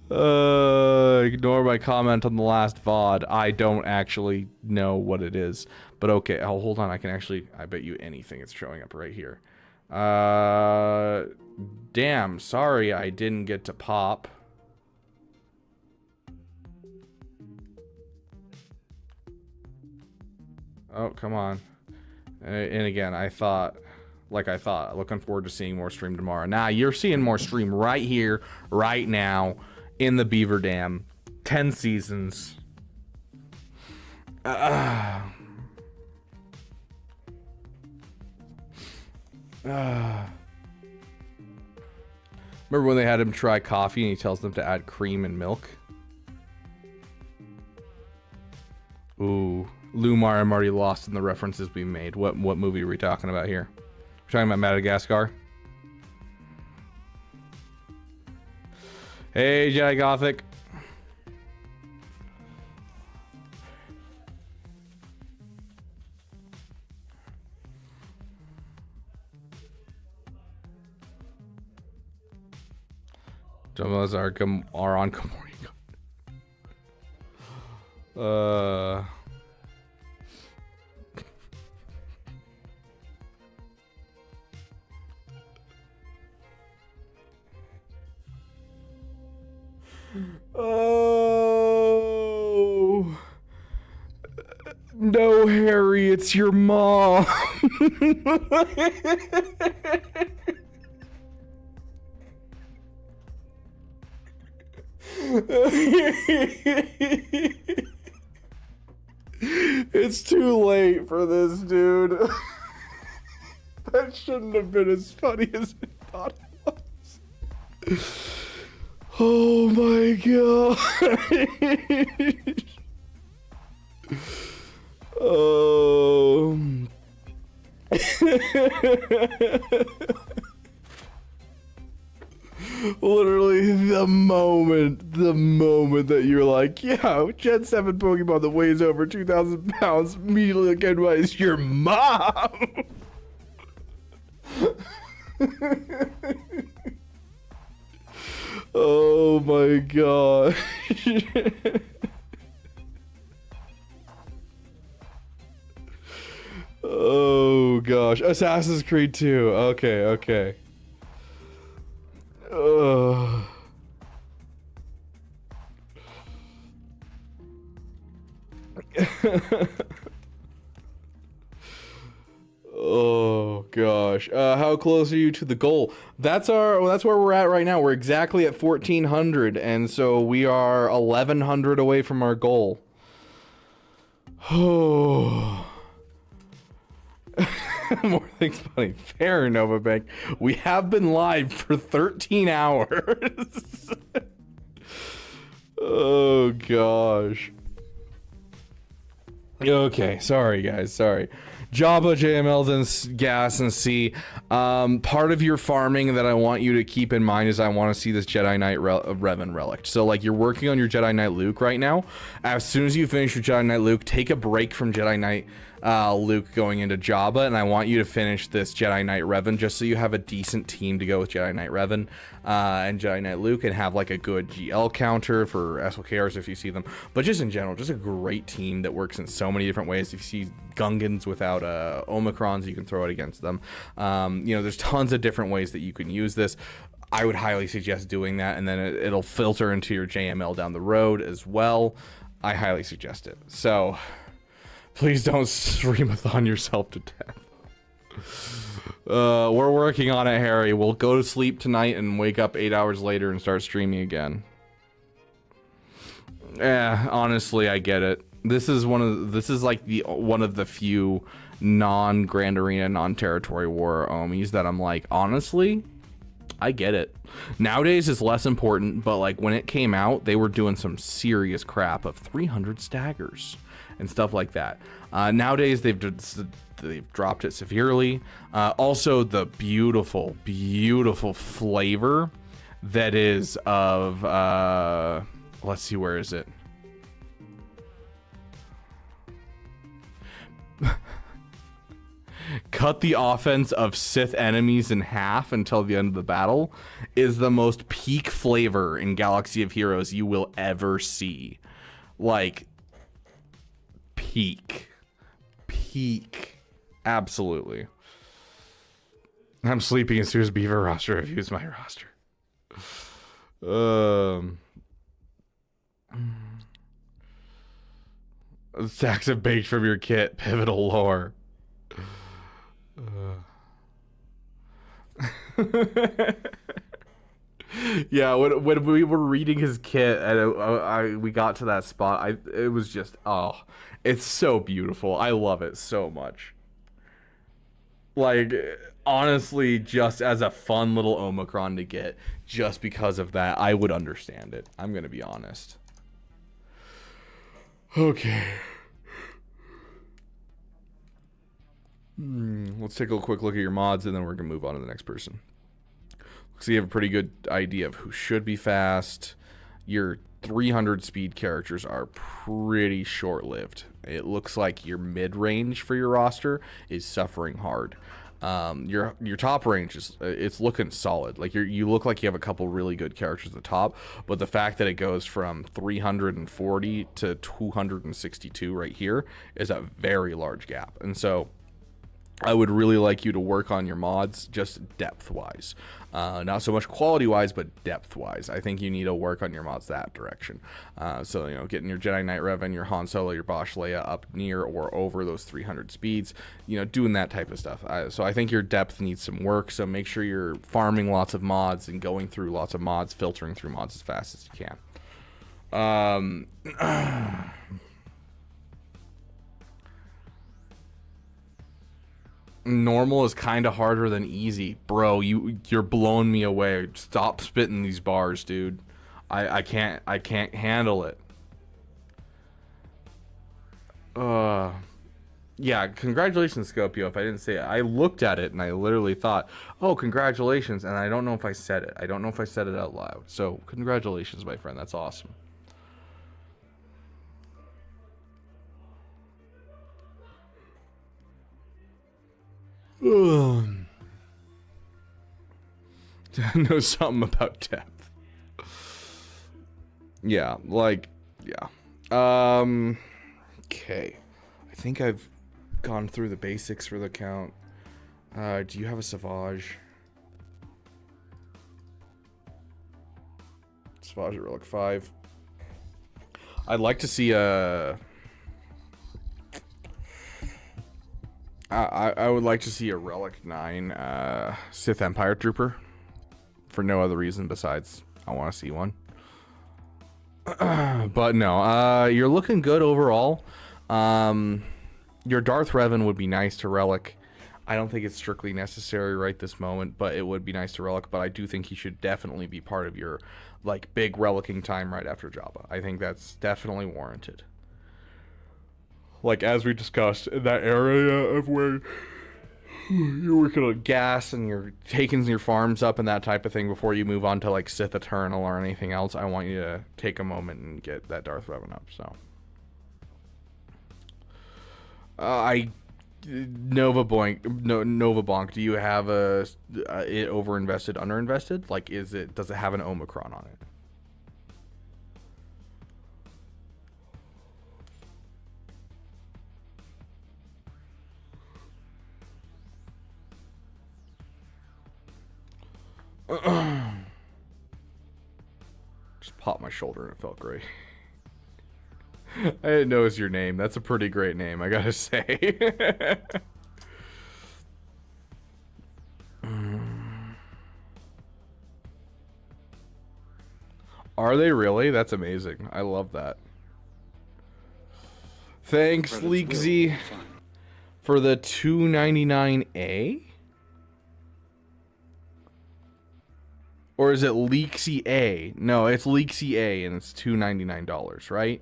Ignore my comment on the last VOD. I don't actually know what it is. But okay, oh, hold on. I bet you anything it's showing up right here. Damn, sorry I didn't get to pop. Oh, come on. And again, looking forward to seeing more stream tomorrow. Nah, you're seeing more stream right here, right now, in the Beaver Dam. 10 seasons. Remember when they had him try coffee and he tells them to add cream and milk? Ooh. Lumar, I'm already lost in the references we made. What movie are we talking about here? We're talking about Madagascar. Hey, Jedi Gothic. Dumbbells are on Gamorrean. Oh no, Harry, it's your mom. It's too late for this, dude. That shouldn't have been as funny as I thought it was. Oh my god. Oh. Literally the moment that you're like, yeah, Gen 7 Pokemon that weighs over 2,000 pounds, immediately again, why is your mom? Oh my god. Oh gosh. Assassin's Creed 2. Okay. Oh gosh. How close are you to the goal? That's where we're at right now. We're exactly at 1,400, and so we are 1,100 away from our goal. Oh. More things funny. Fair, Nova Bank. We have been live for 13 hours. Oh gosh. Okay, sorry guys, sorry. Jabba, JML, then Gas, and C. Part of your farming that I want you to keep in mind is I want to see this Jedi Knight Revan relic. So like you're working on your Jedi Knight Luke right now. As soon as you finish your Jedi Knight Luke, take a break from Jedi Knight Luke going into Jabba, and I want you to finish this Jedi Knight Revan just so you have a decent team to go with Jedi Knight Revan and Jedi Knight Luke, and have like a good GL counter for SWGOHs if you see them. But just in general, just a great team that works in so many different ways. If you see Gungans without Omicrons, you can throw it against them. You know, there's tons of different ways that you can use this. I would highly suggest doing that, and then it'll filter into your JML down the road as well. I highly suggest it. So please don't streamathon yourself to death. We're working on it, Harry. We'll go to sleep tonight and wake up 8 hours later and start streaming again. Yeah, honestly, I get it. This is one of the few non-Grand Arena, non-Territory War Omis that I'm like, honestly, I get it. Nowadays it's less important, but like when it came out, they were doing some serious crap of 300 staggers and stuff like that. Nowadays they've dropped it severely. Also the beautiful, beautiful flavor that is of let's see, where is it? Cut the offense of Sith enemies in half until the end of the battle is the most peak flavor in Galaxy of Heroes you will ever see. Like, peak. Absolutely. I'm sleeping as soon as Beaver roster reviews my roster. Stacks of baked from your kit, pivotal lore. Yeah, when we were reading his kit and we got to that spot, it was just, oh, it's so beautiful. I love it so much. Like, honestly, just as a fun little Omicron to get, just because of that, I would understand it. I'm gonna be honest. Okay. Let's take a quick look at your mods, and then we're gonna move on to the next person. So you have a pretty good idea of who should be fast. Your 300 speed characters are pretty short-lived. It looks like your mid-range for your roster is suffering hard. Your top range is it's looking solid. Like you look like you have a couple really good characters at the top, but the fact that it goes from 340 to 262 right here is a very large gap. And so I would really like you to work on your mods just depth-wise. Not so much quality-wise, but depth-wise. I think you need to work on your mods that direction. So, you know, getting your Jedi Knight Revan, your Han Solo, your Bosch Leia up near or over those 300 speeds, you know, doing that type of stuff. So I think your depth needs some work, so make sure you're farming lots of mods and going through lots of mods, filtering through mods as fast as you can. Normal is kind of harder than easy, bro. You're blowing me away. Stop spitting these bars, dude. I can't handle it. Yeah, congratulations, Scopio. If I didn't say it, I looked at it and I literally thought, oh, congratulations, and I don't know if I said it. I don't know if I said it out loud. So congratulations, my friend. That's awesome. Know something about depth. Yeah, like, yeah. Okay. I think I've gone through the basics for the count. Do you have a Savage? Savage at Relic 5. I'd like to see a... I would like to see a Relic 9 Sith Empire Trooper for no other reason besides I want to see one. But no, you're looking good overall. Your Darth Revan would be nice to Relic. I don't think it's strictly necessary right this moment, but it would be nice to Relic. But I do think he should definitely be part of your like big Relicing time right after Jabba. I think that's definitely warranted. Like as we discussed in that area of where you're working on gas and you're taking your farms up and that type of thing before you move on to like Sith Eternal or anything else. I want you to take a moment and get that Darth Revan up. So Nova Bonk, do you have it overinvested, underinvested? Like, does it have an Omicron on it? Just popped my shoulder and it felt great. I didn't know it was your name. That's a pretty great name, I gotta say. Are they really? That's amazing. I love that. Thanks, Leaksy, for the $2.99A? Or is it Leaksy A? No, it's Leaksy A and it's $2.99, right?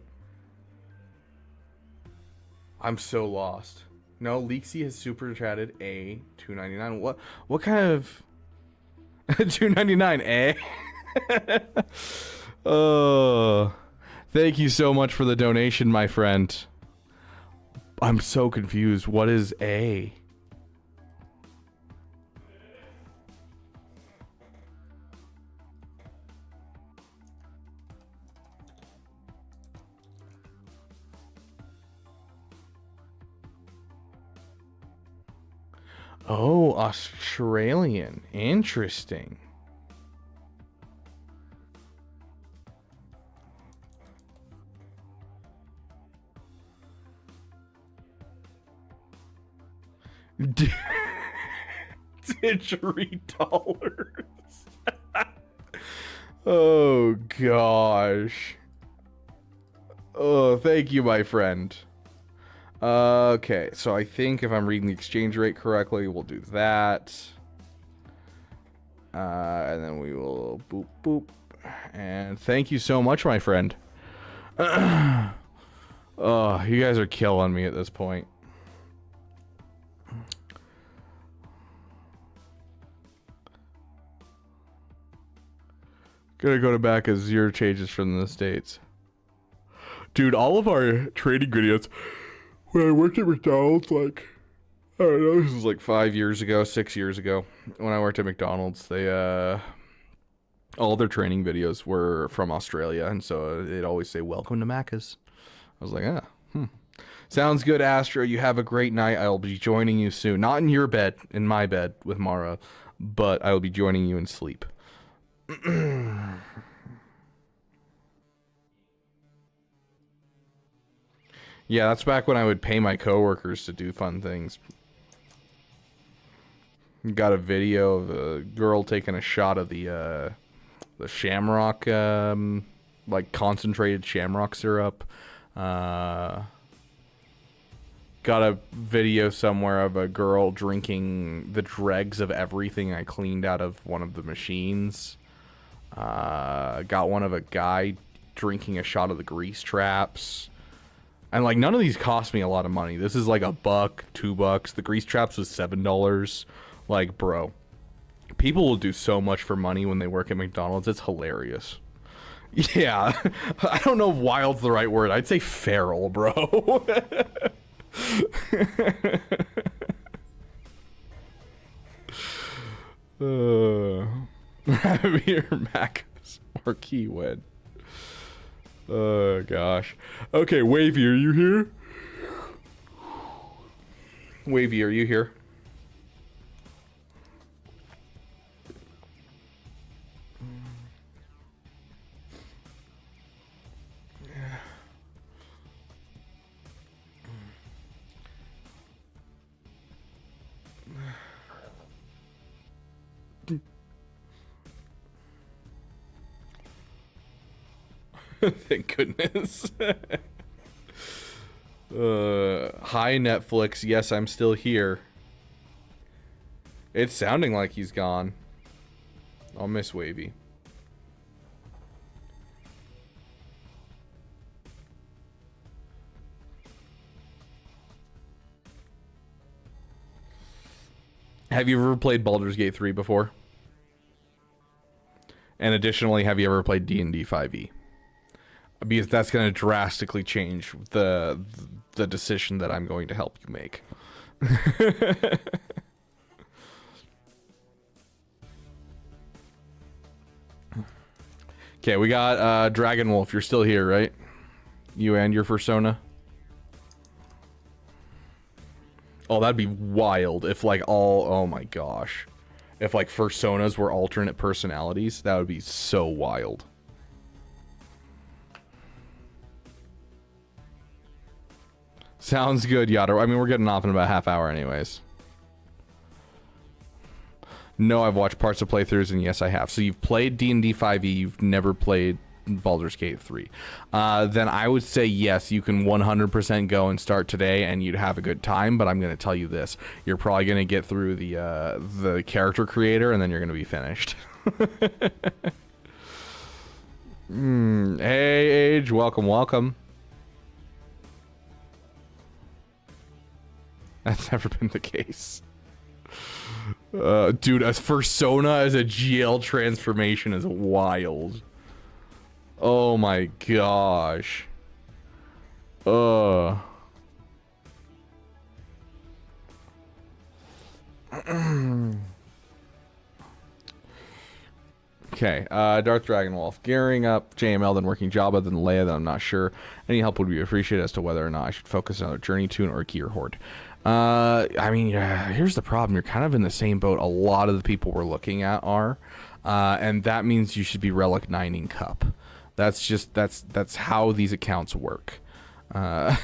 I'm so lost. No, Leaksy has super chatted A $2.99. What kind of $2.99 A? Oh, thank you so much for the donation, my friend. I'm so confused. What is A? Oh, Australian. Interesting. $3. Oh, gosh. Oh, thank you, my friend. Okay, so I think if I'm reading the exchange rate correctly, we'll do that. And then we will boop, boop. And thank you so much, my friend. Oh, you guys are killing me at this point. Gonna go to back as 0 changes from the States. Dude, all of our trading videos... When I worked at McDonald's, like, I don't know, this was like 5 years ago, 6 years ago. When I worked at McDonald's, they, all their training videos were from Australia, and so they'd always say, "Welcome to Macca's." I was like, Sounds good, Astro. You have a great night. I'll be joining you soon. Not in your bed, in my bed with Mara, but I will be joining you in sleep. Yeah, that's back when I would pay my coworkers to do fun things. Got a video of a girl taking a shot of the shamrock, like concentrated shamrock syrup. Got a video somewhere of a girl drinking the dregs of everything I cleaned out of one of the machines. Got one of a guy drinking a shot of the grease traps. And, like, none of these cost me a lot of money. This is, like, $1, $2. The grease traps was $7. Like, bro. People will do so much for money when they work at McDonald's. It's hilarious. Yeah. I don't know if wild's the right word. I'd say feral, bro. Javier Maccas or Key win. Oh, gosh. Okay, Wavy, are you here? Wavy, are you here? Thank goodness. Hi, Netflix. Yes, I'm still here. It's sounding like he's gone. I'll miss Wavy. Have you ever played Baldur's Gate 3 before? And additionally, have you ever played D&D 5e? Because that's going to drastically change the decision that I'm going to help you make. Okay, we got Dragon Wolf. You're still here, right? You and your persona? Oh, that'd be wild if like oh my gosh. If like personas were alternate personalities, that would be so wild. Sounds good, Yada. I mean, we're getting off in about a half hour anyways. No, I've watched parts of playthroughs, and yes, I have. So you've played D&D 5e, you've never played Baldur's Gate 3. Then I would say yes, you can 100% go and start today, and you'd have a good time. But I'm going to tell you this: you're probably going to get through the character creator, and then you're going to be finished. Hey, Age, welcome, welcome. That's never been the case. Dude, a persona as a GL transformation is wild. Oh my gosh. Okay, Darth Dragonwolf. Gearing up JML, then working Jabba, then Leia, then I'm not sure. Any help would be appreciated as to whether or not I should focus on a Journey Tune or a Gear Horde. I mean, here's the problem. You're kind of in the same boat a lot of the people we're looking at are. And that means you should be Relic 9ing Cup. That's just, that's how these accounts work. I'd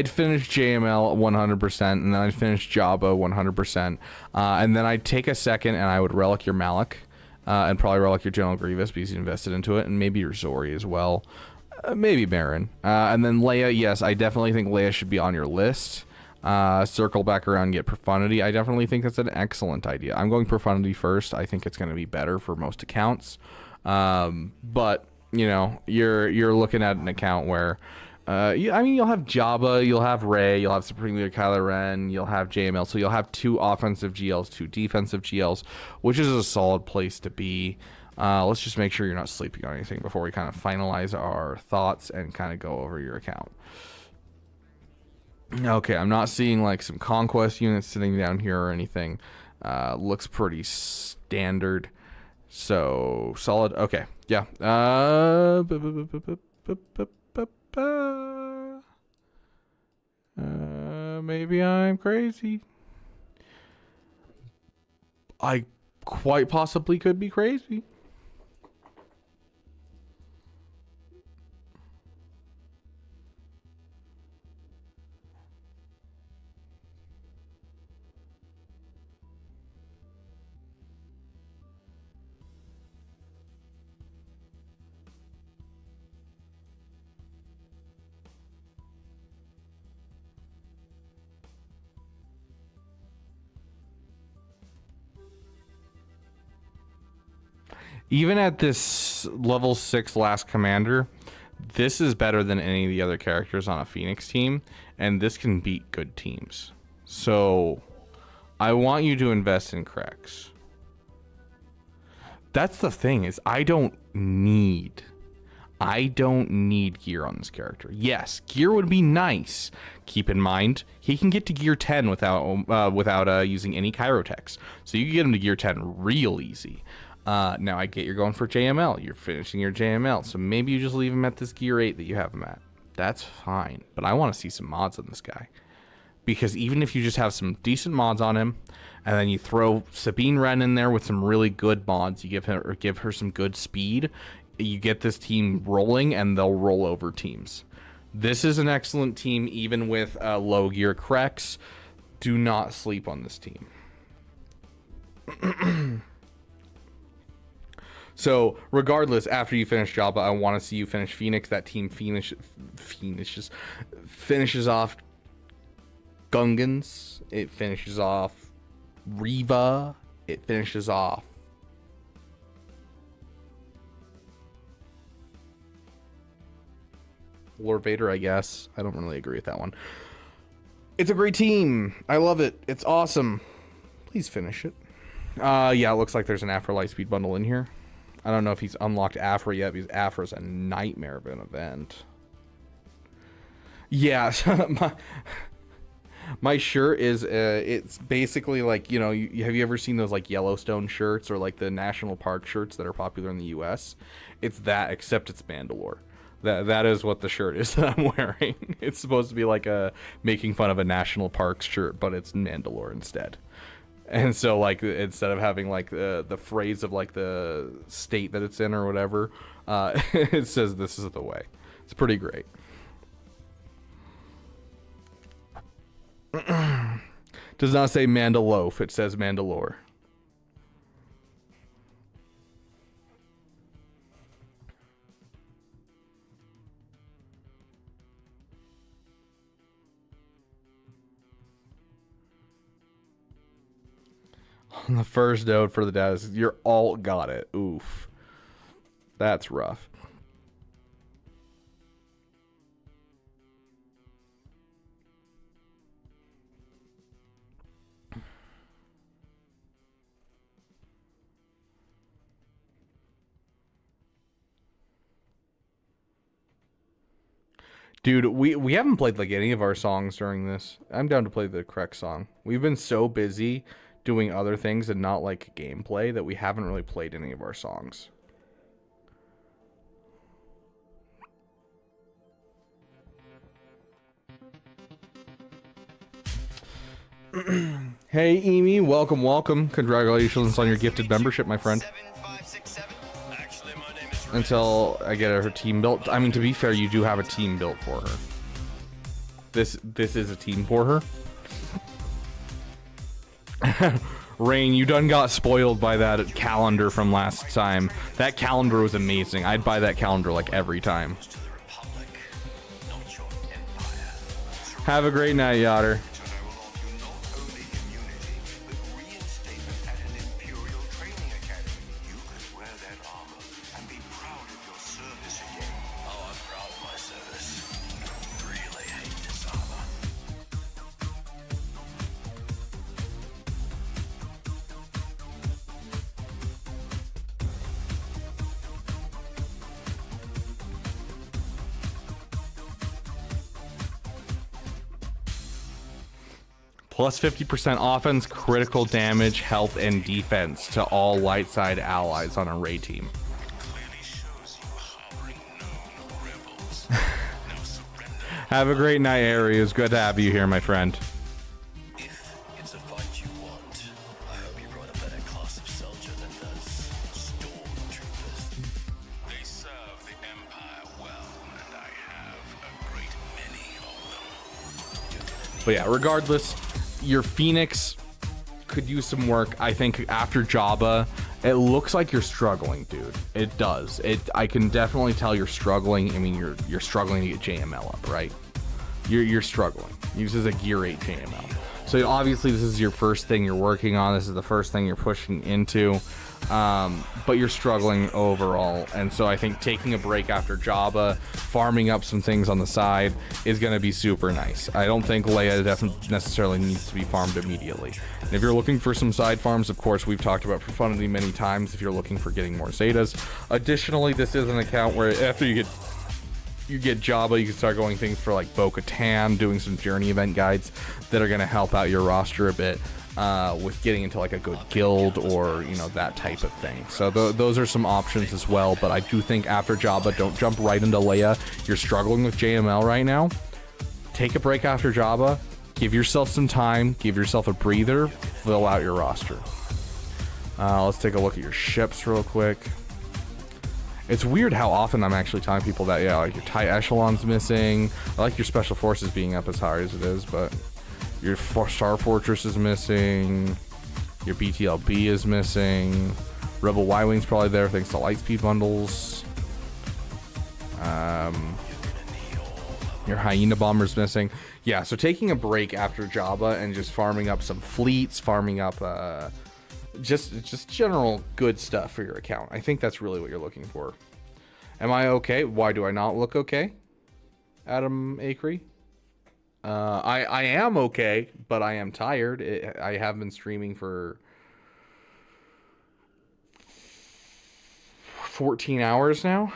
finish JML 100%, and then I'd finish Jabba 100%. And then I'd take a second and I would Relic your Malak, and probably Relic your General Grievous because you invested into it, and maybe your Zori as well. Maybe Baron. And then Leia, yes, I definitely think Leia should be on your list. Circle back around and get Profundity. I definitely think that's an excellent idea. I'm going Profundity first. I think it's going to be better for most accounts. But, you know, you're looking at an account where, I mean, you'll have Jabba, you'll have Rey, you'll have Supreme Leader Kylo Ren, you'll have JML. So you'll have 2 offensive GLs, 2 defensive GLs, which is a solid place to be. Let's just make sure you're not sleeping on anything before we kind of finalize our thoughts and kind of go over your account. Okay, I'm not seeing like some conquest units sitting down here or anything. Looks pretty standard. So solid. Okay, yeah. Maybe I'm crazy. I quite possibly could be crazy. Even at this level 6 last commander, this is better than any of the other characters on a Phoenix team, and this can beat good teams. So I want you to invest in Krex. That's the thing, is I don't need gear on this character. Yes, gear would be nice. Keep in mind, he can get to gear 10 without using any Chirotechs. So you can get him to gear 10 real easy. Now I get you're going for JML. You're finishing your JML. So maybe you just leave him at this gear 8 that you have him at. That's fine. But I want to see some mods on this guy. Because even if you just have some decent mods on him, and then you throw Sabine Wren in there with some really good mods, you give her some good speed, you get this team rolling, and they'll roll over teams. This is an excellent team, even with low gear Krex. Do not sleep on this team. So regardless, after you finish Jabba, I want to see you finish Phoenix. That team finishes off Gungans. It finishes off Reva. It finishes off Lord Vader, I guess. I don't really agree with that one. It's a great team. I love it. It's awesome. Please finish it. Yeah, it looks like there's an Afro Lightspeed bundle in here. I don't know if he's unlocked Afro yet, because Afro's a nightmare of an event. Yeah, my shirt is, it's basically like, you know, have you ever seen those like Yellowstone shirts or like the national park shirts that are popular in the US? It's that, except it's Mandalore. That is what the shirt is that I'm wearing. It's supposed to be like a making fun of a national parks shirt, but it's Mandalore instead. And so like instead of having like the phrase of like the state that it's in or whatever, it says this is the way. It's pretty great. Does not say Mandaloaf, it says Mandalore. On the first note for the data, your alt got it. Oof. That's rough. Dude, we haven't played like any of our songs during this. I'm down to play the correct song. We've been so busy doing other things and not like gameplay that we haven't really played any of our songs. Hey Amy, welcome. Congratulations on your gifted membership, my friend. Until I get her team built. I mean, to be fair, you do have a team built for her. This is a team for her. Rain, you done got spoiled by that calendar from last time. That calendar was amazing. I'd buy that calendar like every time. Have a great night, Yotter. Plus 50% offense, critical damage, health, and defense to all light side allies on a Ray team. Have a great night, Ari. It was good to have you here, my friend. If it's a fight you want, I hope you brought a better class of soldier than those stormtroopers. They serve the Empire well, and I have a great many of them. But yeah, regardless, your Phoenix could use some work. I think after Jabba, it looks like you're struggling, dude. It does. I can definitely tell you're struggling. I mean, you're struggling to get JML up, right? You're struggling. This is a Gear 8 JML. So obviously this is your first thing you're working on. This is the first thing you're pushing into. But you're struggling overall. And so I think taking a break after Jabba, farming up some things on the side is going to be super nice. I don't think Leia necessarily needs to be farmed immediately. And if you're looking for some side farms, of course, we've talked about Profundity many times if you're looking for getting more Zetas. Additionally, this is an account where after you get Jabba, you can start going things for like Bo-Katan, doing some journey event guides that are going to help out your roster a bit. With getting into like a good guild or, you know, that type of thing. So those are some options as well, but I do think after Jabba, don't jump right into Leia. You're struggling with JML right now. Take a break after Jabba, give yourself some time, give yourself a breather, fill out your roster. Let's take a look at your ships real quick. It's weird how often I'm actually telling people that, yeah, like your TIE Echelon's missing. I like your Special Forces being up as high as it is, but your Star Fortress is missing. Your BTLB is missing. Rebel Y-Wing's probably there thanks to Lightspeed bundles. Your Hyena Bomber's missing. Yeah, so taking a break after Jabba and just farming up some fleets, farming up just general good stuff for your account. I think that's really what you're looking for. Am I okay? Why do I not look okay? Adam Acree? I am okay, but I am tired. I have been streaming for 14 hours now.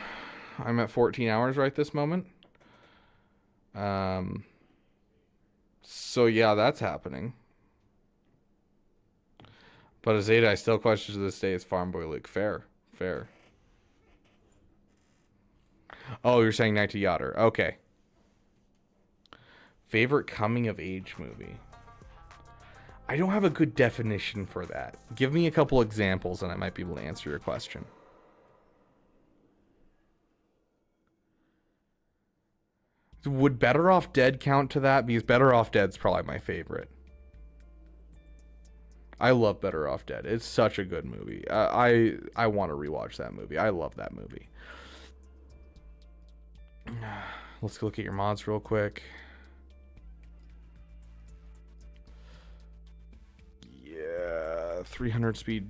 I'm at 14 hours right this moment. So yeah, that's happening. But as Zeta, I still question to this day, is Farm Boy Luke fair? Fair. Oh, you're saying Night to Yachter. Okay. Favorite coming of age movie? I don't have a good definition for that. Give me a couple examples and I might be able to answer your question. Would Better Off Dead count to that? Because Better Off Dead's probably my favorite. I love Better Off Dead. It's such a good movie. I want to rewatch that movie. I love that movie. Let's look at your mods real quick. Yeah, 300 speed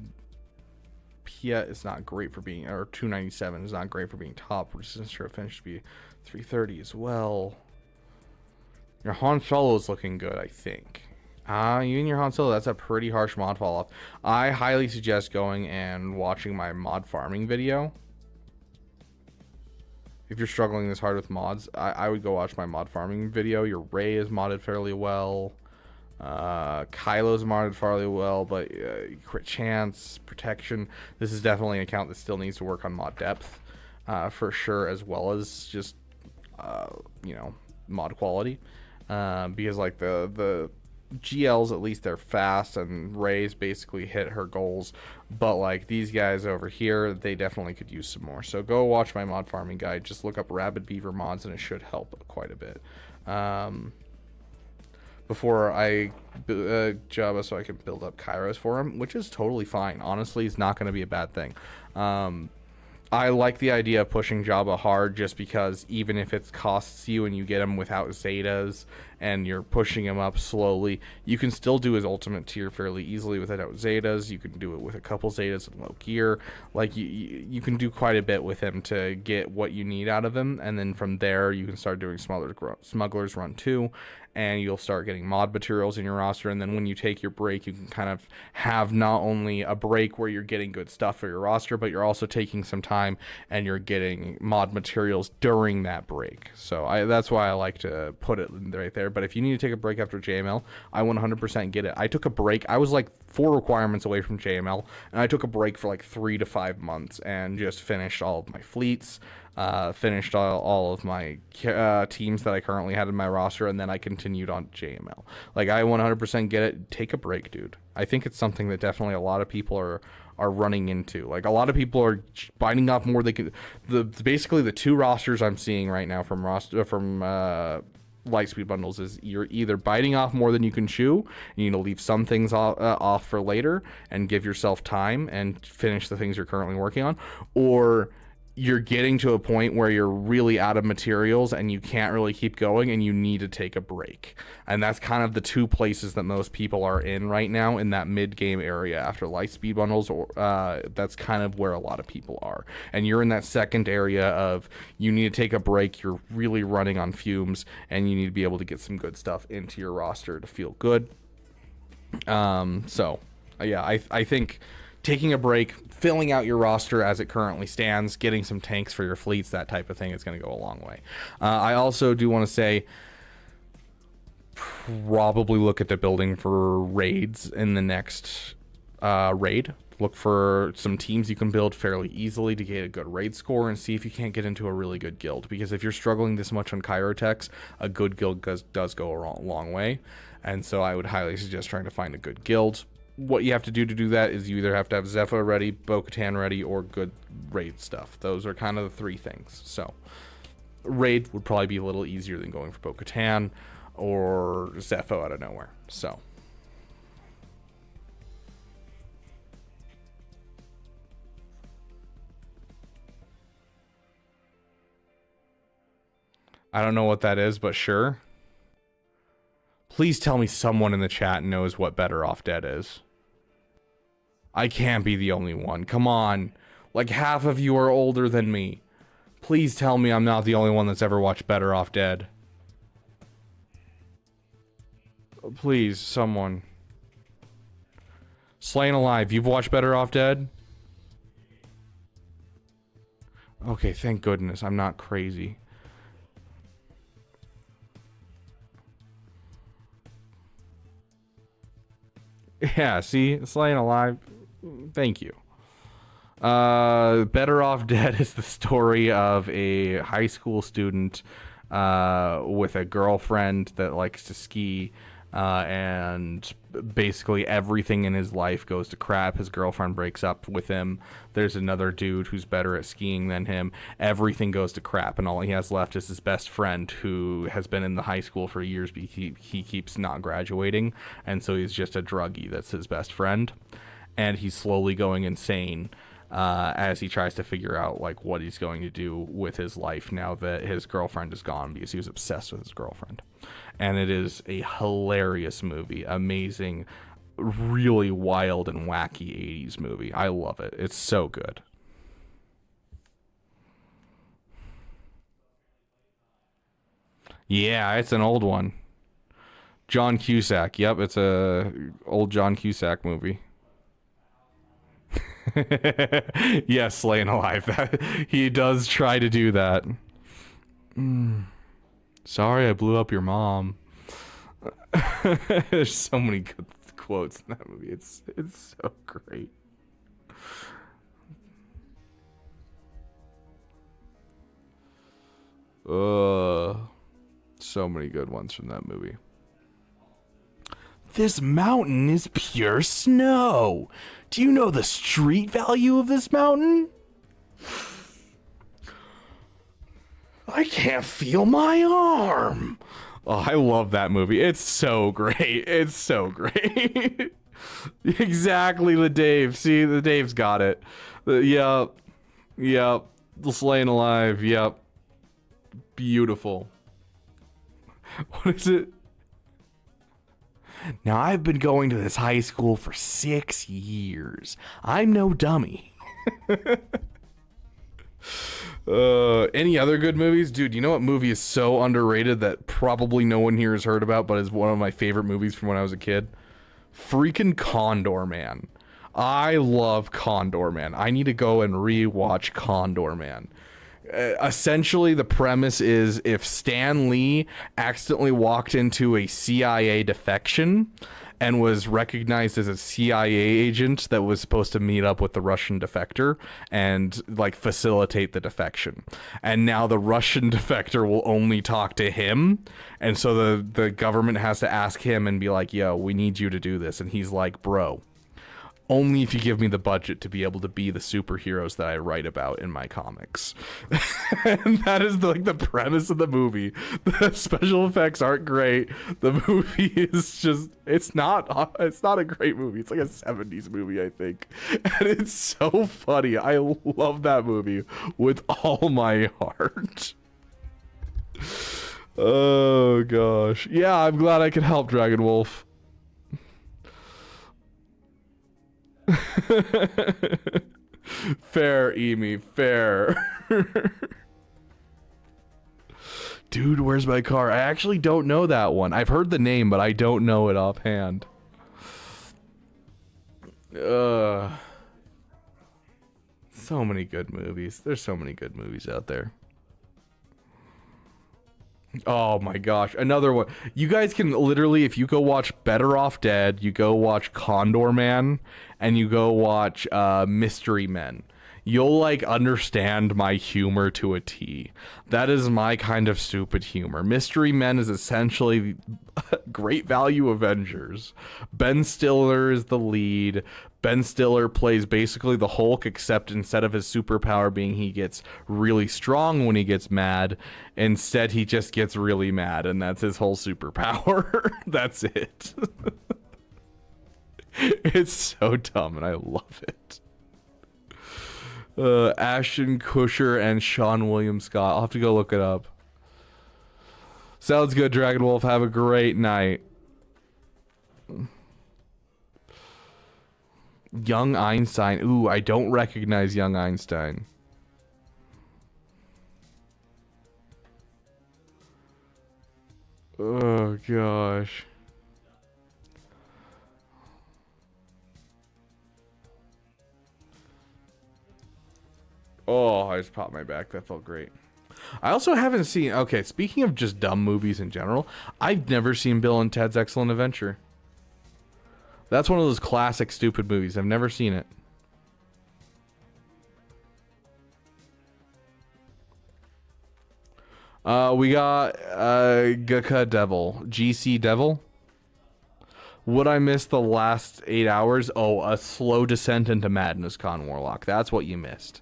Pia is not great for being, or 297 is not great for being top. Resistance to finish to be 330 as well. Your Han Solo is looking good, I think. You and your Han Solo, that's a pretty harsh mod fall off. I highly suggest going and watching my mod farming video. If you're struggling this hard with mods, I would go watch my mod farming video. Your Rey is modded fairly well. Kylo's modded fairly well, but crit chance, protection. This is definitely an account that still needs to work on mod depth, for sure, as well as just, you know, mod quality. Because like the GLs, at least they're fast, and Rey's basically hit her goals, but like these guys over here, they definitely could use some more. So go watch my mod farming guide. Just look up Rabid Beaver mods and it should help quite a bit. Before I Jabba, so I can build up Kairos for him, which is totally fine. Honestly, it's not going to be a bad thing. I like the idea of pushing Jabba hard, just because even if it costs you and you get him without Zetas and you're pushing him up slowly, you can still do his ultimate tier fairly easily without Zetas. You can do it with a couple Zetas and low gear. Like you can do quite a bit with him to get what you need out of him, and then from there you can start doing Smuggler's Run 2, and you'll start getting mod materials in your roster. And then when you take your break, you can kind of have not only a break where you're getting good stuff for your roster, but you're also taking some time and you're getting mod materials during that break. So that's why I like to put it right there. But if you need to take a break after JML, I 100% get it. I took a break. I was like 4 requirements away from JML, and I took a break for like 3 to 5 months and just finished all of my fleets. Finished all of my teams that I currently had in my roster, and then I continued on JML. Like, I 100% get it. Take a break, dude. I think it's something that definitely a lot of people are running into. Like, a lot of people are biting off more they can. Basically the 2 rosters I'm seeing right now from Lightspeed bundles is you're either biting off more than you can chew, and you need to leave some things off for later and give yourself time and finish the things you're currently working on, or you're getting to a point where you're really out of materials and you can't really keep going and you need to take a break. And that's kind of the 2 places that most people are in right now, in that mid-game area after Lightspeed bundles. Or that's kind of where a lot of people are. And you're in that second area of you need to take a break, you're really running on fumes, and you need to be able to get some good stuff into your roster to feel good. So, yeah, I think taking a break, filling out your roster as it currently stands, getting some tanks for your fleets, that type of thing is going to go a long way. I also do want to say, probably look at the building for raids in the next raid. Look for some teams you can build fairly easily to get a good raid score, and see if you can't get into a really good guild. Because if you're struggling this much on Chirotechs, a good guild does go a long way. And so I would highly suggest trying to find a good guild. What you have to do that is you either have to have Zepho ready, Bo-Katan ready, or good raid stuff. Those are kind of the 3 things. So raid would probably be a little easier than going for Bo-Katan or Zepho out of nowhere. So I don't know what that is, but sure. Please tell me someone in the chat knows what Better Off Dead is. I can't be the only one. Come on. Like half of you are older than me. Please tell me I'm not the only one that's ever watched Better Off Dead. Please, someone. Slain Alive, you've watched Better Off Dead? Okay, thank goodness. I'm not crazy. Yeah, see? Slain Alive. Thank you. Better Off Dead is the story of a high school student with a girlfriend that likes to ski, and basically everything in his life goes to crap. His girlfriend breaks up with him. There's another dude who's better at skiing than him. Everything goes to crap, and all he has left is his best friend, who has been in the high school for years, but he keeps not graduating, and so he's just a druggie that's his best friend, and he's slowly going insane as he tries to figure out like what he's going to do with his life now that his girlfriend is gone, because he was obsessed with his girlfriend. And it is a hilarious movie, amazing, really wild and wacky 80s movie. I love it. It's so good. Yeah, it's an old one. John Cusack. Yep, it's a old John Cusack movie. Yes, Slain Alive. He does try to do that. Sorry I blew up your mom. There's so many good quotes in that movie. It's so great. So many good ones from that movie. This mountain is pure snow. Do you know the street value of this mountain? I can't feel my arm. Oh, I love that movie. It's so great. It's so great. Exactly, the Dave. See, the Dave's got it. Yep. Yep. The Slain Alive. Yep. Beautiful. What is it? Now, I've been going to this high school for 6 years. I'm no dummy. Any other good movies? Dude, you know what movie is so underrated that probably no one here has heard about, but is one of my favorite movies from when I was a kid? Freaking Condor Man. I love Condor Man. I need to go and rewatch Condor Man. Essentially, the premise is if Stan Lee accidentally walked into a CIA defection and was recognized as a CIA agent that was supposed to meet up with the Russian defector and like facilitate the defection. And now the Russian defector will only talk to him. And so the government has to ask him and be like, yo, we need you to do this. And he's like, bro, only if you give me the budget to be able to be the superheroes that I write about in my comics. And that is the premise of the movie. The special effects aren't great. The movie is just, it's not a great movie. It's like a 70s movie, I think. And it's so funny. I love that movie with all my heart. Oh gosh. Yeah, I'm glad I could help, Dragon Wolf. Fair, Emi, fair. Dude, where's my car? I actually don't know that one. I've heard the name, but I don't know it offhand. So many good movies. There's so many good movies out there. Oh my gosh, another one. You guys can literally, if you go watch Better Off Dead, you go watch Condor Man, and you go watch Mystery Men, you'll like understand my humor to a T. That is my kind of stupid humor. Mystery Men is essentially Great Value Avengers. Ben Stiller is the lead. Ben Stiller plays basically the Hulk, except instead of his superpower being he gets really strong when he gets mad, instead he just gets really mad, and that's his whole superpower. That's it. It's so dumb, and I love it. Ashton Kutcher and Sean William Scott. I'll have to go look it up. Sounds good, Dragon Wolf. Have a great night. Young Einstein. Ooh, I don't recognize Young Einstein. Oh, gosh. Oh, I just popped my back. That felt great. I also haven't seen... Okay, speaking of just dumb movies in general, I've never seen Bill and Ted's Excellent Adventure. That's one of those classic stupid movies. I've never seen it. We got GK Devil. GC Devil. Would I miss the last 8 hours? Oh, a slow descent into madness, Con Warlock. That's what you missed.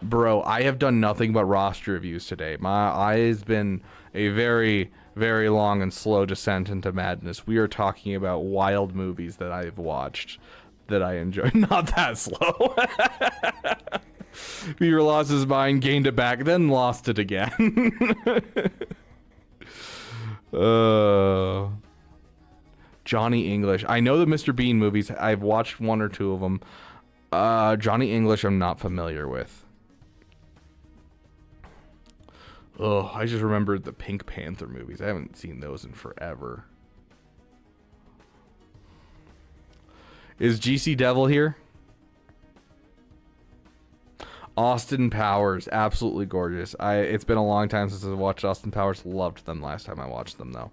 Bro, I have done nothing but roster reviews today. It's been a very, very long and slow descent into madness. We are talking about wild movies that I've watched that I enjoy. Not that slow. Beaver lost his mind, gained it back, then lost it again. Johnny English. I know the Mr. Bean movies. I've watched one or two of them. Johnny English I'm not familiar with. Oh, I just remembered the Pink Panther movies. I haven't seen those in forever. Is GC Devil here? Austin Powers, absolutely gorgeous. It's been a long time since I watched Austin Powers. Loved them last time I watched them, though.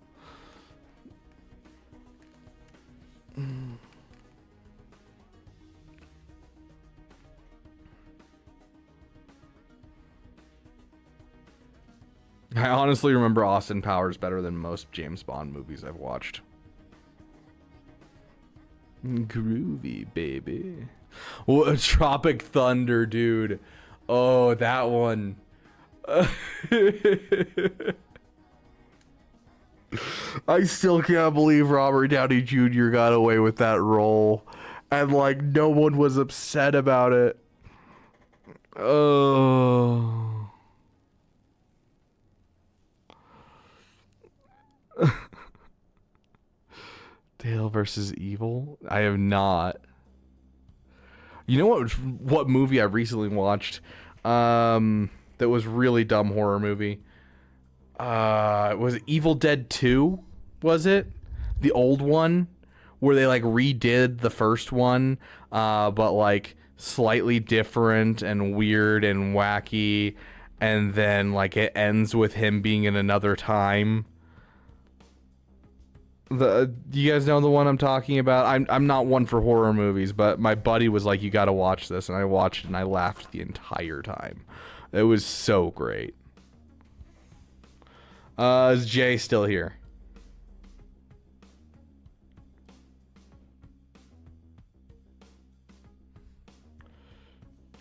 I honestly remember Austin Powers better than most James Bond movies I've watched. Groovy, baby. What Tropic Thunder, dude. Oh, that one. I still can't believe Robert Downey Jr. got away with that role. And, like, no one was upset about it. Oh. Dale versus Evil? I have not. You know what movie I recently watched that was really dumb horror movie? Was it Evil Dead 2? Was it? The old one? Where they like redid the first one, but like slightly different and weird and wacky, and then like it ends with him being in another time. You guys know the one I'm talking about? I'm not one for horror movies, but my buddy was like, you gotta watch this, and I watched it and I laughed the entire time. It was so great. Is Jay still here?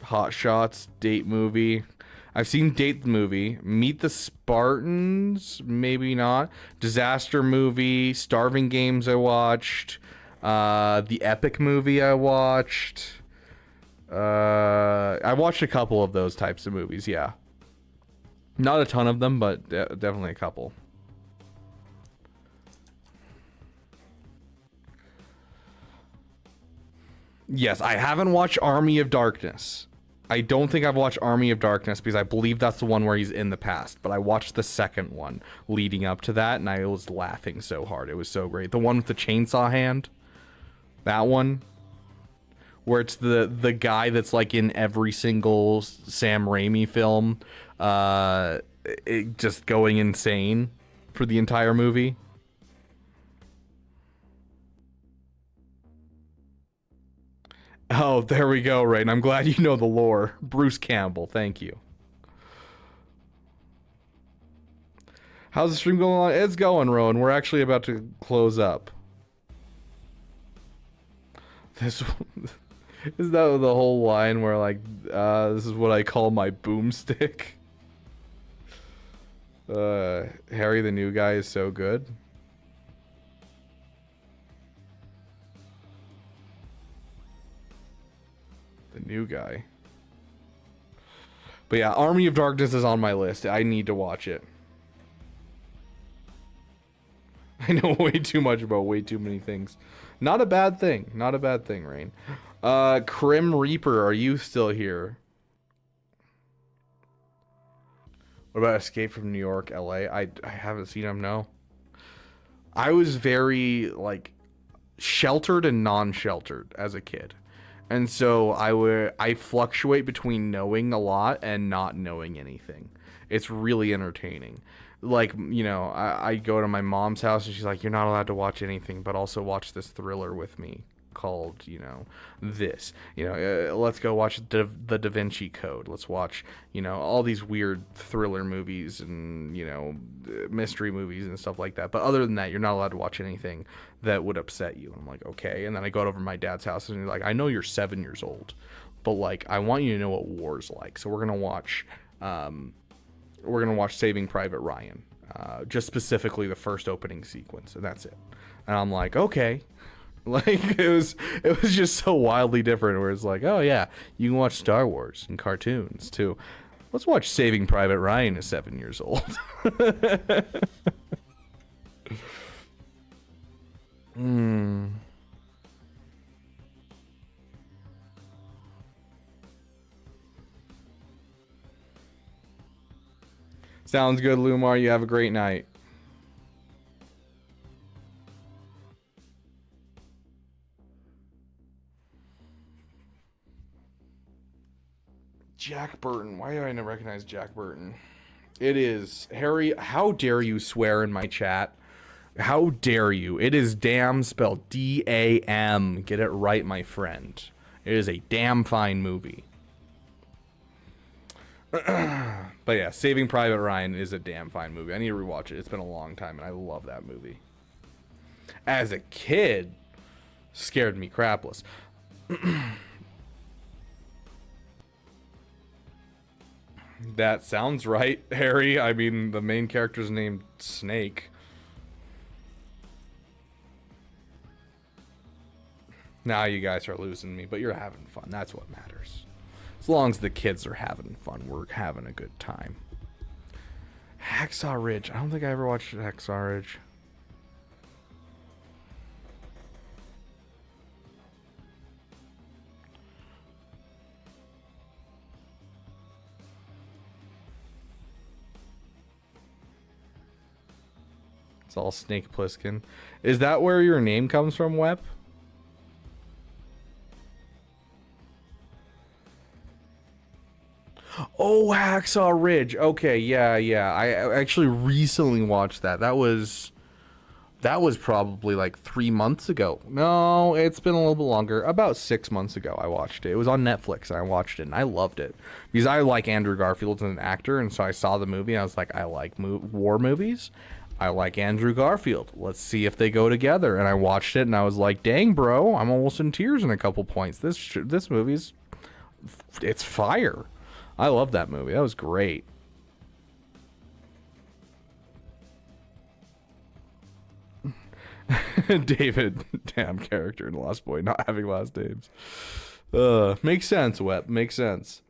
Hot Shots, Date movie. I've seen Date the movie. Meet the Spartans, maybe not. Disaster movie. Starving Games I watched. The Epic movie I watched. I watched a couple of those types of movies, yeah. Not a ton of them, but definitely a couple. Yes, I haven't watched Army of Darkness. I don't think I've watched Army of Darkness because I believe that's the one where he's in the past. But I watched the second one leading up to that, and I was laughing so hard. It was so great. The one with the chainsaw hand. That one. Where it's the guy that's like in every single Sam Raimi film. Just going insane for the entire movie. Oh, there we go, Rain. I'm glad you know the lore. Bruce Campbell, thank you. How's the stream going on? It's going, Rowan. We're actually about to close up. This is that the whole line where like, this is what I call my boomstick. Harry the New Guy is so good. The New Guy. But yeah, Army of Darkness is on my list. I need to watch it. I know way too much about way too many things. Not a bad thing. Not a bad thing, Rain. Crim Reaper, are you still here? What about Escape from New York, LA? I haven't seen them, no. I was very, like, sheltered and non-sheltered as a kid. And so I fluctuate between knowing a lot and not knowing anything. It's really entertaining. Like, you know, I go to my mom's house and she's like, you're not allowed to watch anything, but also watch this thriller with me called, you know, this. You know, let's go watch the Da Vinci Code. Let's watch, you know, all these weird thriller movies and, you know, mystery movies and stuff like that. But other than that, you're not allowed to watch anything that would upset you. I'm like, okay. And then I go over to my dad's house and he's like, I know you're 7 years old, but like, I want you to know what war's like. So we're gonna watch Saving Private Ryan, just specifically the first opening sequence, and that's it. And I'm like, okay. Like, it was just so wildly different, where it's like, oh yeah, you can watch Star Wars and cartoons too. Let's watch Saving Private Ryan at 7 years old. Sounds good, Lumar. You have a great night. Jack Burton. Why do I not recognize Jack Burton? It is Harry. How dare you swear in my chat? How dare you? It is damn spelled D-A-M. Get it right, my friend. It is a damn fine movie. But yeah, Saving Private Ryan is a damn fine movie. I need to rewatch it. It's been a long time, and I love that movie. As a kid, scared me crapless. That sounds right, Harry. I mean, the main character's named Snake. Now you guys are losing me, but you're having fun. That's what matters. As long as the kids are having fun, we're having a good time. Hacksaw Ridge. I don't think I ever watched Hacksaw Ridge. It's all Snake Plissken. Is that where your name comes from, Wep? Oh, Hacksaw Ridge. Okay, yeah. I actually recently watched that. That was probably like 3 months ago. No, it's been a little bit longer. About 6 months ago, I watched it. It was on Netflix, and I watched it, and I loved it because I like Andrew Garfield as an actor, and so I saw the movie, and I was like, I like war movies. I like Andrew Garfield. Let's see if they go together. And I watched it, and I was like, dang, bro, I'm almost in tears in a couple points. This movie's, it's fire. I love that movie. That was great. David, damn character in Lost Boy, not having last names. Makes sense, Wep. Makes sense.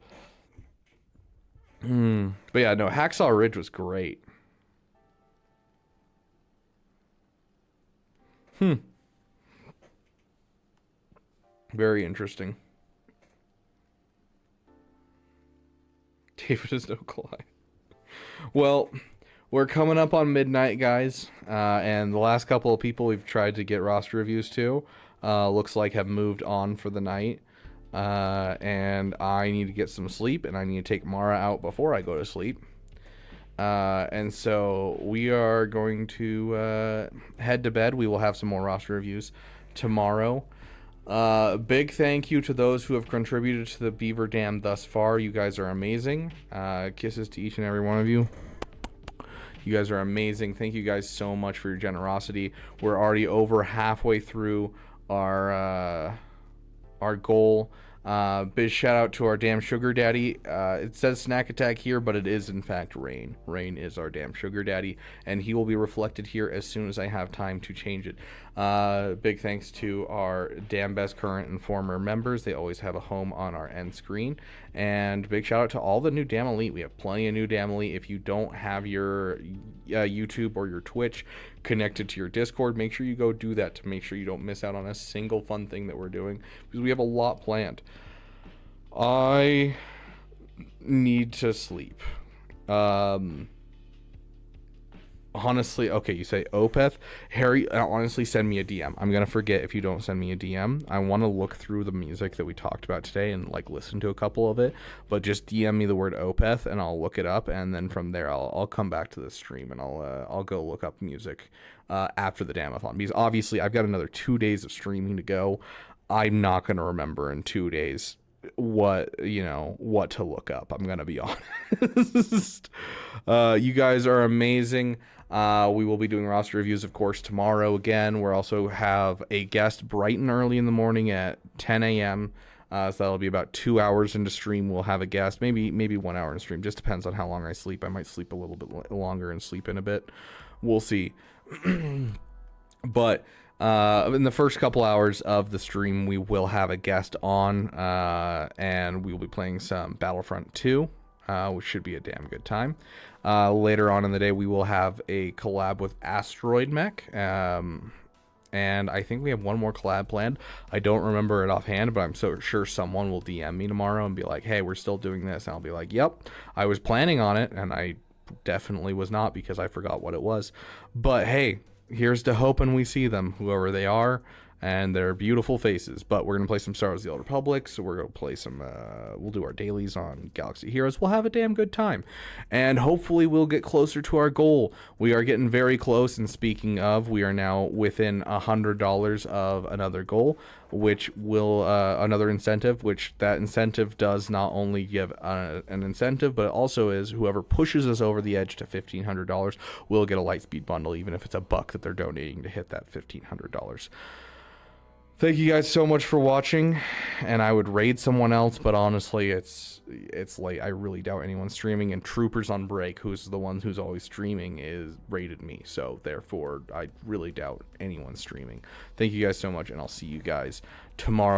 But yeah, no, Hacksaw Ridge was great. Very interesting. David is no Collab. Well, we're coming up on midnight, guys, and the last couple of people we've tried to get roster reviews to looks like have moved on for the night, and I need to get some sleep, and I need to take Mara out before I go to sleep, and so we are going to head to bed. We will have some more roster reviews tomorrow. Big thank you to those who have contributed to the Beaver Dam thus far. You guys are amazing. Kisses to each and every one of you. You guys are amazing. Thank you guys so much for your generosity. We're already over halfway through our goal. Big shout out to our damn sugar daddy. It says Snack Attack here, but it is in fact Rain. Rain is our damn sugar daddy, and he will be reflected here as soon as I have time to change it. Big thanks to our damn best current and former members. They always have a home on our end screen. And big shout out to all the new damn elite. We have plenty of new damn elite. If you don't have your YouTube or your Twitch connected to your Discord, make sure you go do that to make sure you don't miss out on a single fun thing that we're doing, because we have a lot planned. I need to sleep. Honestly, okay, you say Opeth. Harry, honestly, send me a DM. I'm gonna forget if you don't send me a DM. I want to look through the music that we talked about today and like listen to a couple of it, but just DM me the word Opeth and I'll look it up, and then from there I'll come back to the stream and I'll go look up music after the Damathon, because obviously I've got another 2 days of streaming to go. I'm not gonna remember in 2 days what to look up. I'm gonna be honest. You guys are amazing. We will be doing roster reviews, of course, tomorrow again. We'll also have a guest bright and early in the morning at 10 a.m. So that'll be about 2 hours into stream. We'll have a guest, maybe 1 hour in stream. Just depends on how long I sleep. I might sleep a little bit longer and sleep in a bit. We'll see. But in the first couple hours of the stream, we will have a guest on, and we will be playing some Battlefront 2, which should be a damn good time. Later on in the day, we will have a collab with Asteroid Mech, and I think we have one more collab planned. I don't remember it offhand, but I'm so sure someone will DM me tomorrow and be like, hey, we're still doing this, and I'll be like, yep, I was planning on it, and I definitely was not, because I forgot what it was. But hey, here's to hoping we see them, whoever they are, and their beautiful faces. But we're going to play some Star Wars The Old Republic, so we're going to play some, we'll do our dailies on Galaxy Heroes. We'll have a damn good time, and hopefully we'll get closer to our goal. We are getting very close, and speaking of, we are now within $100 of another goal, which will, another incentive, which that incentive does not only give an incentive, but it also is whoever pushes us over the edge to $1,500 will get a Lightspeed bundle, even if it's $1 that they're donating to hit that $1,500. Thank you guys so much for watching, and I would raid someone else, but honestly, it's late. I really doubt anyone's streaming, and Troopers on break, who's the one who's always streaming, is raided me, so therefore, I really doubt anyone's streaming. Thank you guys so much, and I'll see you guys tomorrow.